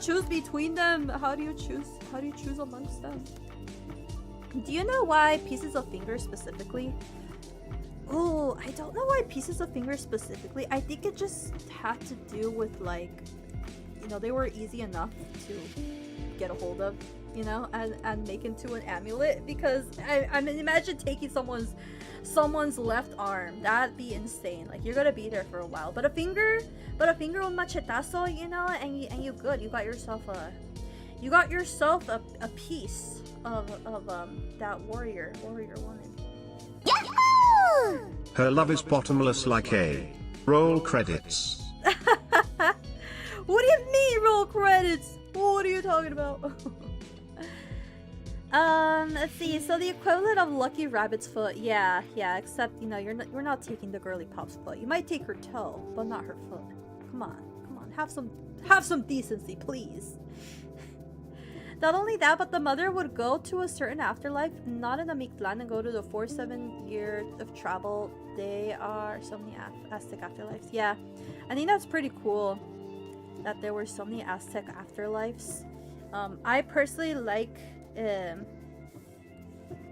choose between them. How do you choose amongst them? Do you know why pieces of fingers specifically? Oh, I don't know why pieces of fingers specifically. I think it just had to do with, like, you know, they were easy enough to get a hold of, you know, and make into an amulet. Because I mean, imagine taking someone's left arm. That'd be insane. Like, you're gonna be there for a while. But a finger on machetazo, you know, and you good. You got yourself a piece of that warrior woman. Yahoo! Her love is bottomless like a roll credits. What do you mean roll credits? What are you talking about? Let's see. So the equivalent of Lucky Rabbit's foot, yeah. Except, you know, you're not taking the girly pop's foot. You might take her toe, but not her foot. Come on. Have some decency, please. Not only that, but the mother would go to a certain afterlife, not in a Mictlan, and go to the 4-7 years of travel. They are so many Aztec afterlives. Yeah, I think that's pretty cool that there were so many Aztec afterlives. I personally like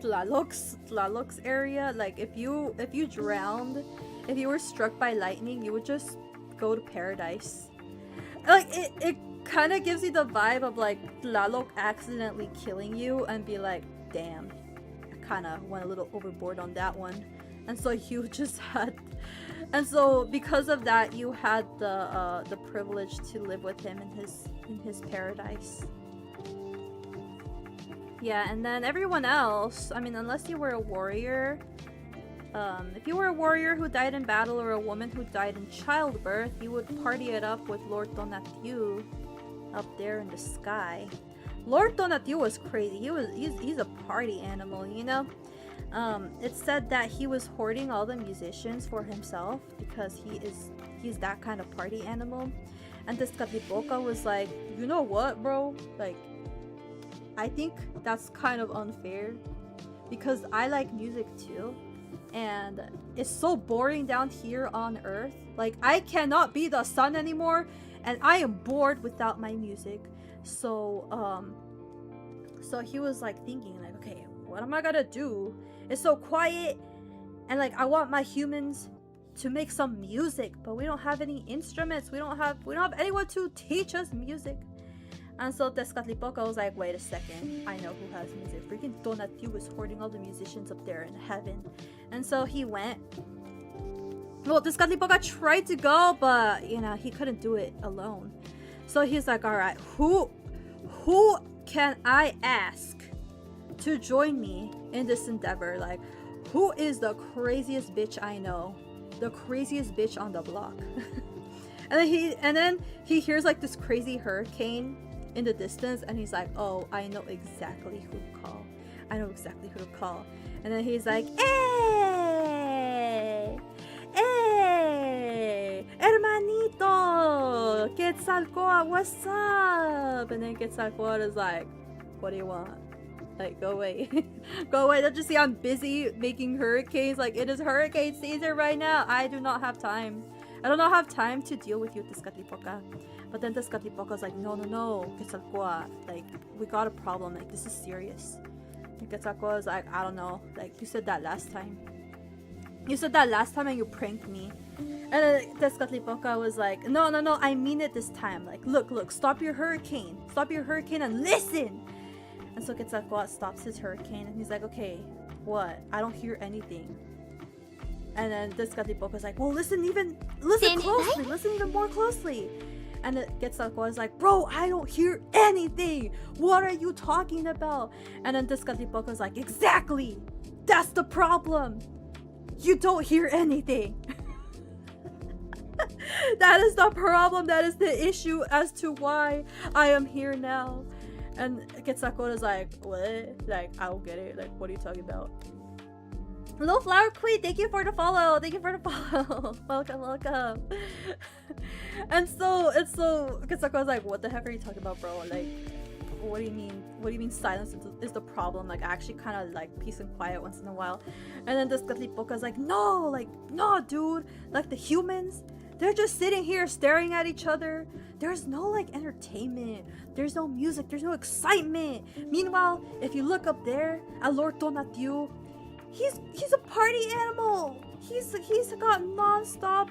Tlaloc's area. Like if you drowned, if you were struck by lightning, you would just go to paradise. Like it kind of gives you the vibe of like Tlaloc accidentally killing you and be like, damn, I kind of went a little overboard on that one. And so you just had, and so because of that, you had the privilege to live with him in his paradise. Yeah, and then everyone else, I mean, unless you were a warrior, if you were a warrior who died in battle or a woman who died in childbirth, you would party it up with Lord Donatiu up there in the sky. Lord Donatiu was crazy. He's a party animal, you know. It said that he was hoarding all the musicians for himself because he's that kind of party animal. And Tezcatlipoca was like, you know what, bro? Like, I think that's kind of unfair because I like music too, and it's so boring down here on Earth. Like, I cannot be the sun anymore, and I am bored without my music. So he was like thinking like, okay, what am I gonna do? It's so quiet, and like I want my humans to make some music, but we don't have any instruments. We don't have anyone to teach us music. And so Tezcatlipoca was like, wait a second, I know who has music. Freaking Donatiu was hoarding all the musicians up there in heaven. And so he went. Well, Tezcatlipoca tried to go, but you know, he couldn't do it alone. So he's like, alright, who can I ask to join me in this endeavor? Like, who is the craziest bitch I know? The craziest bitch on the block. and then he hears like this crazy hurricane in the distance, and he's like, oh, I know exactly who to call. And then he's like, hey, hermanito, Quetzalcoatl, what's up? And then Quetzalcoatl is like, what do you want? Like, go away. Go away. Don't you see I'm busy making hurricanes? Like, it is hurricane season right now. I do not have time. I do not have time to deal with you, Tezcatlipoca. But then Tezcatlipoca's like, no, Quetzalcoatl, like, we got a problem, like, this is serious. And Quetzalcoatl is like, I don't know, like, you said that last time and you pranked me. And then Tezcatlipoca was like, no, I mean it this time. Like, look, stop your hurricane and listen. And so Quetzalcoatl stops his hurricane and he's like, okay, what? I don't hear anything. And then this Gatipoca's like, well, listen closely, listen even more closely. And it gets is like, bro, I don't hear anything. What are you talking about? And then this Gatipoca's like, exactly. That's the problem. You don't hear anything. That is the problem. That is the issue as to why I am here now. And Quetzalcoatl's like, what? Like, I don't get it. Like, what are you talking about? Hello, Flower Queen. Thank you for the follow. Welcome. And so Quetzalcoatl's like, what the heck are you talking about, bro? Like, what do you mean? What do you mean silence is the problem? Like, I actually kind of like peace and quiet once in a while. And then this Gatlipoca's like, no, dude. Like, the humans, they're just sitting here staring at each other. There's no like entertainment. There's no music. There's no excitement. Meanwhile, if you look up there at Lord Tonatiuh, he's a party animal. He's got non-stop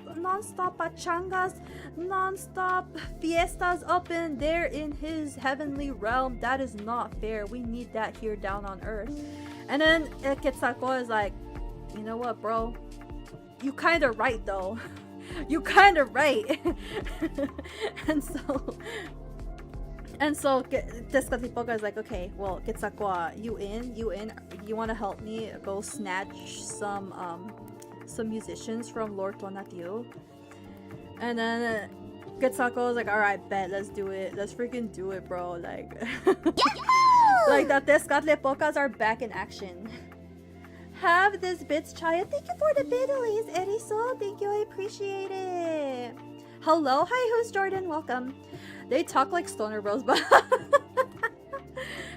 pachangas, non-stop fiestas up in there in his heavenly realm. That is not fair. We need that here down on earth. And then Quetzalcoatl is like, you know what, bro? You kind of right though. You kind of right. and so Tezcatlipoca is like, okay, well, Quetzalcoatl, you in? You want to help me go snatch some musicians from Lord Tonatiuh? And then Quetzalcoatl is like, all right, bet, let's do it. Let's freaking do it, bro. Like, like the Tezcatlipocas are back in action. Have this bits, Chaaya. Thank you for the biddies, Eriso. Thank you, I appreciate it. Hello, hi, who's Jordan? Welcome. They talk like stoner bros, but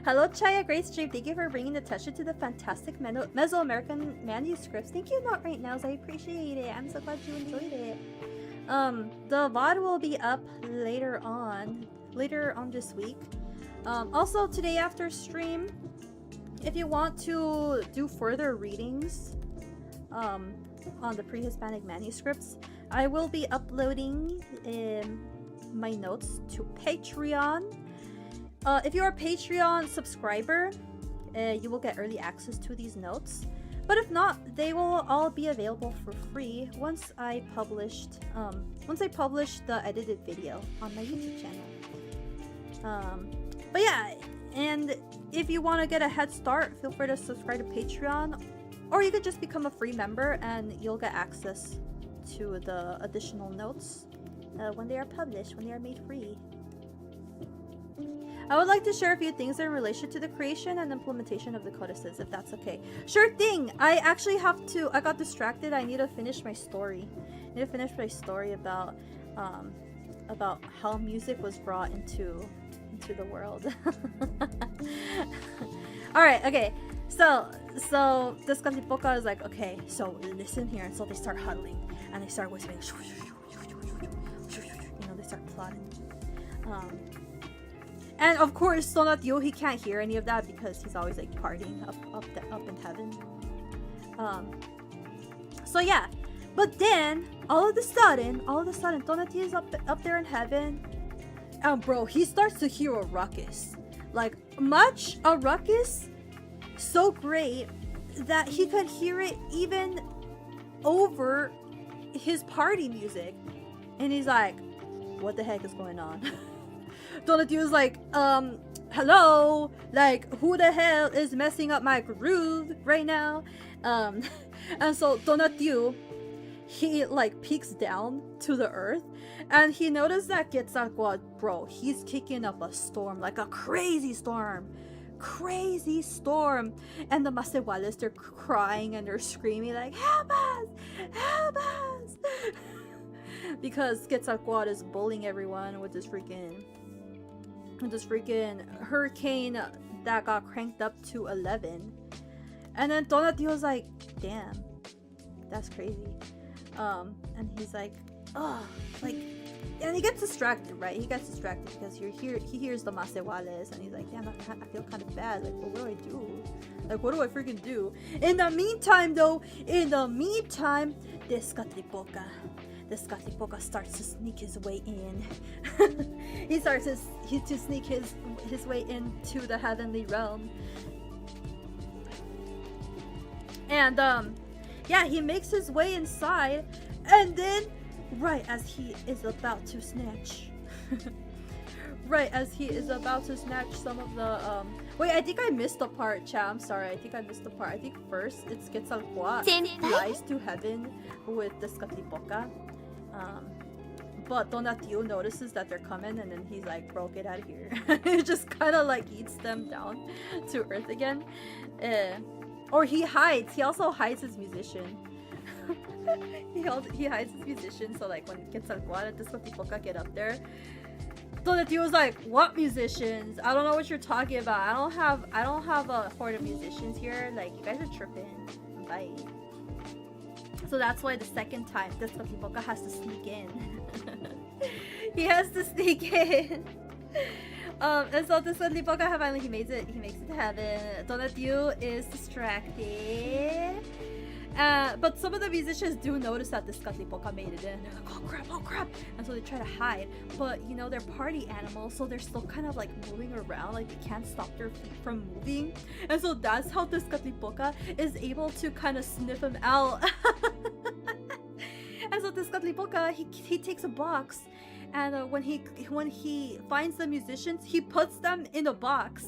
hello, Chaaya. Great stream. Thank you for bringing attention to the fantastic Mesoamerican manuscripts. Thank you, Not Right Nows. I appreciate it. I'm so glad you enjoyed it. The VOD will be up later on this week. Also today after stream, if you want to do further readings on the Prehispanic manuscripts, I will be uploading my notes to Patreon. If you're a Patreon subscriber, you will get early access to these notes. But if not, they will all be available for free once I publish the edited video on my YouTube channel. But yeah, and if you want to get a head start, feel free to subscribe to Patreon, or you could just become a free member and you'll get access to the additional notes when they are published, when they are made free. I would like to share a few things in relation to the creation and implementation of the codices, if that's okay. Sure thing! I got distracted. I need to finish my story. About how music was brought into the world. Alright, okay. So this Cantipoca is like, okay, so listen here. And so they start huddling and they start whispering. They start plotting. And of course, Tonatiuh, he can't hear any of that because he's always like partying up in heaven. So yeah, but then all of a sudden, Tonatiuh is up there in heaven, and bro, he starts to hear a ruckus, like a ruckus so great that he could hear it even over his party music, and he's like, "What the heck is going on?" Tonatiuh is like, hello, like, who the hell is messing up my groove right now? And so Tonatiuh, he like peeks down to the earth and he noticed that Quetzalcoatl, bro, he's kicking up a storm, like a crazy storm, and the Masehuales, they're crying and they're screaming like, help us, because Quetzalcoatl is bullying everyone with this freaking hurricane that got cranked up to 11. And then Tonatiuh was like, damn, that's crazy. And he's like, oh, like, and he gets distracted, right? He gets distracted because he hears the Masehuales and he's like, damn, I feel kind of bad. Like, well, what do I do? Like, what do I freaking do? In the meantime, this Tezcatlipoca starts to sneak his way in. He starts to sneak his way into the heavenly realm. And yeah, he makes his way inside, and then right as he is about to snatch some of the wait, I think I missed the part, chat. I'm sorry, I think I missed the part. I think first it's Quetzalcoatl flies to heaven with the Scatlipoca. But Tonatiuh notices that they're coming, and then he's like, bro, get out of here. He just kind of like eats them down to earth again. Or he hides. He also hides his musician. he hides his musician, so like when Quetzalcoatl and Tezcatlipoca get up there, Tonatiuh was like, what musicians? I don't know what you're talking about. I don't have a horde of musicians here. Like, you guys are tripping. Bye. So that's why the second time Tezcatlipoca has to sneak in. He has to sneak in. And so Tezcatlipoca finally he makes it to heaven. Tonatiuh is distracted. But some of the musicians do notice that Tezcatlipoca made it in. They're like, oh crap. And so they try to hide. But you know, they're party animals, so they're still kind of like moving around, like they can't stop their feet from moving. And so that's how Tezcatlipoca is able to kind of sniff him out. And so Tezcatlipoca, he takes a box, and when he finds the musicians, he puts them in a box.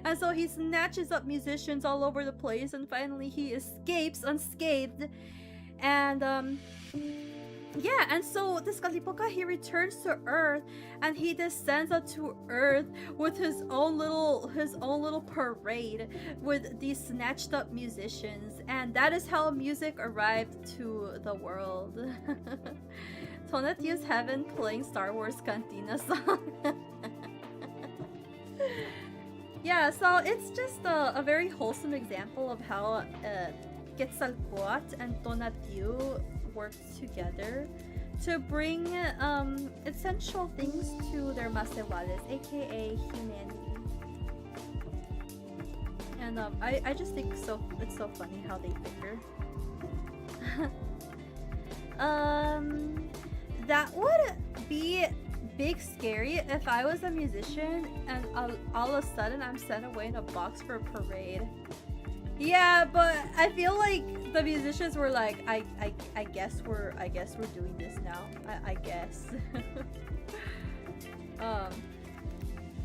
And so he snatches up musicians all over the place, and finally he escapes unscathed. And yeah, and so Tezcatlipoca, he returns to Earth, and he descends onto Earth with his own little parade with these snatched up musicians, and that is how music arrived to the world. Tonatiuh's heaven playing Star Wars Cantina song. Yeah, so it's just a very wholesome example of how Quetzalcoatl and Tonatiuh worked together to bring essential things to their masewales, aka humanity. And I just think it's so funny how they bicker. That would be big scary if I was a musician and all of a sudden I'm sent away in a box for a parade. Yeah, but I feel like the musicians were like, I guess we're doing this now. I guess.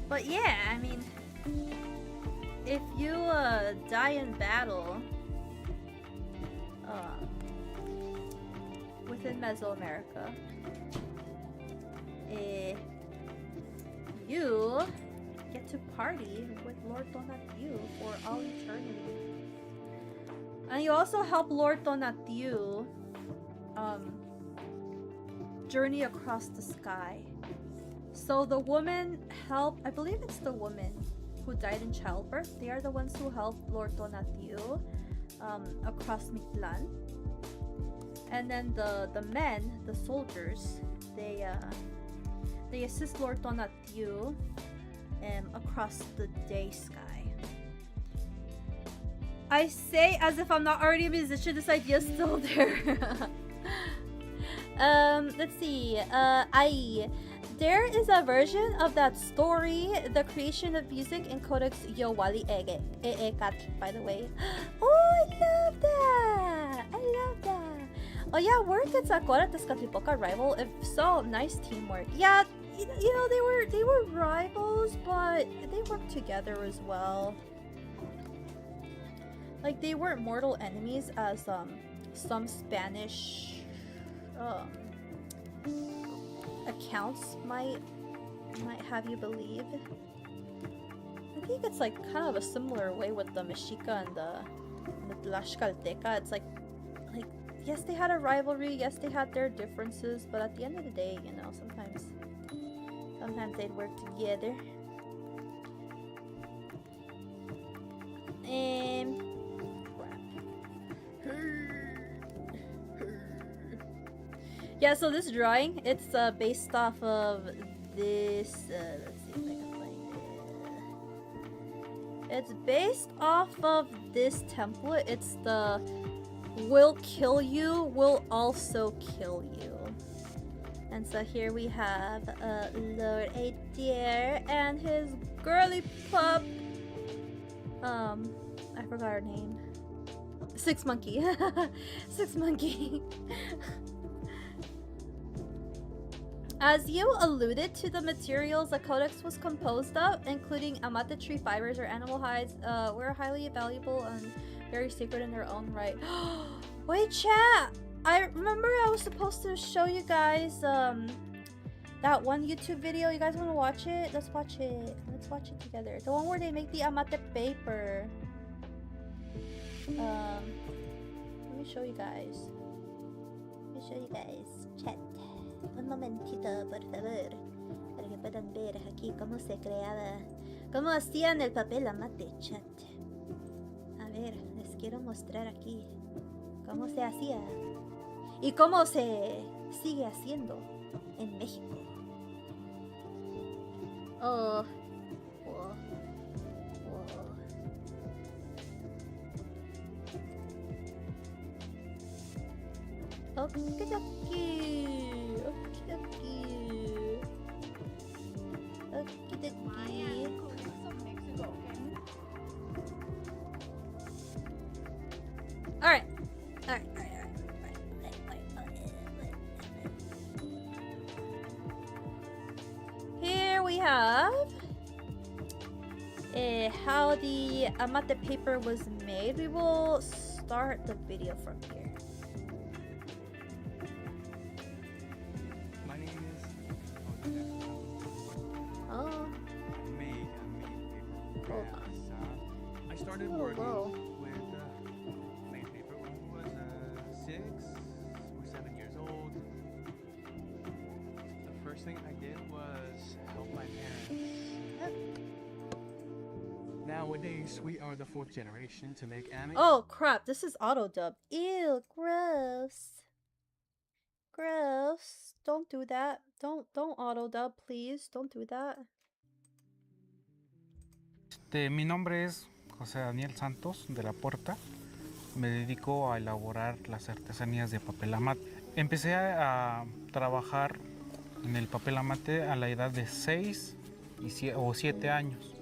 But yeah, I mean, if you die in battle within Mesoamerica, you get to party with Lord Tonatiuh for all eternity. And you also help Lord Tonatiuh journey across the sky. So the woman I believe it's the woman who died in childbirth. They are the ones who helped Lord Tonatiuh across Mictlan. And then the men, the soldiers, they assist Lord Tonatiuh across the day sky. I say as if I'm not already a musician, this idea is still there. Let's see. There is a version of that story, the creation of music in Codex Yowali Eket, by the way. Oh, I love that! Oh yeah, were Quetzalcoatl and Tezcatlipoca rival? If so, nice teamwork. Yeah, you know, they were rivals, but they worked together as well. Like, they weren't mortal enemies as some Spanish accounts might have you believe. I think it's like kind of a similar way with the Mexica and the Tlaxcalteca. It's like yes, they had a rivalry, yes, they had their differences, but at the end of the day, you know, sometimes they'd work together. Yeah, so this drawing, it's based off of this, let's see if I can find it. It's based off of this template. It's the will kill you, will also kill you. And so here we have Lord Aether and his girly pup. I forgot her name. Six monkey. Six monkey. As you alluded to, the materials the codex was composed of, including amate tree fibers or animal hides, were highly valuable and very sacred in their own right. Wait, chat! I remember I was supposed to show you guys that one YouTube video. You guys want to watch it? Let's watch it. Let's watch it together. The one where they make the amate paper. Let me show you guys. Chat. Un momentito, por favor, para que puedan ver aquí cómo se creaba, cómo hacían el papel amate, chat. A ver, les quiero mostrar aquí cómo se hacía y cómo se sigue haciendo en México. Oh. Okidoki. Alright. Here we have how the amate paper was made. We will start the video from here. I started working with made paper when I was 6 or 7 years old. The first thing I did was help my parents. Nowadays, we are the 4th generation to make anime. Oh crap, this is auto dub. Ew, gross. Gross. Don't do that. Don't auto dub, please. Don't do that. Mi nombre es José Daniel Santos de la Puerta. Me dedico a elaborar las artesanías de papel amate. Empecé a trabajar en el papel amate a la edad de 6 o 7 años.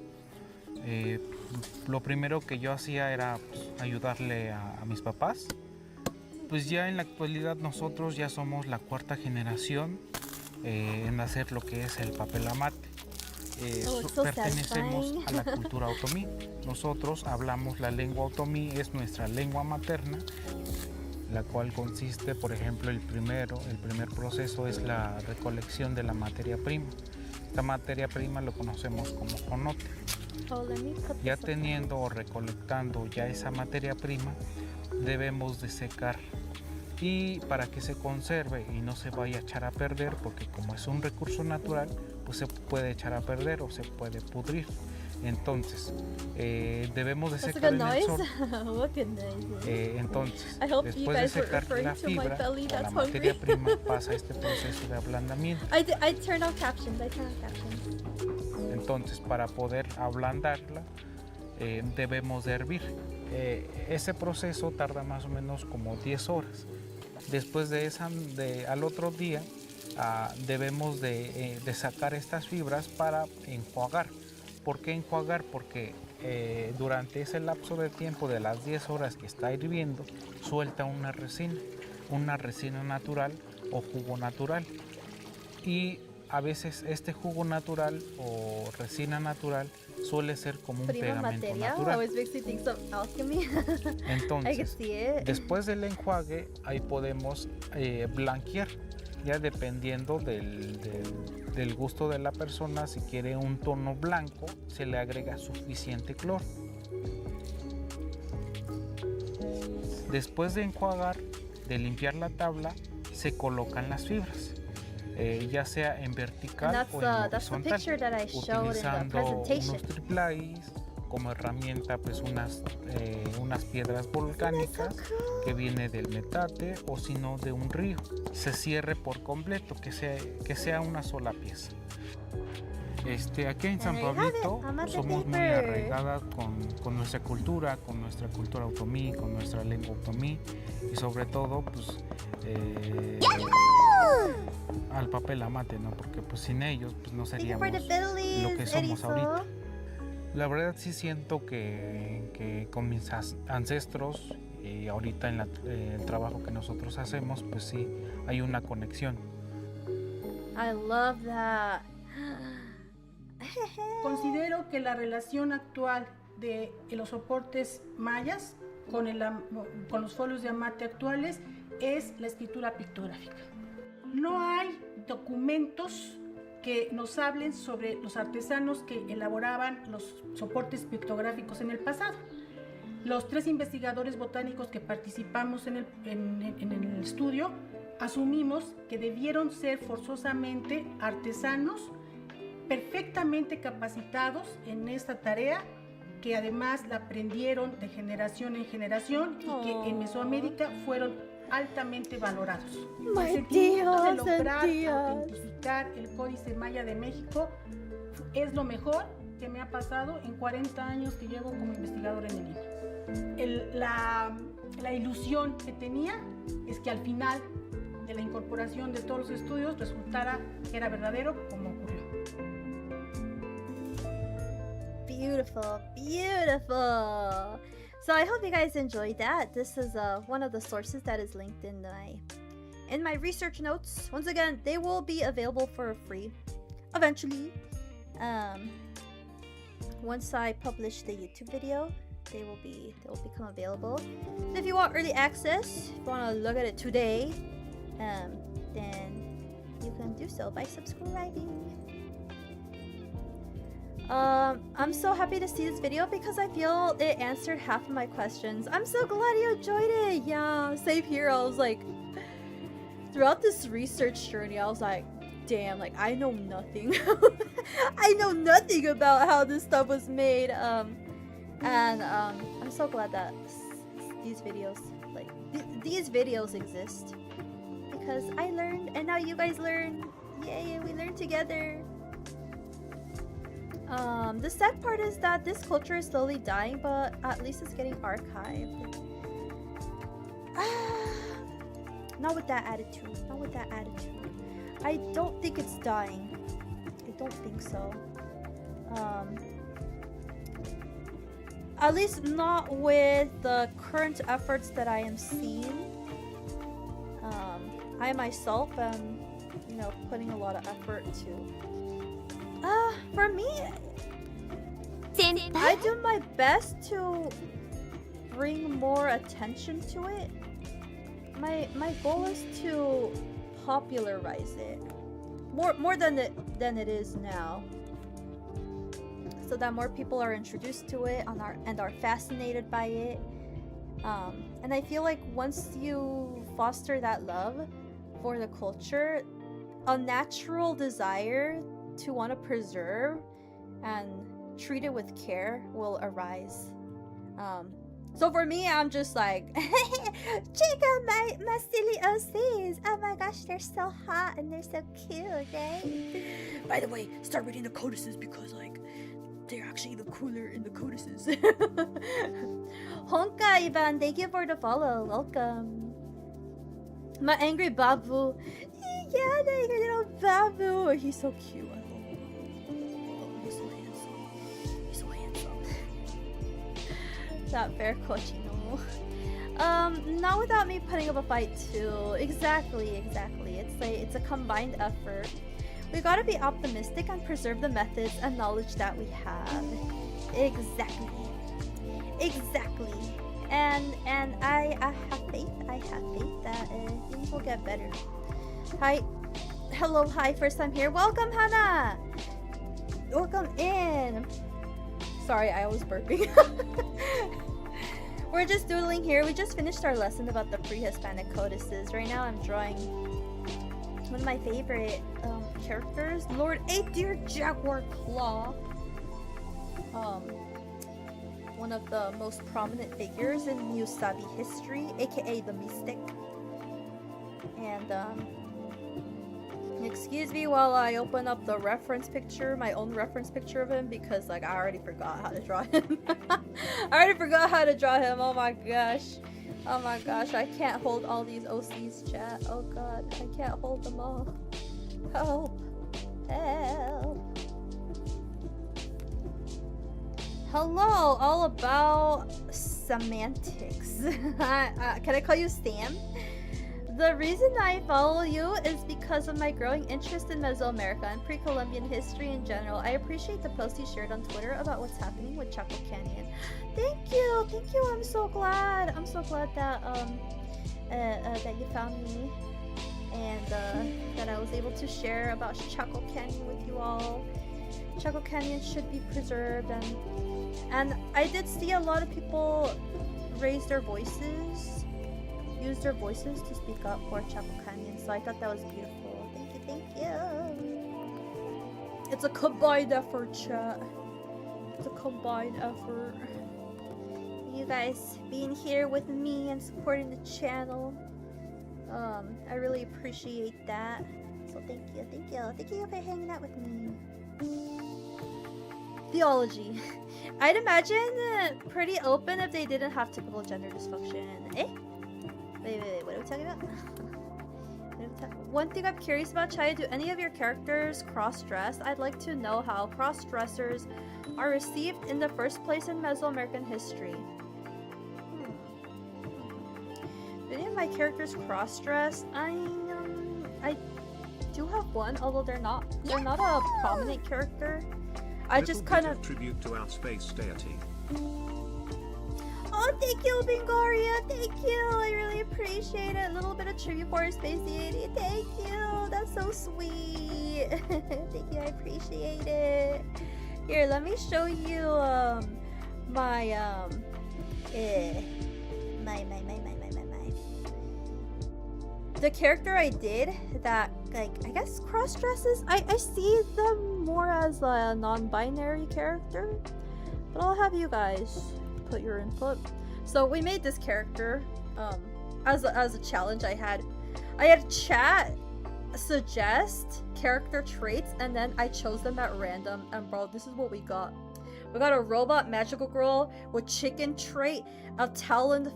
Lo primero que yo hacía era ayudarle a mis papás. Pues ya en la actualidad nosotros ya somos la 4ª generación en hacer lo que es el papel amate. Pertenecemos a la cultura otomí. Nosotros hablamos la lengua otomí, es nuestra lengua materna, la cual consiste, por ejemplo, el primer proceso es la recolección de la materia prima. Esta materia prima lo conocemos como jonote. Ya teniendo o recolectando ya esa materia prima, debemos de secar, y para que se conserve y no se vaya a echar a perder, porque como es un recurso natural, pues se puede echar a perder o se puede pudrir. Entonces debemos de secar en el sol. Entonces después de secar la fibra o la materia prima, pasa este proceso de ablandamiento. I turn on captions. Entonces para poder ablandarla debemos de hervir. Ese proceso tarda más o menos como 10 horas. Después al otro día debemos de sacar estas fibras para enjuagar. ¿Por qué enjuagar? Porque durante ese lapso de tiempo de las 10 horas que está hirviendo, suelta una resina natural o jugo natural. Y a veces este jugo natural o resina natural suele ser como un pegamento natural. Entonces, después del enjuague, ahí podemos blanquear, ya dependiendo del gusto de la persona. Si quiere un tono blanco, se le agrega suficiente cloro. Después de enjuagar, de limpiar la tabla, se colocan las fibras. Ya sea en vertical o en horizontal, utilizando unos triplais como herramienta, pues unas piedras volcánicas que viene del metate o si no de un río. Se cierre por completo, que sea una sola pieza. Aquí en San Pablito somos muy arraigadas con nuestra cultura otomí, con nuestra lengua otomí, y sobre todo pues al papel amate, ¿no? Porque pues sin ellos pues no seríamos lo que somos ahorita. La verdad sí siento que con mis ancestros ahorita en el trabajo que nosotros hacemos, pues sí, hay una conexión. I love that. Considero que la relación actual de los soportes mayas con los folios de amate actuales es la escritura pictográfica. No hay documentos que nos hablen sobre los artesanos que elaboraban los soportes pictográficos en el pasado. Los 3 investigadores botánicos que participamos en el estudio asumimos que debieron ser forzosamente artesanos perfectamente capacitados en esta tarea, que además la aprendieron de generación en generación y que en Mesoamérica fueron altamente valorados. El sentimiento de lograr autentificar el Códice Maya de México es lo mejor que me ha pasado en 40 años que llevo como investigador en el INA. La ilusión que tenía es que al final de la incorporación de todos los estudios resultara que era verdadero, como ocurrió. Beautiful, beautiful. So I hope you guys enjoyed that. This is one of the sources that is linked in my research notes. Once again, they will be available for free eventually. Once I publish the YouTube video, they will become available. And if you want early access, if you want to look at it today, then you can do so by subscribing. I'm so happy to see this video because I feel it answered half of my questions. I'm so glad you enjoyed it. Yeah, same here. I was like, throughout this research journey, I was like, damn, like I know nothing. I know nothing about how this stuff was made. I'm so glad that these videos exist because I learned, and now you guys learn. Yay, we learn together. The sad part is that this culture is slowly dying, but at least it's getting archived. Not with that attitude. Not with that attitude. I don't think it's dying. I don't think so. At least not with the current efforts that I am seeing. I myself am, putting a lot of effort to. For me, I do my best to bring more attention to it. My goal is to popularize it more than it is now, so that more people are introduced to it and are fascinated by it. And I feel like once you foster that love for the culture, a natural desire to want to preserve and treat it with care will arise. So for me, I'm just like, check out my silly OCs. Oh my gosh, they're so hot and they're so cute, right? By the way, start reading the codices because they're actually the cooler in the codices. Honka Ivan, thank you for the follow. Welcome. My angry babu. Yeah, the angry little babu. He's so cute. I love him. He's so handsome. He's so handsome. That fair cochino. Not without me putting up a fight too. Exactly. It's a combined effort. We gotta be optimistic and preserve the methods and knowledge that we have. Exactly. And I have faith. That things will get better. Hi, first time here. Welcome, Hannah. Welcome in. Sorry, I was burping. We're just doodling here. We just finished our lesson about the Prehispanic Codices. Right now I'm drawing one of my favorite characters, Lord Eight-Deer Jaguar Claw. One of the most prominent figures in Mesoamerican history, aka the Mystic. And excuse me while I open up the reference picture, my own reference picture of him, because I already forgot how to draw him. Oh my gosh, I can't hold all these OCs, chat. Oh god, I can't hold them all. Help. Hello, all about semantics. Can I call you Sam? The reason I follow you is because of my growing interest in Mesoamerica and pre-Columbian history in general. I appreciate the post you shared on Twitter about what's happening with Chaco Canyon. Thank you. I'm so glad. That that you found me and that I was able to share about Chaco Canyon with you all. Chaco Canyon should be preserved, and I did see a lot of people use their voices to speak up for Chaco Canyon, so I thought that was beautiful. Thank you. It's a combined effort, chat. It's a combined effort. You guys being here with me and supporting the channel. I really appreciate that. So thank you for hanging out with me. Theology. I'd imagine pretty open if they didn't have typical gender dysfunction. Eh? Wait, what are we talking about? One thing I'm curious about, Chaaya, do any of your characters cross-dress? I'd like to know how cross-dressers are received in the first place in Mesoamerican history. Do any of my characters cross-dress? I do have one, although they're not a prominent character. I just kind of tribute to our space deity. Oh, thank you, Bingaria. Thank you. I really appreciate it. A little bit of tribute for our space deity. Thank you. That's so sweet. Thank you. I appreciate it. Here, let me show you my the character I did that, like, I guess cross dresses. I see them more as a non-binary character, but I'll have you guys put your input. So we made this character as a challenge. I had chat suggest character traits, and then I chose them at random, and bro, this is what we got. We got a robot magical girl with chicken trait, a taloned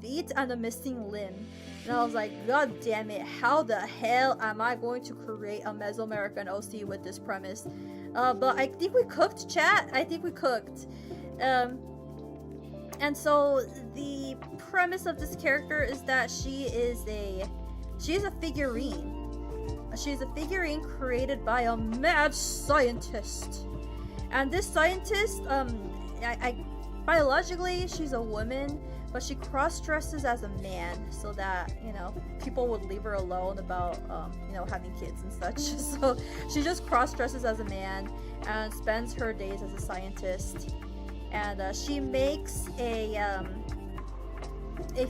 feet, and a missing limb. And I was like, god damn it, how the hell am I going to create a Mesoamerican OC with this premise? But I think we cooked, chat. I think we cooked. And so the premise of this character is that she is a figurine. She's a figurine created by a mad scientist. And this scientist, biologically she's a woman, but she cross-dresses as a man so that, you know, people would leave her alone about, you know, having kids and such. So she just cross-dresses as a man and spends her days as a scientist. And she makes a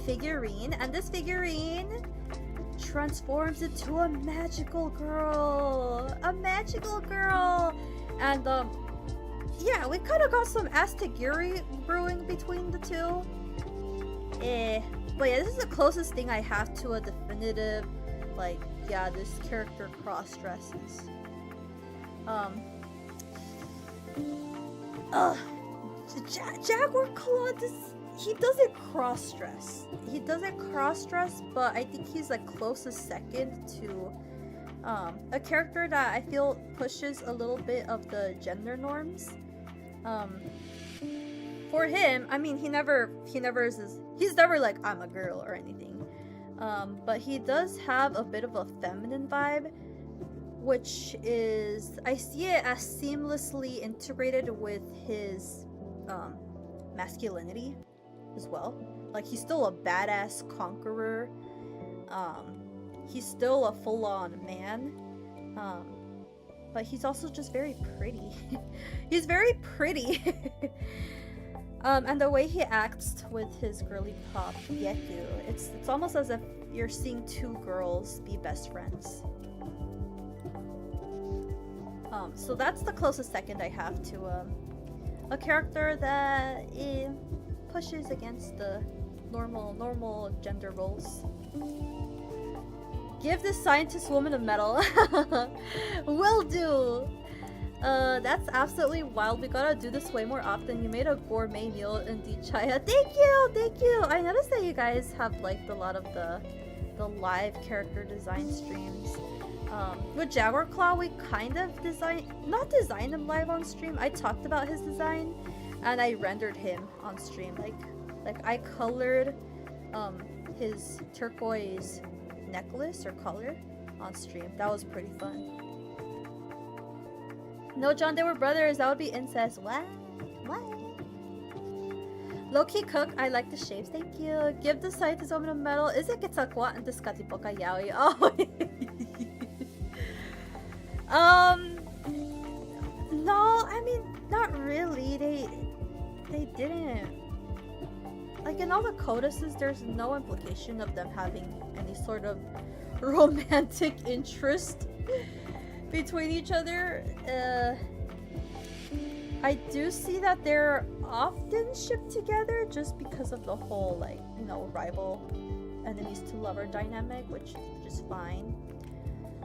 figurine, and this figurine transforms into a magical girl. And yeah, we kind of got some Aztec brewing between the two. But yeah, this is the closest thing I have to a definitive, like, yeah, this character cross-dresses. Jaguar Claw, he doesn't cross-dress. But I think he's like closest second to a character that I feel pushes a little bit of the gender norms. For him, I mean, he's never like, I'm a girl or anything. But he does have a bit of a feminine vibe, which is, I see it as seamlessly integrated with his masculinity as well. Like, he's still a badass conqueror. He's still a full-on man. But he's also just very pretty. He's very pretty. And the way he acts with his girly pop Yeku, it's almost as if you're seeing two girls be best friends. So that's the closest second I have to a character that pushes against the normal gender roles. Give this scientist woman a medal. Will do. That's absolutely wild. We gotta do this way more often. You made a gourmet meal indeed, Chaaya. Thank you. I noticed that you guys have liked a lot of the live character design streams. With Jaguar Claw, we kind of not designed him live on stream. I talked about his design, and I rendered him on stream. Like I colored his turquoise necklace or collar on stream. That was pretty fun. No, John, they were brothers. That would be incest. What? What? Low-key cook. I like the shapes. Thank you. Give the site this woman a medal. Is it Quetzalcoatl and Tezcatlipoca Yaoi? Oh. No, I mean, not really. They didn't. Like in all the codices, there's no implication of them having any sort of romantic interest between each other. I do see that they're often shipped together just because of the whole, like, you know, rival enemies to lover dynamic, which is fine.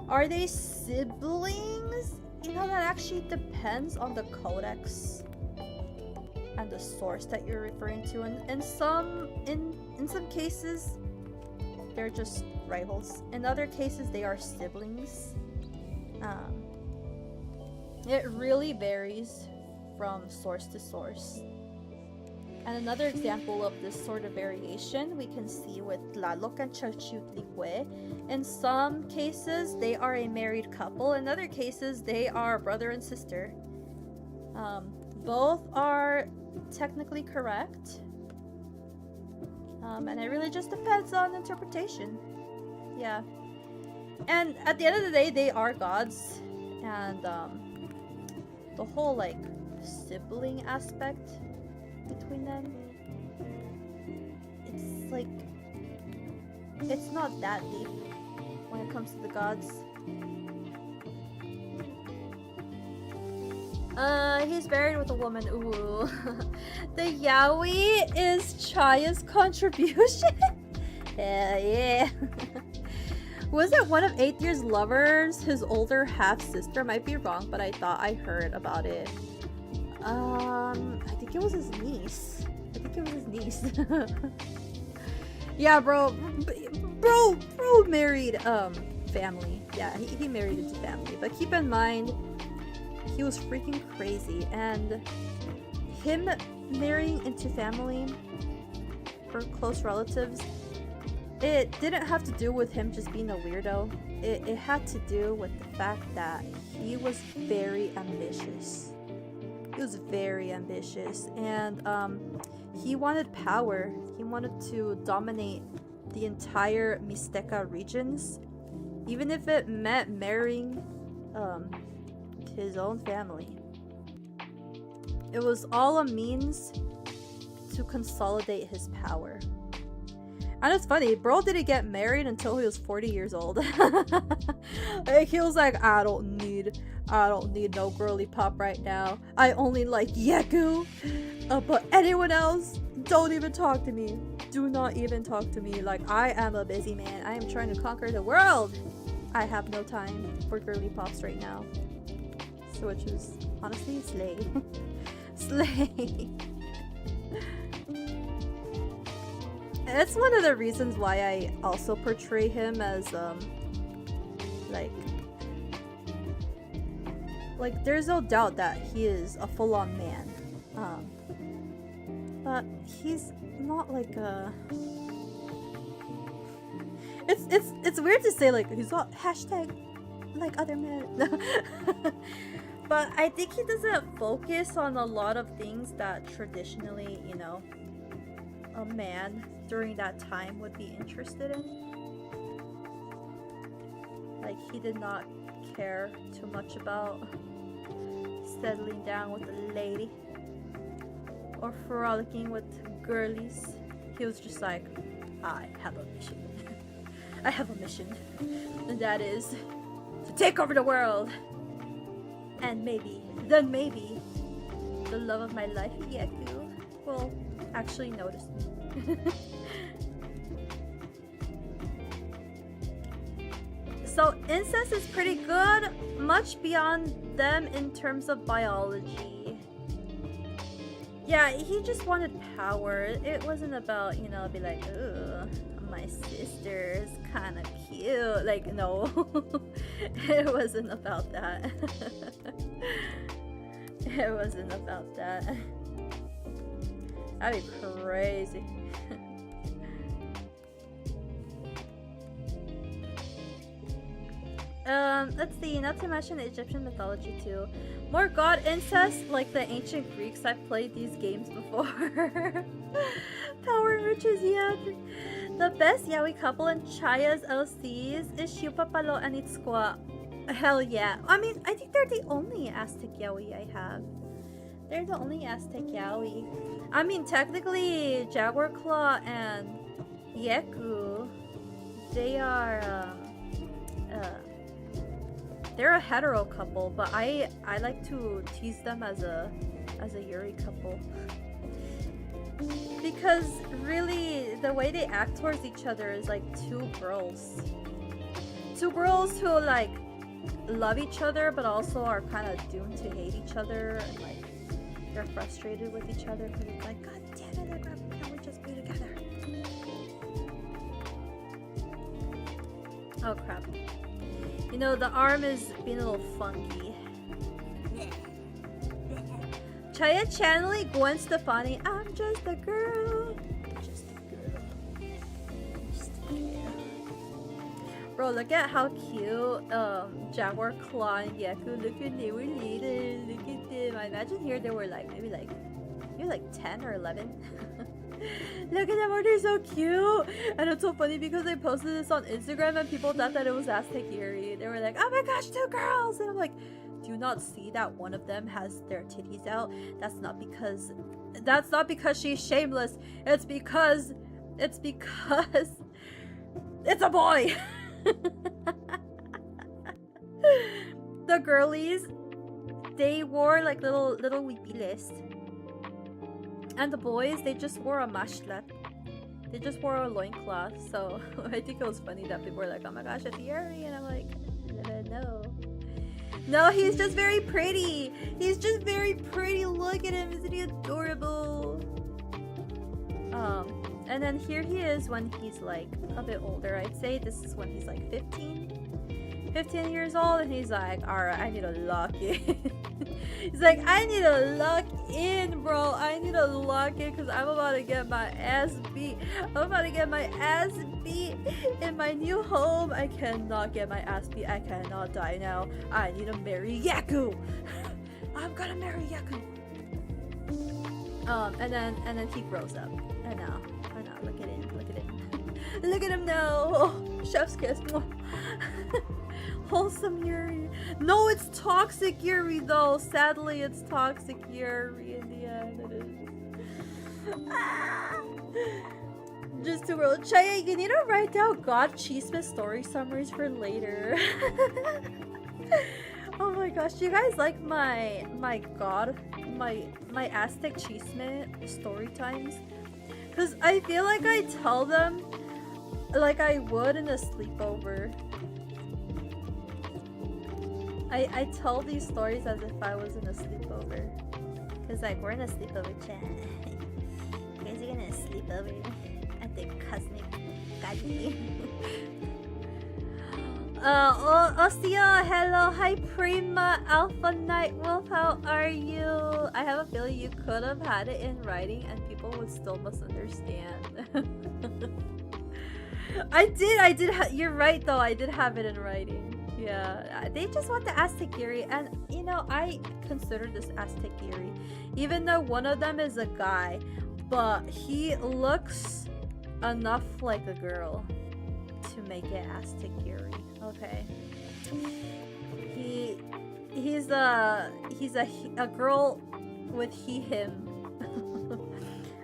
Are they siblings? You know, that actually depends on the codex and the source that you're referring to. And in some cases, they're just rivals. In other cases, they are siblings. It really varies from source to source. And another example of this sort of variation we can see with Tlaloc and Chalchiutlicue. In some cases, they are a married couple. In other cases, they are brother and sister. Both are technically correct. And it really just depends on interpretation. Yeah. And at the end of the day, they are gods. And the whole, like, sibling aspect between them, it's like, it's not that deep when it comes to the gods. He's married with a woman. Ooh. The yaoi is Chaaya's contribution? Hell yeah. Was it one of 8 Year's lovers? His older half-sister? Might be wrong, but I thought I heard about it. I think it was his niece. Yeah, bro married, family. Yeah, he married into family. But keep in mind, he was freaking crazy, and him marrying into family for close relatives, it didn't have to do with him just being a weirdo. It had to do with the fact that he was very ambitious. He was very ambitious, and he wanted power. He wanted to dominate the entire Mixteca regions, even if it meant marrying his own family. It was all a means to consolidate his power. And it's funny, bro didn't get married until he was 40 years old. Like, he was like, I don't need no girly pop right now. I only like Yaku. But anyone else, don't even talk to me. Do not even talk to me. Like, I am a busy man. I am trying to conquer the world. I have no time for girly pops right now. So, which is honestly slay. Slay. That's one of the reasons why I also portray him as like there's no doubt that he is a full-on man, but he's not like a, it's weird to say like he's not hashtag like other men. But I think he doesn't focus on a lot of things that traditionally, you know, a man during that time would be interested in. Like, he did not care too much about settling down with a lady or frolicking with girlies. He was just like, I have a mission. I have a mission, and that is to take over the world. And maybe, then maybe, the love of my life, Yaku, will actually notice me. So incest is pretty good, much beyond them in terms of biology. Yeah, he just wanted power. It wasn't about, you know, be like, ooh, my sister's kind of cute. Like, no. It wasn't about that. It wasn't about that. That'd be crazy. Let's see, not to mention Egyptian mythology too. More god incest like the ancient Greeks. I've played these games before. Power Riches, yeah. The best yaoi couple in Chaaya's LCs is Shupapalo and Itzkwa. Hell yeah. I mean, I think they're the only Aztec yaoi I have. They're the only Aztec yaoi. I mean, technically, Jaguar Claw and Yeku, they are, they're a hetero couple, but I like to tease them as a Yuri couple. Because really, the way they act towards each other is like two girls. Two girls who like love each other, but also are kind of doomed to hate each other, and like they're frustrated with each other because it's like, God damn it, can we just be together? Oh crap. You know, the arm is being a little funky. Chaaya channeling Gwen Stefani. I'm just a girl. Just a girl. Just a girl. Bro, look at how cute Jaguar Claw and Yeku look when they were little. Look at them. I imagine here they were like maybe like 10 or 11. Look at them, oh, they're so cute. And it's so funny because I posted this on Instagram and people thought that it was Aztec Yuri. They were like, oh my gosh, two girls. And I'm like, do you not see that one of them has their titties out? That's not because she's shameless. It's because it's a boy. The girlies, they wore like little weepiles. And the boys, they just wore a mashlat. They just wore a loincloth. So I think it was funny that people were like, oh my gosh, it's Yuri. And I'm like, no. No, he's just very pretty. He's just very pretty. Look at him. Isn't he adorable? And then here he is when he's like a bit older. I'd say this is when he's like 15 years old, and he's like, alright, I need to lock in. He's like, I need to lock in, bro. I need to lock in because I'm about to get my ass beat. I'm about to get my ass beat in my new home. I cannot get my ass beat. I cannot die now. I need to marry Yaku. I'm gonna marry Yaku. And then he grows up. And now, look at him. Look at him now. Oh, chef's kiss. Wholesome Yuri. No, it's toxic Yuri though. Sadly, it's toxic Yuri in the end. It is. Just to roll. Chaaya, you need to write down God Chisme story summaries for later. Oh my gosh, do you guys like my Aztec Chisme story times? Because I feel like I tell them like I would in a sleepover. I tell these stories as if I was in a sleepover. Cause like we're in a sleepover chat. You guys are gonna sleep over at the Cosmik Cult. Ostia, hello, hi Prima, Alpha Night Wolf, how are you? I have a feeling you could have had it in writing and people would still misunderstand. I did. You're right though. I did have it in writing. Yeah, they just want the Aztec Yuri, and you know, I consider this Aztec Yuri, even though one of them is a guy, but he looks enough like a girl to make it Aztec Yuri. Okay, he's a girl with he/him,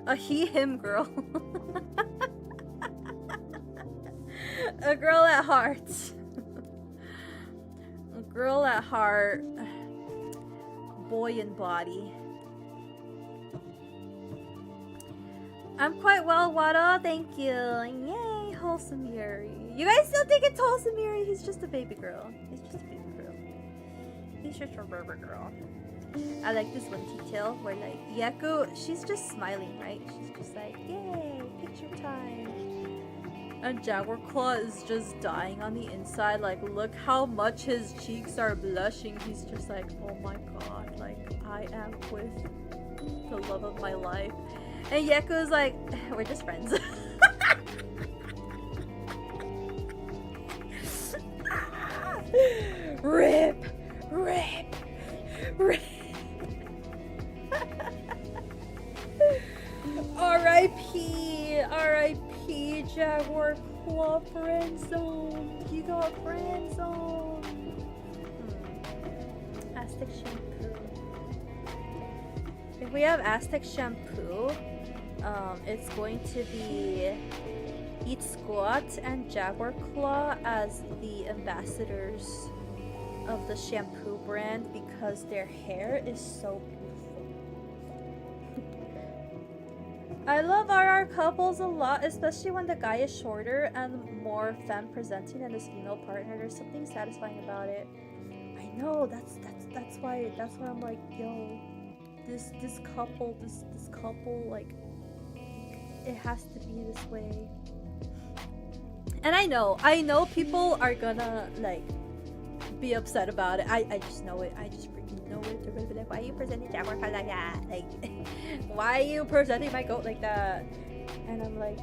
a he/him girl, a girl at heart. Girl at heart, boy in body. I'm quite well, Wada. Thank you. Yay, wholesome Yuri. You guys still think it's wholesome Yuri? He's just a baby girl. He's just a baby girl. He's just a rubber girl. I like this one detail where like Yaku, she's just smiling, right? She's just like, yay, picture time. And Jaguar Claw is just dying on the inside. Like, look how much his cheeks are blushing. He's just like, oh my god, like, I am with the love of my life. And Yeku's like, we're just friends. Rip! Rip! Rip! R.I.P. R.I.P. Jaguar Claw friend zone. You got friend zone. Aztec shampoo. If we have Aztec shampoo, it's going to be Eat Squat and Jaguar Claw as the ambassadors of the shampoo brand because their hair is so beautiful. I love RR couples a lot, especially when the guy is shorter and more femme presenting than his female partner. There's something satisfying about it. I know, that's why I'm like, yo, this couple, like, it has to be this way. And I know people are gonna like be upset about it. I just know it. I just freaking know it. They're gonna be like, why are you presenting Jaguar like that? Like, why are you presenting my goat like that? And I'm like,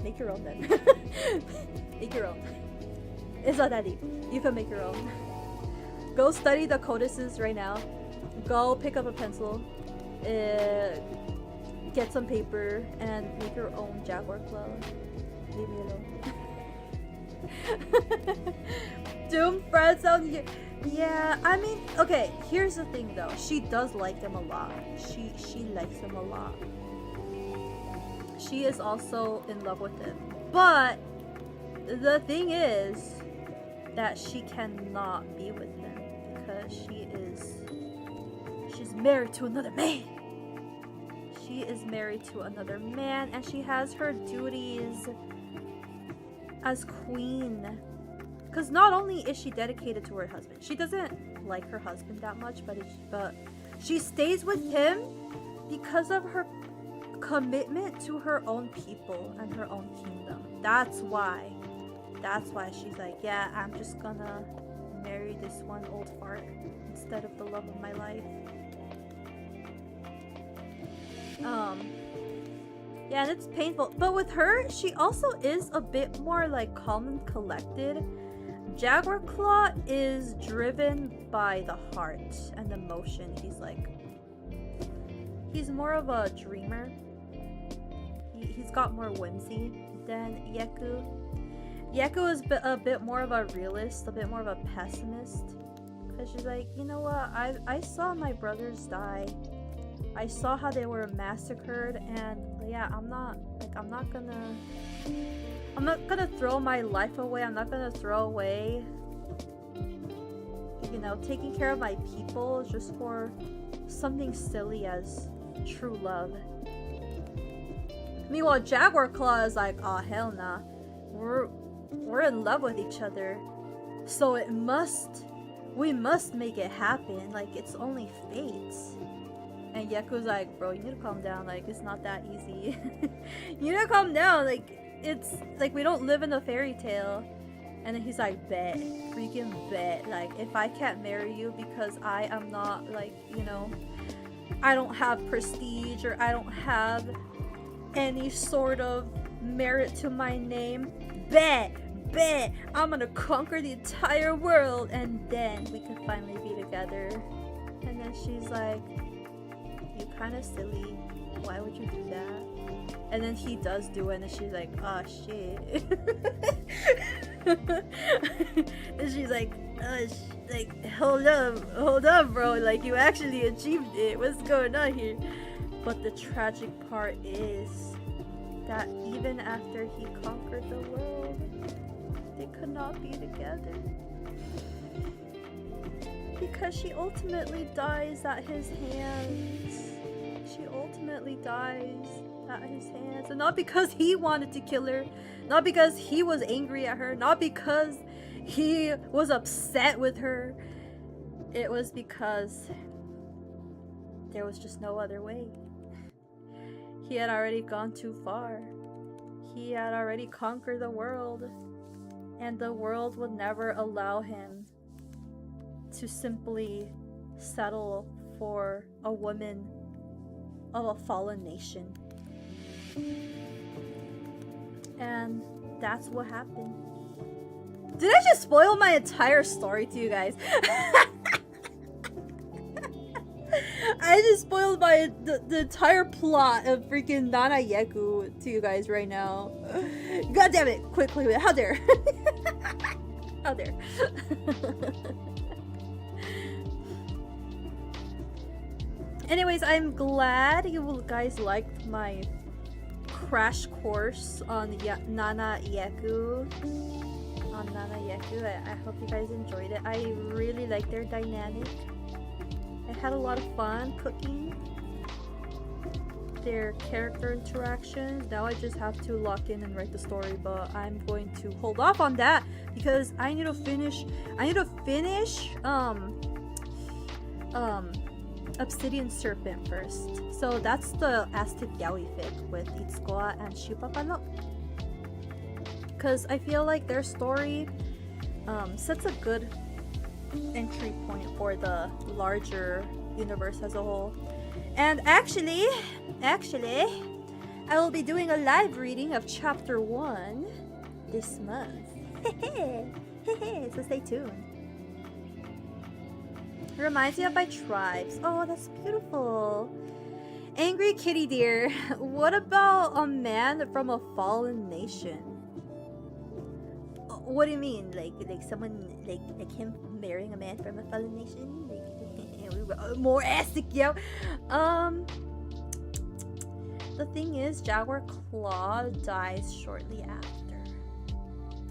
make your own then. Make your own. It's not that deep. You can make your own. Go study the codices right now. Go pick up a pencil. Get some paper and make your own Jaguar Claw. Leave me alone. Doom friend zone. Yeah, I mean, okay, here's the thing though. She does like him a lot. She likes him a lot. She is also in love with him. But the thing is that she cannot be with him because she's married to another man. She is married to another man and she has her duties as queen. Because not only is she dedicated to her husband, she doesn't like her husband that much, but she stays with him because of her commitment to her own people and her own kingdom. That's why she's like, yeah, I'm just gonna marry this one old fart instead of the love of my life. Yeah, and it's painful. But with her, she also is a bit more like calm and collected. Jaguar Claw is driven by the heart and emotion. He's more of a dreamer. He's got more whimsy than Yeku. Yeku is a bit more of a realist, a bit more of a pessimist. Because she's like, you know what, I saw my brothers die. I saw how they were massacred, and yeah, I'm not gonna throw my life away. I'm not gonna throw away, you know, taking care of my people just for something silly as true love. Meanwhile, Jaguar Claw is like, oh hell nah, we're in love with each other, so we must make it happen. Like, it's only fate. And Yeku's like, bro, you need to calm down. Like, it's not that easy. You need to calm down. Like, it's like we don't live in a fairy tale. And then he's like, bet, freaking bet. Like, if I can't marry you because I am not, like, you know, I don't have prestige or I don't have any sort of merit to my name, bet, I'm gonna conquer the entire world and then we can finally be together. And then she's like, you're kind of silly. Why would you do that? And then he does do it, and she's like, oh shit. And she's like, hold up, bro. Like, you actually achieved it. What's going on here? But the tragic part is that even after he conquered the world, they could not be together. Because she ultimately dies at his hands. She ultimately dies at his hands. And not because he wanted to kill her. Not because he was angry at her. Not because he was upset with her. It was because there was just no other way. He had already gone too far. He had already conquered the world. And the world would never allow him to simply settle for a woman of a fallen nation. And that's what happened. Did I just spoil my entire story to you guys? I just spoiled the entire plot of freaking Nana Yeku to you guys right now. God damn it! Quick, how dare! How dare! Anyways, I'm glad you guys liked my crash course on Nana Yeku. I hope you guys enjoyed it. I really like their dynamic. I had a lot of fun cooking their character interactions. Now I just have to lock in and write the story, but I'm going to hold off on that because I need to finish Obsidian Serpent first. So that's the Aztec Yaoi fic with Itzcoa and Shupapalo. Because I feel like their story sets a good entry point for the larger universe as a whole. And actually, I will be doing a live reading of chapter 1 this month. So stay tuned. Reminds me of my tribes. Oh, that's beautiful. Angry kitty deer. What about a man from a fallen nation? What do you mean? Like someone like him marrying a man from a fallen nation? Like more Aztec, yo. The thing is, Jaguar Claw dies shortly after.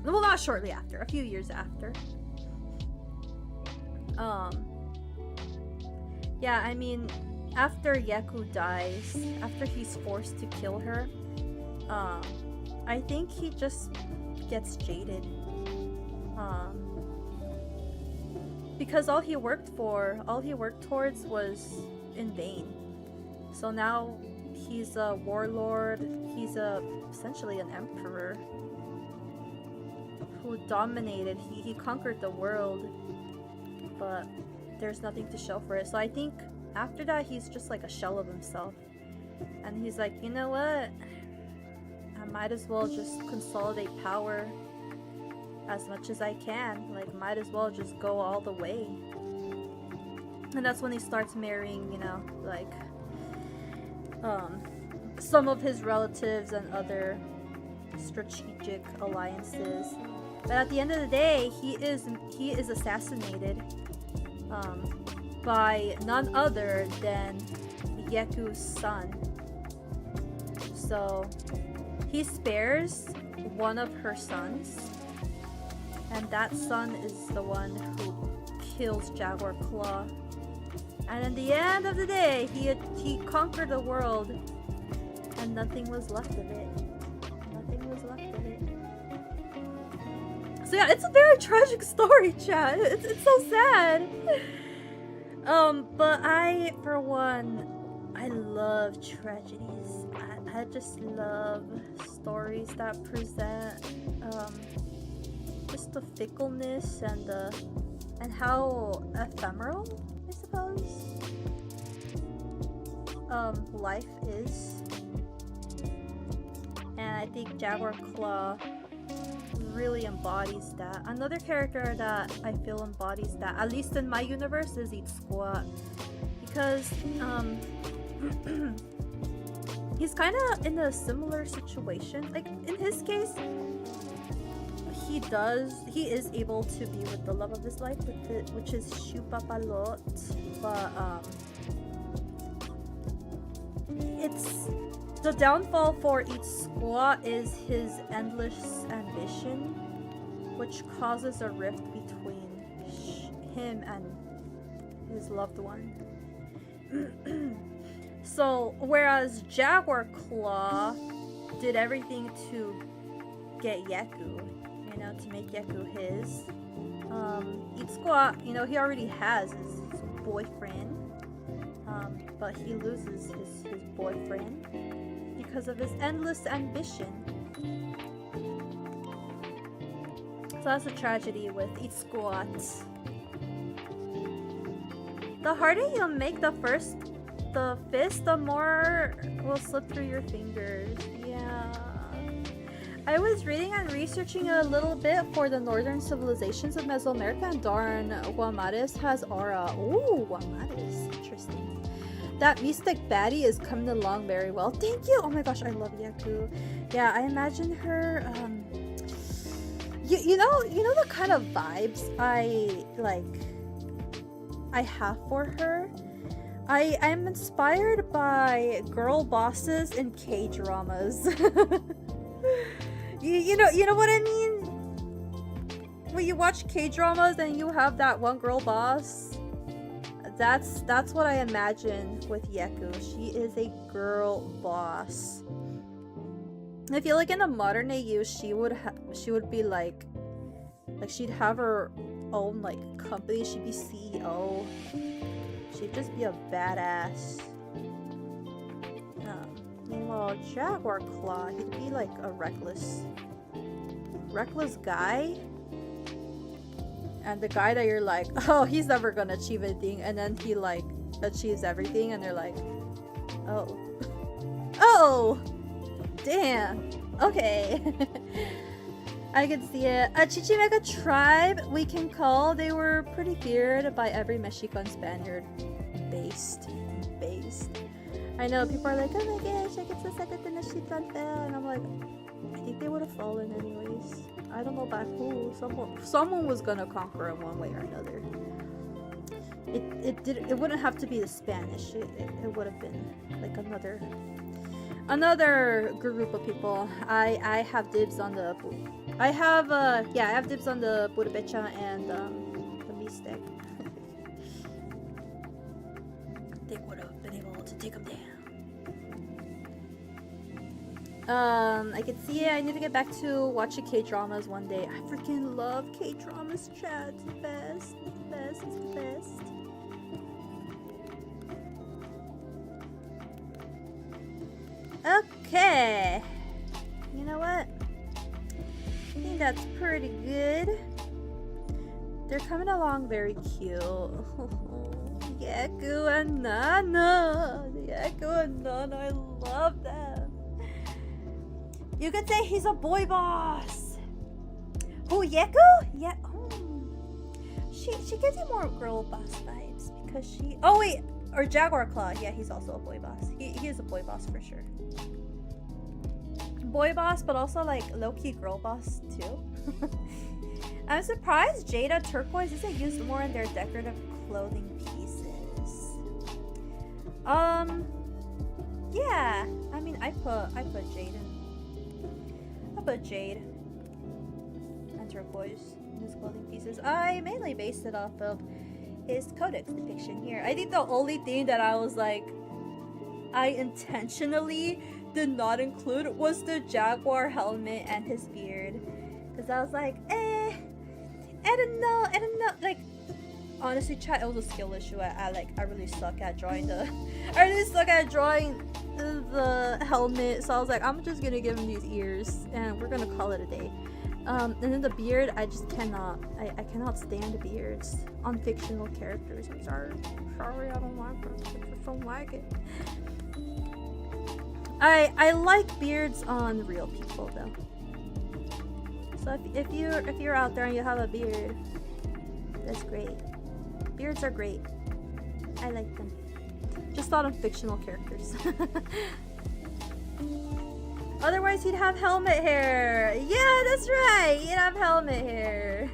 Well, not shortly after. A few years after. Yeah, I mean, after Yeku dies, after he's forced to kill her, I think he just gets jaded. Because all he worked towards was in vain. So now he's a warlord, he's essentially an emperor who dominated, he conquered the world, but there's nothing to show for it. So I think after that he's just like a shell of himself. And he's like, you know what? I might as well just consolidate power as much as I can. Like, might as well just go all the way. And that's when he starts marrying, you know, like some of his relatives and other strategic alliances. But at the end of the day, he is assassinated by none other than Yeku's son. So he spares one of her sons, and that son is the one who kills Jaguar Claw. And at the end of the day, he conquered the world, and nothing was left of it. Nothing was left of it. So yeah, it's a very tragic story, chat. It's so sad. But I, for one, I love tragedies. I just love stories that present just the fickleness and how ephemeral, I suppose, life is. And I think Jaguar Claw really embodies that. Another character that I feel embodies that, at least in my universe, is Itzcoa, because he's kind of in a similar situation. Like, in his case, he is able to be with the love of his life, which is Shupapalot, but it's the downfall for Itzcoa is his endless ambition, which causes a rift between him and his loved one. So, whereas Jaguar Claw did everything to get Yeku, you know, to make Yeku his, Itzcoa, you know, he already has his boyfriend, but he loses his boyfriend because of his endless ambition. So that's a tragedy with Itzcoa. The harder you make the fist, the more will slip through your fingers. Yeah. I was reading and researching a little bit for the northern civilizations of Mesoamerica, and darn, Guamares has aura. Ooh, Guamares. Interesting. That mystic baddie is coming along very well. Thank you! Oh my gosh, I love Yaku. Yeah, I imagine her, you know the kind of vibes I have for her? I'm inspired by girl bosses in K-dramas. you know what I mean? When you watch K-dramas and you have that one girl boss, that's what I imagine with Yeku. She is a girl boss. I feel like in a modern AU, she would be like she'd have her own like company. She'd be CEO. She'd just be a badass. Meanwhile, Jaguar Claw, he'd be like a reckless guy. And the guy that you're like, oh, he's never gonna achieve anything, and then he like achieves everything, and they're like, oh. Oh! Damn. Okay. I can see it. A Chichimeca tribe we can call. They were pretty feared by every Mexican Spaniard. Based. I know people are like, oh my gosh, I get so sad that the Citlaltin fell, and I'm like, I think they would have fallen anyways. I don't know by who. Someone was gonna conquer them one way or another. It wouldn't have to be the Spanish. It would have been like another group of people. I have dibs on the I have dibs on the Budabecha and the Mistec. They would have been able to take them down. I can see it. I need to get back to watching K-dramas one day. I freaking love K-dramas, chat. It's the best. It's the best. Okay. You know what? I think that's pretty good. They're coming along very cute. Yaku and Nana. Yaku and Nana. I love them. You could say he's a boy boss. Oh, Yaku? Yeah. Oh. She gives you more girl boss vibes because she. Oh wait, or Jaguar Claw. Yeah, he's also a boy boss. He is a boy boss for sure. Boy boss, but also like low-key girl boss too. I'm surprised Jada turquoise isn't used more in their decorative clothing pieces. Yeah. I mean, I put Jade in. I put Jade and turquoise in his clothing pieces. I mainly based it off of his codex depiction here. I think the only thing that I was like, I intentionally did not include was the jaguar helmet and his beard, because I was like, I don't know, like, honestly chat, it was a skill issue. I really suck at drawing the helmet, so I was like, I'm just gonna give him these ears and we're gonna call it a day. And then the beard, I just cannot, I cannot stand beards on fictional characters. I'm sorry, I don't like it. I just don't like it. I like beards on real people though. So if you're out there and you have a beard, that's great. Beards are great. I like them. Just not on fictional characters. Otherwise he'd have helmet hair. Yeah, that's right. He'd have helmet hair.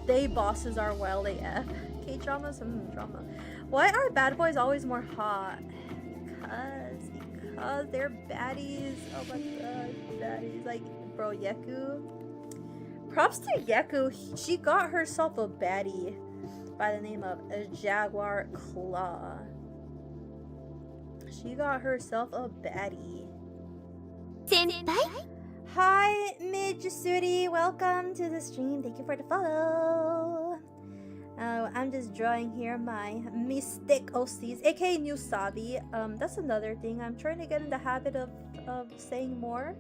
They bosses are wild AF. K-dramas? Drama. Why are bad boys always more hot? Because they're baddies. Oh my god, baddies. Like, bro, Yeku. Props to Yeku. She got herself a baddie by the name of a Jaguar Claw. She got herself a baddie. Senpai? Hi, Mijusuri. Welcome to the stream. Thank you for the follow. I'm just drawing here my Mystic OCs, aka New Sabi. That's another thing. I'm trying to get in the habit of saying more.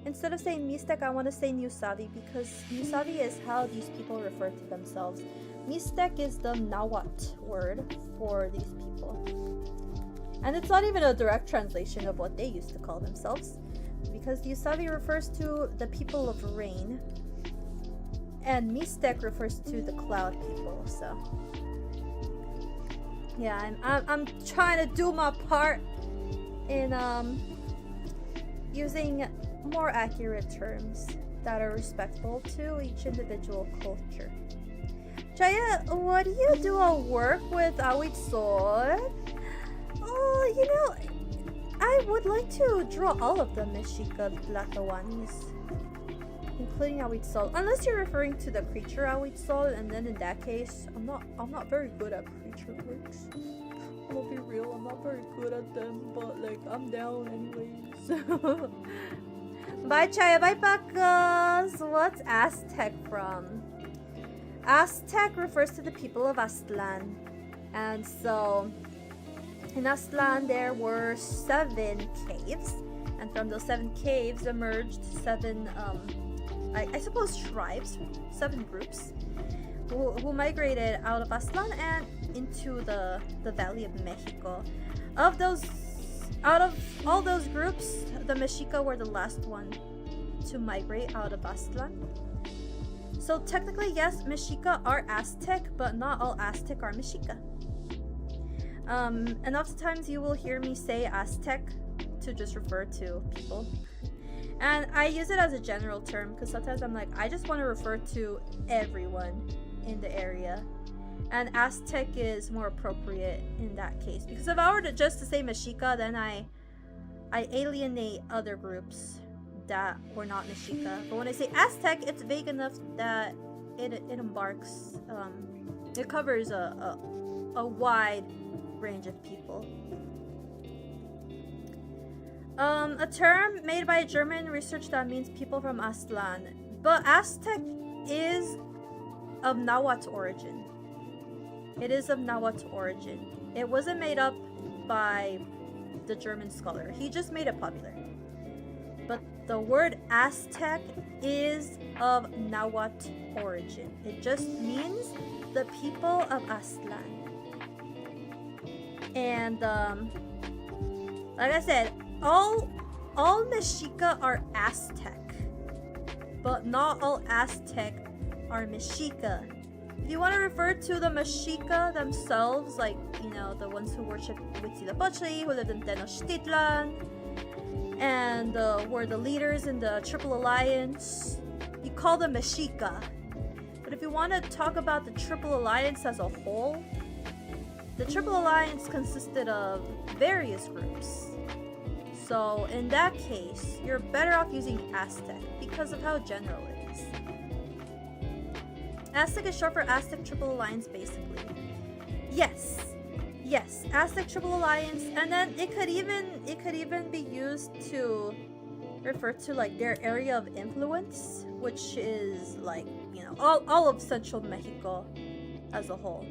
Instead of saying Mystic, I want to say New Sabi, because New Sabi is how these people refer to themselves. Mixtec is the Nahuatl word for these people. And it's not even a direct translation of what they used to call themselves, because the Usavi refers to the people of rain, and Mixtec refers to the cloud people. So yeah, I'm trying to do my part in using more accurate terms that are respectful to each individual culture. Chaaya, what do you do at work with Awit Sol? Oh, you know, I would like to draw all of the Mexica Tlatoanis, including Awit Sol. Unless you're referring to the creature Awit Sol, and then in that case, I'm not very good at creature works. I'll be real, I'm not very good at them, but like I'm down anyways. Bye Chaaya, bye Pacos! What's Aztec from? Aztec refers to the people of Aztlan. And so in Aztlan there were 7 caves, and from those 7 caves emerged 7 I suppose tribes, 7 groups who migrated out of Aztlan and into the Valley of Mexico. Out of all those groups, the Mexica were the last one to migrate out of Aztlan. So technically, yes, Mexica are Aztec, but not all Aztec are Mexica. And oftentimes you will hear me say Aztec to just refer to people. And I use it as a general term because sometimes I'm like, I just want to refer to everyone in the area. And Aztec is more appropriate in that case. Because if I were to just to say Mexica, then I alienate other groups that were not Mexica. But when I say Aztec, it's vague enough that it embarks, it covers a wide range of people. A term made by German research that means people from Aztlan. But Aztec is of Nahuatl origin. It is of Nahuatl origin. It wasn't made up by the German scholar. He just made it popular. But the word Aztec is of Nahuatl origin. It just means the people of Aztlan. And like I said, all Mexica are Aztec, but not all Aztec are Mexica. If you want to refer to the Mexica themselves, like, you know, the ones who worship Huitzilopochtli, who lived in Tenochtitlan, and were the leaders in the Triple Alliance, you call them Mexica. But if you want to talk about the Triple Alliance as a whole, the Triple Alliance consisted of various groups. So in that case, you're better off using Aztec because of how general it is. Aztec is short for Aztec Triple Alliance, basically. Yes, Aztec Triple Alliance, and then it could even be used to refer to like their area of influence, which is like, you know, all of Central Mexico as a whole.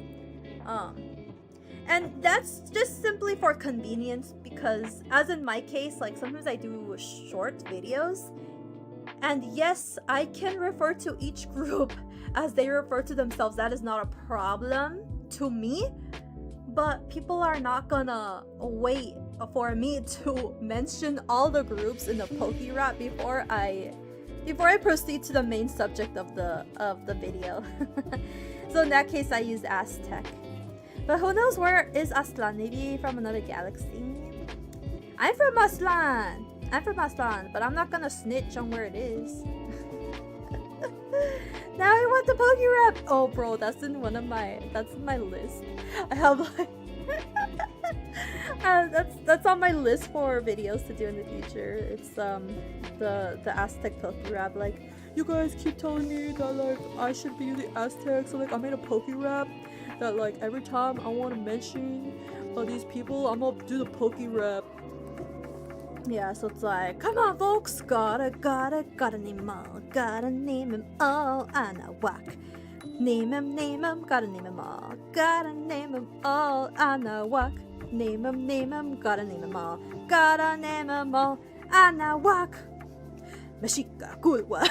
And that's just simply for convenience, because as in my case, like sometimes I do short videos, and yes, I can refer to each group as they refer to themselves. That is not a problem to me, but people are not gonna wait for me to mention all the groups in the Poke Rap before I proceed to the main subject of the video. So in that case, I use Aztec. But who knows where is Aztlan? Maybe from another galaxy. I'm from Aztlan, but I'm not gonna snitch on where it is. Now I want the Poke Rap. Oh, bro, that's in my list. I have like that's on my list for videos to do in the future. It's the Aztec Poke Rap. Like, you guys keep telling me that like I should be the Aztec, so like I made a Poke Rap that like every time I want to mention these people, I'm gonna do the Poke Rap. Yeah, so it's like, come on folks, gotta name 'em all, gotta name 'em all, Anahuac. Name 'em, gotta name 'em all, gotta name 'em all, Anahuac. Name 'em, gotta name 'em all, gotta name 'em all, Anahuac. Mexica Kulwa.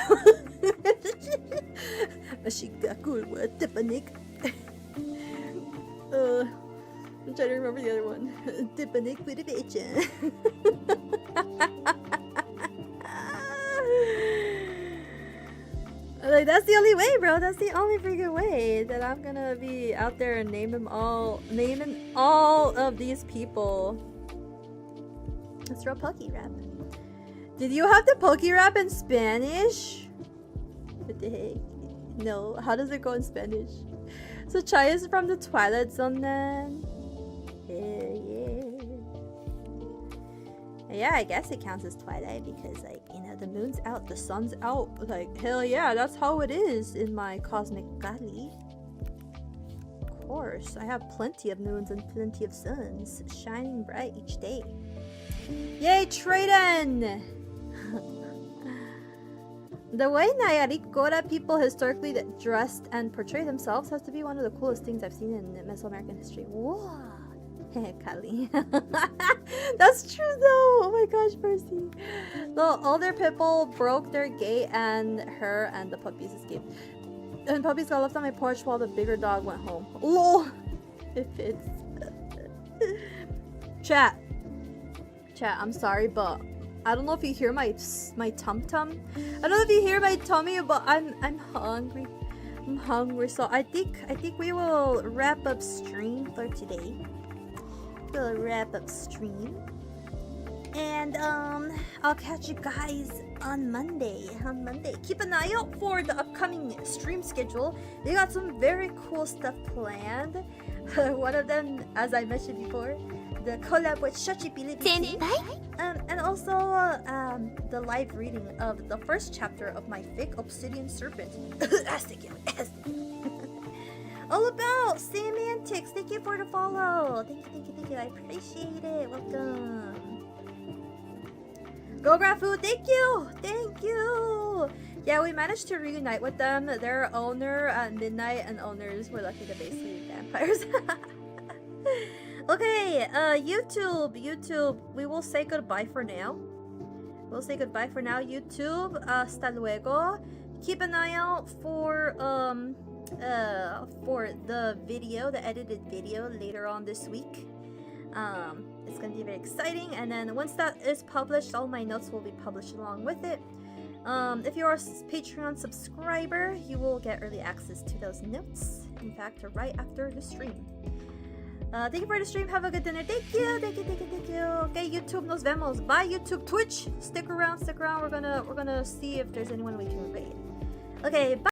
Mexica Kulwa, Tipanik. I'm trying to remember the other one. Like, that's the only way, bro. That's the only freaking way that I'm gonna be out there and naming all of these people. Let's throw Poke Rap. Did you have the Poke Rap in Spanish? What the heck? No. How does it go in Spanish? So Chaaya is from the Twilight Zone then? Yeah, I guess it counts as Twilight because, like, you know, the moon's out, the sun's out. Like, hell yeah, that's how it is in my Cosmik Cult. Of course, I have plenty of moons and plenty of suns shining bright each day. Yay, Trayden! The way Nayarit Kora people historically that dressed and portray themselves has to be one of the coolest things I've seen in Mesoamerican history. Whoa! Kali. That's true though! Oh my gosh, Percy. The older people broke their gate and her and the puppies escaped. And puppies got left on my porch while the bigger dog went home. LOL! It fits. Chat, I'm sorry, but I don't know if you hear my tum-tum. I don't know if you hear my tummy, but I'm hungry. I'm hungry, so I think we will wrap up stream for today. We'll wrap up stream. And I'll catch you guys on Monday. Keep an eye out for the upcoming stream schedule. They got some very cool stuff planned. One of them, as I mentioned before, the collab with Shochibilibisi. And also the live reading of the first chapter of my fake obsidian serpent. Aztec. All about semantics. Thank you for the follow. Thank you. I appreciate it. Welcome. Go grab food. Thank you. Yeah, we managed to reunite with them. Their owner at midnight and owners were lucky to basically vampires. Okay, YouTube. We will say goodbye for now. YouTube. Hasta luego. Keep an eye out for the video, the edited video later on this week. It's gonna be very exciting, and then once that is published, all my notes will be published along with it. If you're a Patreon subscriber, you will get early access to those notes, in fact, right after the stream. Thank you for the stream. Have a good dinner. Thank you. Okay, YouTube, nos vemos. Bye, YouTube. Twitch, stick around. We're gonna see if there's anyone we can raid. Okay, bye.